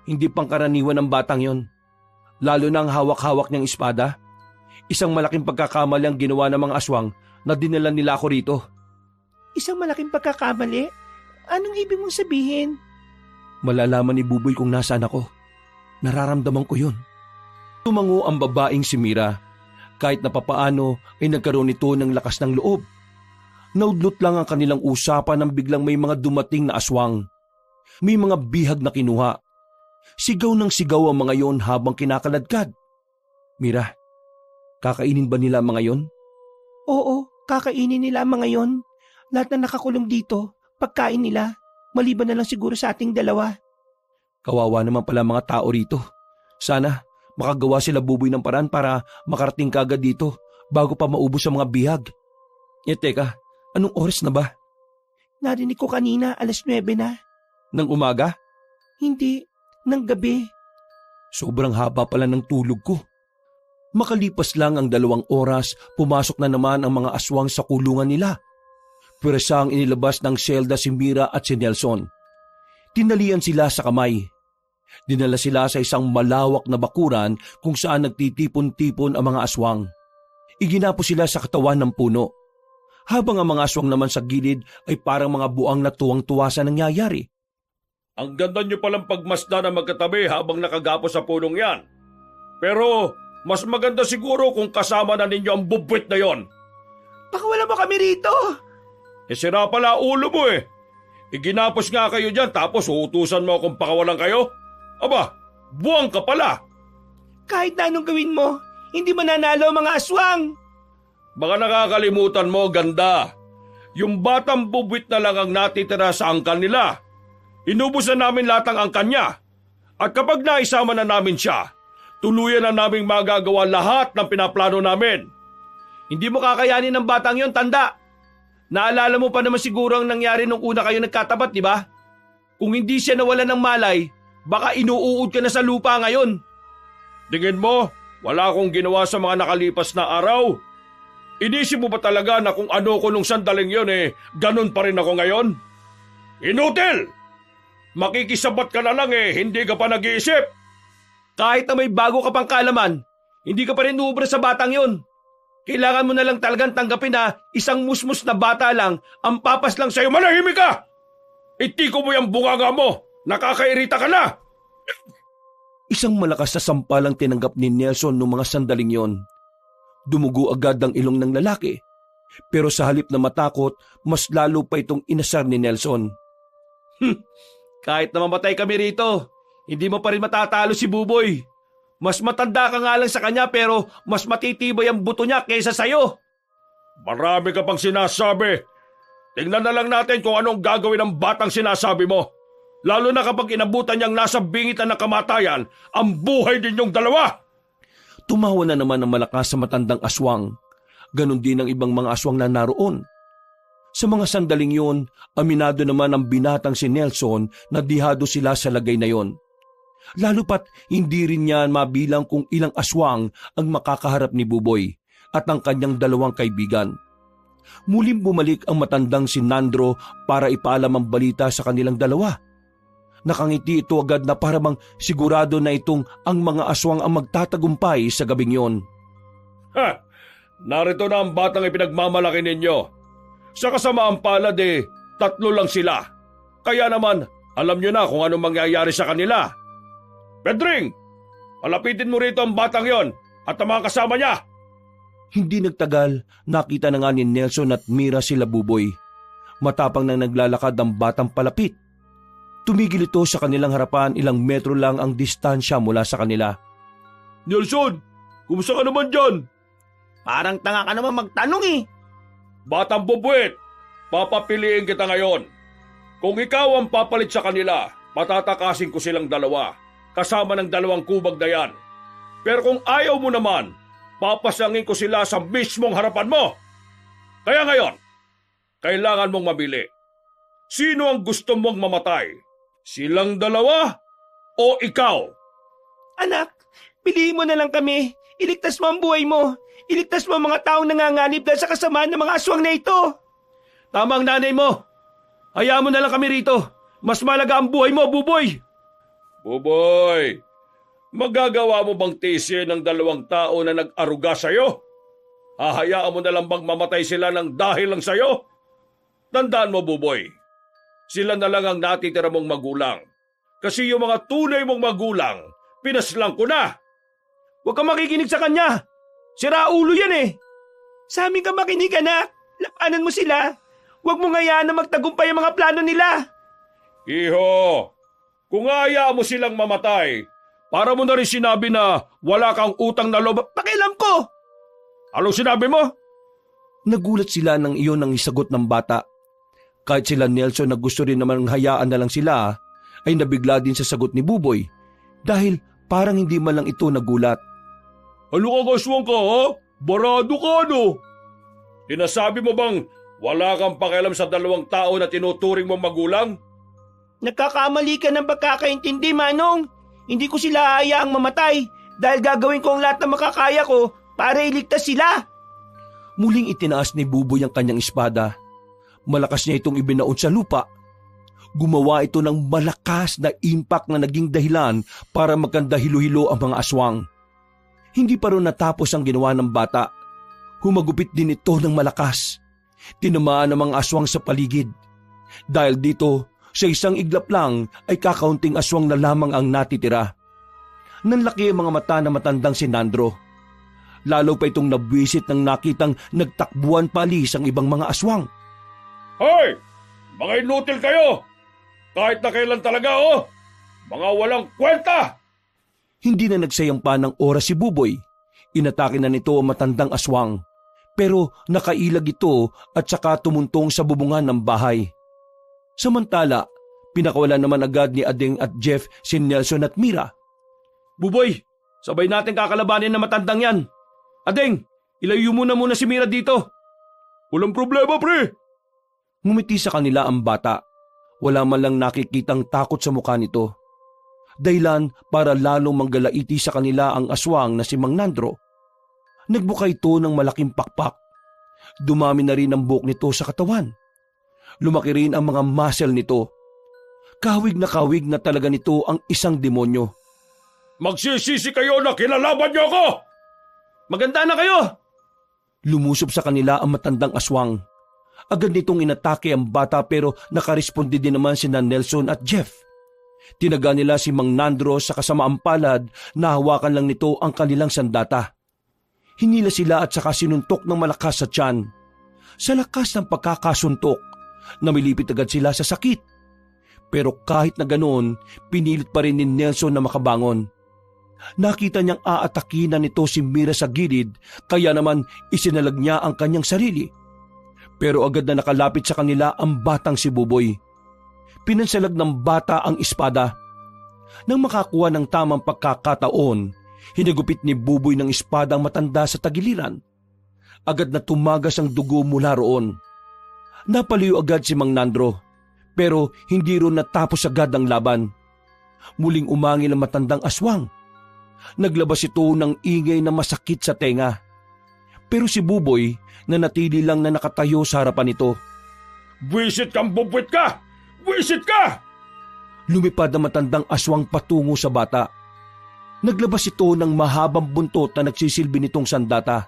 S3: Hindi pangkaraniwan ng batang yon. Lalo na ang hawak-hawak niyang espada. Isang malaking pagkakamali ang ginawa ng mga aswang na dinala nila ako rito.
S2: Isang malaking pagkakamali? Anong ibig mong sabihin?
S3: Malalaman ni Buboy kung nasaan ako. Nararamdaman ko yun. Tumango ang babaeng si Mira. Kahit na papaano ay nagkaroon ito ng lakas ng loob. Naudlot lang ang kanilang usapan nang biglang may mga dumating na aswang. May mga bihag na kinuha. Sigaw ng sigaw ang mga yon habang kinakaladkad. Mira, kakainin ba nila ang mga yon?
S2: Oo, kakainin nila ang mga yon. Lahat na nakakulong dito, pagkain nila. Maliban na lang siguro sa ating dalawa.
S3: Kawawa naman pala mga tao rito. Sana makagawa sila Buboy ng paraan para makarating kagad dito bago pa maubos ang mga bihag. Teka, anong oras na ba?
S2: Narinig ko kanina, 9:00 na.
S3: Nang umaga?
S2: Hindi, ng gabi.
S3: Sobrang haba pala ng tulog ko. Makalipas lang ang 2 oras, pumasok na naman ang mga aswang sa kulungan nila. Pwersa ang inilabas ng selda si Mira at si Nelson. Tinalian sila sa kamay. Dinala sila sa isang malawak na bakuran kung saan nagtitipon-tipon ang mga aswang. Iginapo sila sa katawan ng puno. Habang ang mga aswang naman sa gilid ay parang mga buang na tuwang-tuwa sa nangyayari.
S1: Ang ganda nyo palang pagmasdan na magkatabi habang nakagapo sa punong yan. Pero mas maganda siguro kung kasama na ninyo ang bubwit na yon.
S2: Pakawala mo kami rito!
S1: Sira pala ulo mo eh. Iginapos nga kayo dyan tapos uutusan mo akong pakawalan kayo? Aba, buwang ka pala.
S2: Kahit na anong gawin mo, hindi mananalo ang mga aswang.
S1: Baka nakakalimutan mo, ganda. Yung batang bubwit na lang ang natitira sa angkan nila. Inubusan namin lahat ang angkan niya. At kapag naisama na namin siya, tuluyan na naming magagawa lahat ng pinaplano namin.
S4: Hindi mo kakayanin ng batang yon, tanda. Naalala mo pa naman siguro ang nangyari nung una kayo nagkatapat, di ba? Kung hindi siya nawala ng malay, baka inuuod ka na sa lupa ngayon.
S1: Tingin mo, wala akong ginawa sa mga nakalipas na araw? Inisip mo ba talaga na kung ano ko nung sandaling yon ganun pa rin ako ngayon? Inutil! Makikisabat ka na lang hindi ka pa nag-iisip.
S4: Kahit na may bago ka pang kaalaman, hindi ka pa rin uubra sa batang yon. Kailangan mo na lang talagang tanggapin na isang musmus na bata lang ang papas lang sa'yo.
S1: Manahimik ka! Itiko mo yung bunganga mo! Nakakairita ka na!
S3: Isang malakas na sampalang tinanggap ni Nelson noong mga sandaling yon. Dumugo agad ang ilong ng lalaki. Pero sa halip na matakot, mas lalo pa itong inasar ni Nelson.
S4: Kahit na mamatay kami rito, hindi mo pa rin matatalo si Buboy. Mas matanda ka nga lang sa kanya pero mas matitibay ang buto niya kaysa sa'yo.
S1: Marami ka pang sinasabi. Tingnan na lang natin kung anong gagawin ng batang sinasabi mo. Lalo na kapag inabutan niyang nasa bingitan ng kamatayan ang buhay ninyong dalawa.
S3: Tumawa na naman ang malakas sa matandang aswang. Ganon din ang ibang mga aswang na naroon. Sa mga sandaling yun, aminado naman ang binatang si Nelson na dihado sila sa lagay na yon. Lalo pat hindi rin niya mabilang kung ilang aswang ang makakaharap ni Buboy at ang kanyang 2 kaibigan. Muling bumalik ang matandang si Nandro para ipaalam ang balita sa kanilang 2. Nakangiti ito agad na para bang sigurado na itong ang mga aswang ang magtatagumpay sa gabing yon.
S1: Ha! Narito na ang batang ipinagmamalaki ninyo. Sa kasamaan palad 3 lang sila. Kaya naman, alam nyo na kung anong mangyayari sa kanila. Pedring! Palapitin mo rito ang batang yon at ang mga kasama niya.
S3: Hindi nagtagal, nakita na nga ni Nelson at Mira sila Buboy. Matapang nang naglalakad ang batang palapit. Tumigil ito sa kanilang harapan, ilang metro lang ang distansya mula sa kanila.
S1: Nelson, kumusta ka naman dyan?
S4: Parang tanga ka naman magtanong
S1: Batang bubwit, papapiliin kita ngayon. Kung ikaw ang papalit sa kanila, patatakasin ko silang 2, kasama ng 2 kubag na yan. Pero kung ayaw mo naman, papasangin ko sila sa mismong harapan mo. Kaya ngayon, kailangan mong mabili. Sino ang gusto mong mamatay? Silang dalawa o ikaw?
S2: Anak, piliin mo na lang kami. Iligtas mo ang buhay mo. Iligtas mo ang mga taong nanganganib dahil sa kasamaan ng mga aswang na ito.
S1: Tama ang nanay mo. Hayaan mo na lang kami rito. Mas malaga ang buhay mo, Buboy. Buboy, magagawa mo bang tisin ng dalawang tao na nag-aruga sa'yo? Hahayaan mo na lang bang mamatay sila ng dahil lang sa'yo? Tandaan mo, Buboy, sila na lang ang natitira mong magulang. Kasi yung mga tunay mong magulang, pinaslang ko na.
S2: Huwag kang makikinig sa kanya. Sira ulo yan eh. Sa amin ka makinig, anak. Lapanan mo sila. Huwag mo ngayaan na magtagumpay ang mga plano nila.
S1: Iho, kung hayaan mo silang mamatay, para mo na rin sinabi na wala kang utang na loob.
S2: Pakialam ko.
S1: Anong sinabi mo?
S3: Nagulat sila nang iyon ang isagot ng bata. Kahit sila Nelson na gusto rin naman hayaan na lang sila, ay nabigla din sa sagot ni Buboy dahil parang hindi man lang ito nagulat.
S1: Ano ka kaswang ka, ha? Barado ka, no? Sinasabi mo bang wala kang pakialam sa dalawang tao na tinuturing mong magulang?
S2: Nagkakamali ka ng pagkakaintindi, Manong. Hindi ko sila hayaang mamatay dahil gagawin ko ang lahat ng makakaya ko para iligtas sila.
S3: Muling itinaas ni Buboy ang kanyang espada. Malakas niya itong ibinaon sa lupa. Gumawa ito ng malakas na impact na naging dahilan para magkanda hilo-hilo ang mga aswang. Hindi pa rin natapos ang ginawa ng bata. Humagupit din ito ng malakas. Tinamaan ang mga aswang sa paligid. Dahil dito, sa isang iglap lang ay kakaunting aswang na lamang ang natitira. Nanlaki ang mga mata na matandang si Nandro. Lalo pa itong nabwisit nang nakitang nagtakbuhan palis ang ibang mga aswang.
S1: Hoy! Mga inutil kayo! Kahit na kailan talaga, oh! Mga walang kwenta!
S3: Hindi na nagsayang pa ng oras si Buboy. Inatake na nito ang matandang aswang. Pero nakailag ito at saka tumuntong sa bubungan ng bahay. Samantala, pinakawalan naman agad ni Ading at Jeff si Nelson at Mira.
S1: Buboy, sabay natin kakalabanin na matandang yan. Ading, ilayo mo na muna si Mira dito. Walang problema, pre.
S3: Ngumiti sa kanila ang bata. Wala man lang nakikitang takot sa mukha nito. Dahilan para lalong manggalaiti sa kanila ang aswang na si Mang Nandro. Nagbuka ito ng malaking pakpak. Dumami na rin ang buhok nito sa katawan. Lumaki rin ang mga muscle nito. Kawig na talaga nito ang isang demonyo.
S1: Magsisisi kayo na kinalaban niyo ako! Maganda na kayo!
S3: Lumusob sa kanila ang matandang aswang. Agad nitong inatake ang bata pero nakaresponde din naman sina Nelson at Jeff. Tinaga nila si Mang Nandro sa kasamaang palad na hawakan lang nito ang kanilang sandata. Hinila sila at saka sinuntok ng malakas sa tiyan. Sa lakas ng pagkakasuntok, namilipit agad sila sa sakit. Pero kahit na ganoon, pinilit pa rin ni Nelson na makabangon. Nakita niyang aatakinan nito si Mira sa gilid, kaya naman isinalag niya ang kanyang sarili. Pero agad na nakalapit sa kanila ang batang si Buboy. Pinansalag ng bata ang espada. Nang makakuha ng tamang pagkakataon, hinagupit ni Buboy ng espada ang matanda sa tagiliran. Agad na tumagas ang dugo mula roon. Napaliw agad si Mang Nandro, pero hindi ron natapos agad ang laban. Muling umangil ang matandang aswang. Naglabas ito ng ingay na masakit sa tenga. Pero si Buboy nanatili lang na nakatayo sa harapan nito.
S1: Buwisit kang bubwit ka! Buwisit ka!
S3: Lumipad ang matandang aswang patungo sa bata. Naglabas ito ng mahabang buntot na nagsisilbi nitong sandata.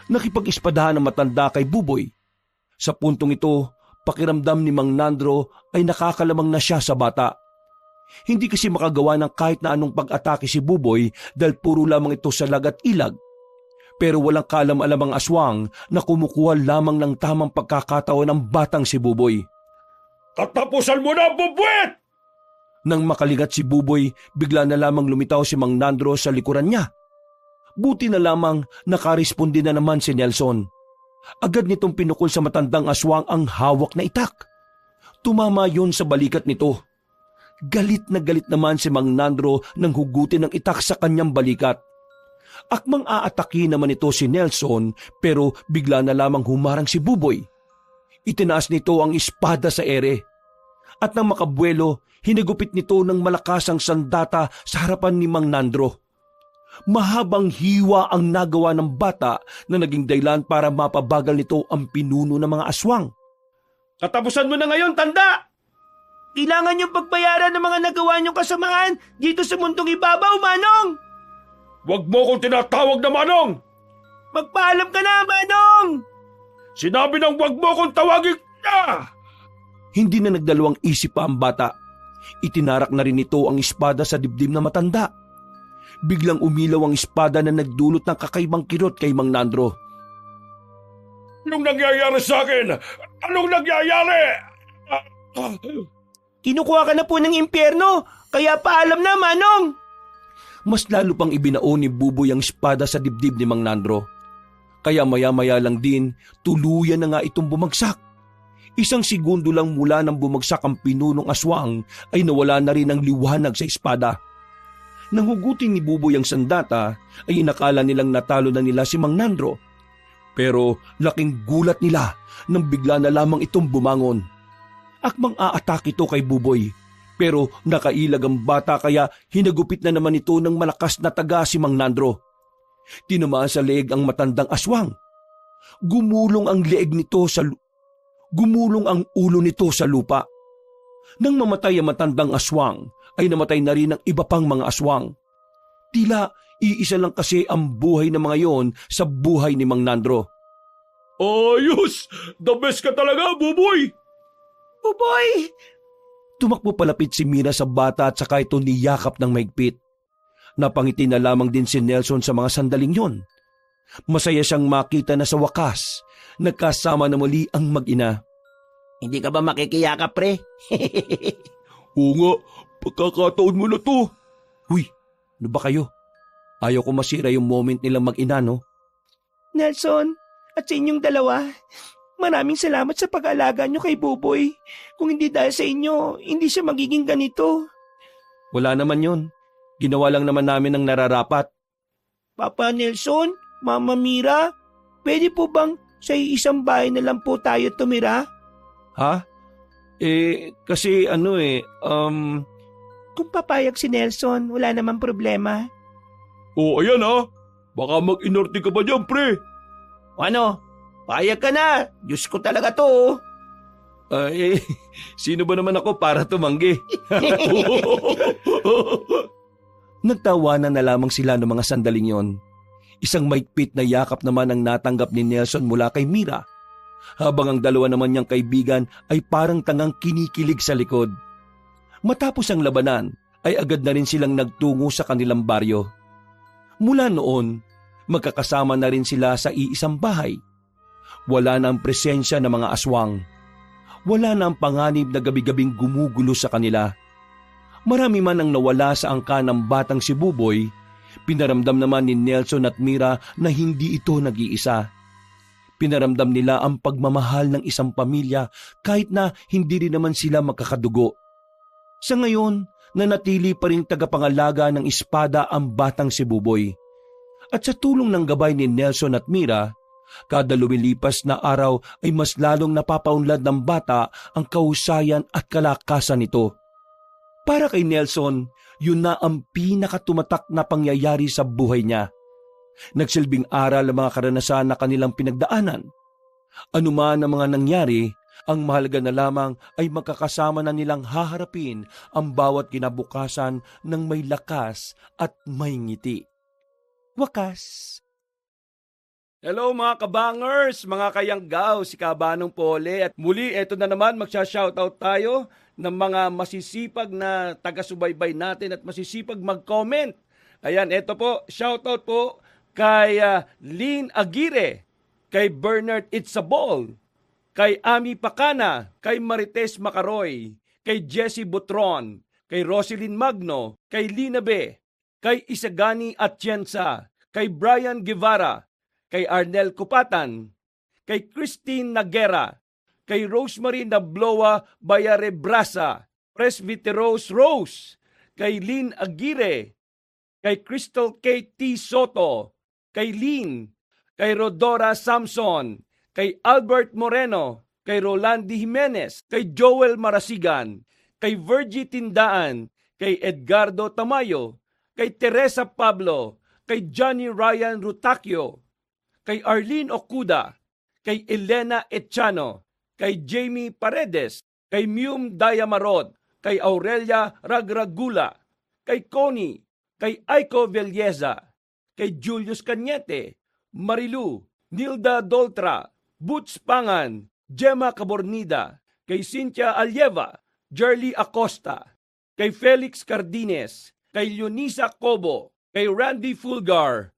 S3: Nakipag-ispadahan ang matanda kay Buboy. Sa puntong ito, pakiramdam ni Mang Nandro ay nakakalamang na siya sa bata. Hindi kasi makagawa ng kahit na anong pag-atake si Buboy dahil puro lamang ito salag at ilag. Pero walang kalam-alamang aswang na kumukuha lamang ng tamang pagkakataon ng batang si Buboy.
S1: Tatapusan mo na, bubwit!
S3: Nang makalingat si Buboy, bigla na lamang lumitaw si Mang Nandro sa likuran niya. Buti na lamang nakaresponde na naman si Nelson. Agad nitong pinukol sa matandang aswang ang hawak na itak. Tumama yon sa balikat nito. Galit na galit naman si Mang Nandro nang hugutin ng itak sa kanyang balikat. Akmang aatake naman ito si Nelson pero bigla na lamang humarang si Buboy. Itinaas nito ang espada sa ere. At nang makabuelo, hinagupit nito ng malakas ang sandata sa harapan ni Mang Nandro. Mahabang hiwa ang nagawa ng bata na naging dahilan para mapabagal nito ang pinuno ng mga aswang.
S1: Katapusan mo na ngayon, tanda!
S4: Kailangan niyong pagbayaran ng mga nagawa niyong kasamaan dito sa mundong ibabaw, Manong!
S1: Huwag mo kong tinatawag na Manong!
S4: Magpaalam ka na, Manong!
S1: Sinabi ng huwag mo kong tawagin na!
S3: Hindi na nagdalawang isip pa ang bata. Itinarak na rin nito ang espada sa dibdib na matanda. Biglang umilaw ang espada na nagdulot ng kakaibang kirot kay Mang Nandro.
S1: Anong nangyayari sa akin? Anong nangyayari?
S4: Kinukuha ka na po ng impyerno, kaya paalam na, Manong!
S3: Mas lalo pang ibinao ni Buboy ang espada sa dibdib ni Mang Nandro. Kaya maya-maya lang din, tuluyan na nga itong bumagsak. 1 segundo lang mula nang bumagsak ang pinunong aswang ay nawala na rin ang liwanag sa espada. Nang hugutin ni Buboy ang sandata ay inakala nilang natalo na nila si Mang Nandro. Pero laking gulat nila nang bigla na lamang itong bumangon. Akmang aatak ito kay Buboy pero nakailag ang bata kaya hinagupit na naman ito ng malakas na taga si Mang Nandro. Tinamaan sa leeg ang matandang aswang. Gumulong ang ulo nito sa lupa. Nang mamatay ang matandang aswang, ay namatay na rin ang iba pang mga aswang. Tila iisa lang kasi ang buhay ng mga yon sa buhay ni Mang Nandro.
S1: Ayos! The best ka talaga, Buboy!
S4: Buboy!
S3: Tumakbo palapit si Mira sa bata at saka ito niyakap ng mahigpit. Napangiti na lamang din si Nelson sa mga sandaling yon. Masaya siyang makita na sa wakas, nagkasama na muli ang mag-ina.
S4: Hindi ka ba makikiyakap, pre?
S3: Oo nga, pagkakataon mo na to. Huy, ano ba kayo? Ayaw ko masira yung moment nilang mag-ina, no?
S2: Nelson, at sa inyong dalawa, maraming salamat sa pag-aalaga nyo kay Buboy. Kung hindi dahil sa inyo, hindi siya magiging ganito.
S3: Wala naman yon. Ginawa lang naman namin ang nararapat.
S2: Papa Nelson, Mama Mira, pwede po bang sa isang bahay na lang po tayo tumira?
S3: Ha? Kasi
S2: Kung papayag si Nelson, wala namang problema.
S1: Ayan baka mag-inorte ka pa dyan, pre.
S4: Ano? Payag ka na! Diyos ko talaga to!
S3: Sino ba naman ako para tumanggi? Nagtawanan na lamang sila ng mga sandaling yon. Isang maigpit na yakap naman ang natanggap ni Nelson mula kay Mira, habang ang dalawa naman niyang kaibigan ay parang tangang kinikilig sa likod. Matapos ang labanan, ay agad na rin silang nagtungo sa kanilang baryo. Mula noon, magkakasama na rin sila sa iisang bahay. Wala na ang presensya ng mga aswang. Wala na ang panganib na gabi-gabing gumugulo sa kanila. Marami man ang nawala sa angka ng batang si Buboy, pinaramdam naman ni Nelson at Mira na hindi ito nag-iisa. Pinaramdam nila ang pagmamahal ng isang pamilya kahit na hindi rin naman sila magkakadugo. Sa ngayon, nanatili pa rin tagapangalaga ng espada ang batang si Buboy. At sa tulong ng gabay ni Nelson at Mira, kada lumilipas na araw ay mas lalong napapaunlad ng bata ang kahusayan at kalakasan nito. Para kay Nelson, yun na ang pinakatumatak na pangyayari sa buhay niya. Nagsilbing aral ang mga karanasan na kanilang pinagdaanan. Ano man ang mga nangyari, ang mahalaga na lamang ay magkakasama na nilang haharapin ang bawat kinabukasan ng may lakas at may ngiti. Wakas.
S1: Hello mga kabangers, mga kayanggaw, si Kabanong Pole. At muli, eto na naman, magsha-shoutout tayo ng mga masisipag na taga-subaybay natin at masisipag mag-comment. Ayan, eto po, shoutout po kay Lynn Aguirre, kay Bernard Itzabol, kay Ami Pacana, kay Marites Macaroy, kay Jessie Butron, kay Roselyn Magno, kay Lina B, kay Isagani Atienza, kay Brian Guevara, kay Arnel Kupatan, kay Christine Nagera, kay Rosemary Nabloa Bayarebrasa, Presbyteros Rose, kay Lynn Aguirre,
S3: kay Crystal K.T. Soto, kay Lynn, kay Rodora Samson, kay Albert Moreno, kay Rolandi Jimenez, kay Joel Marasigan, kay Virgie Tindaan, kay Edgardo Tamayo, kay Teresa Pablo, kay Johnny Ryan Rutacio, kay Arlene Okuda, kay Elena Echano, kay Jamie Paredes, kay Mium Dayamarod, kay Aurelia Ragragula, kay Connie, kay Aiko Velleza, kay Julius Cañete, Marilu, Nilda Doltra, Boots Pangan, Gemma Cabornida, kay Cynthia Alieva, Jerly Acosta, kay Felix Cardines, kay Leonisa Cobo, kay Randy Fulgar,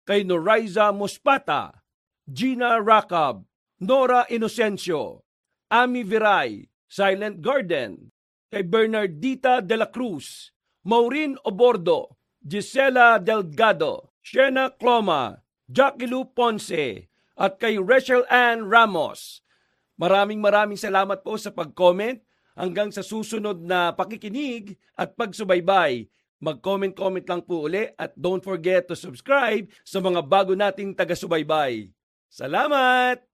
S3: kay Noraiza Muspata, Gina Rakab, Nora Inocencio, Ami Viray, Silent Garden, kay Bernardita de la Cruz, Maureen Obordo, Gisela Delgado, Shena Cloma, Jackie Lu Ponce, at kay Rachel Ann Ramos. Maraming salamat po sa pag-comment. Hanggang sa susunod na pakikinig at pagsubaybay. Mag-comment lang po uli at don't forget to subscribe sa mga bago nating taga-subaybay. Salamat!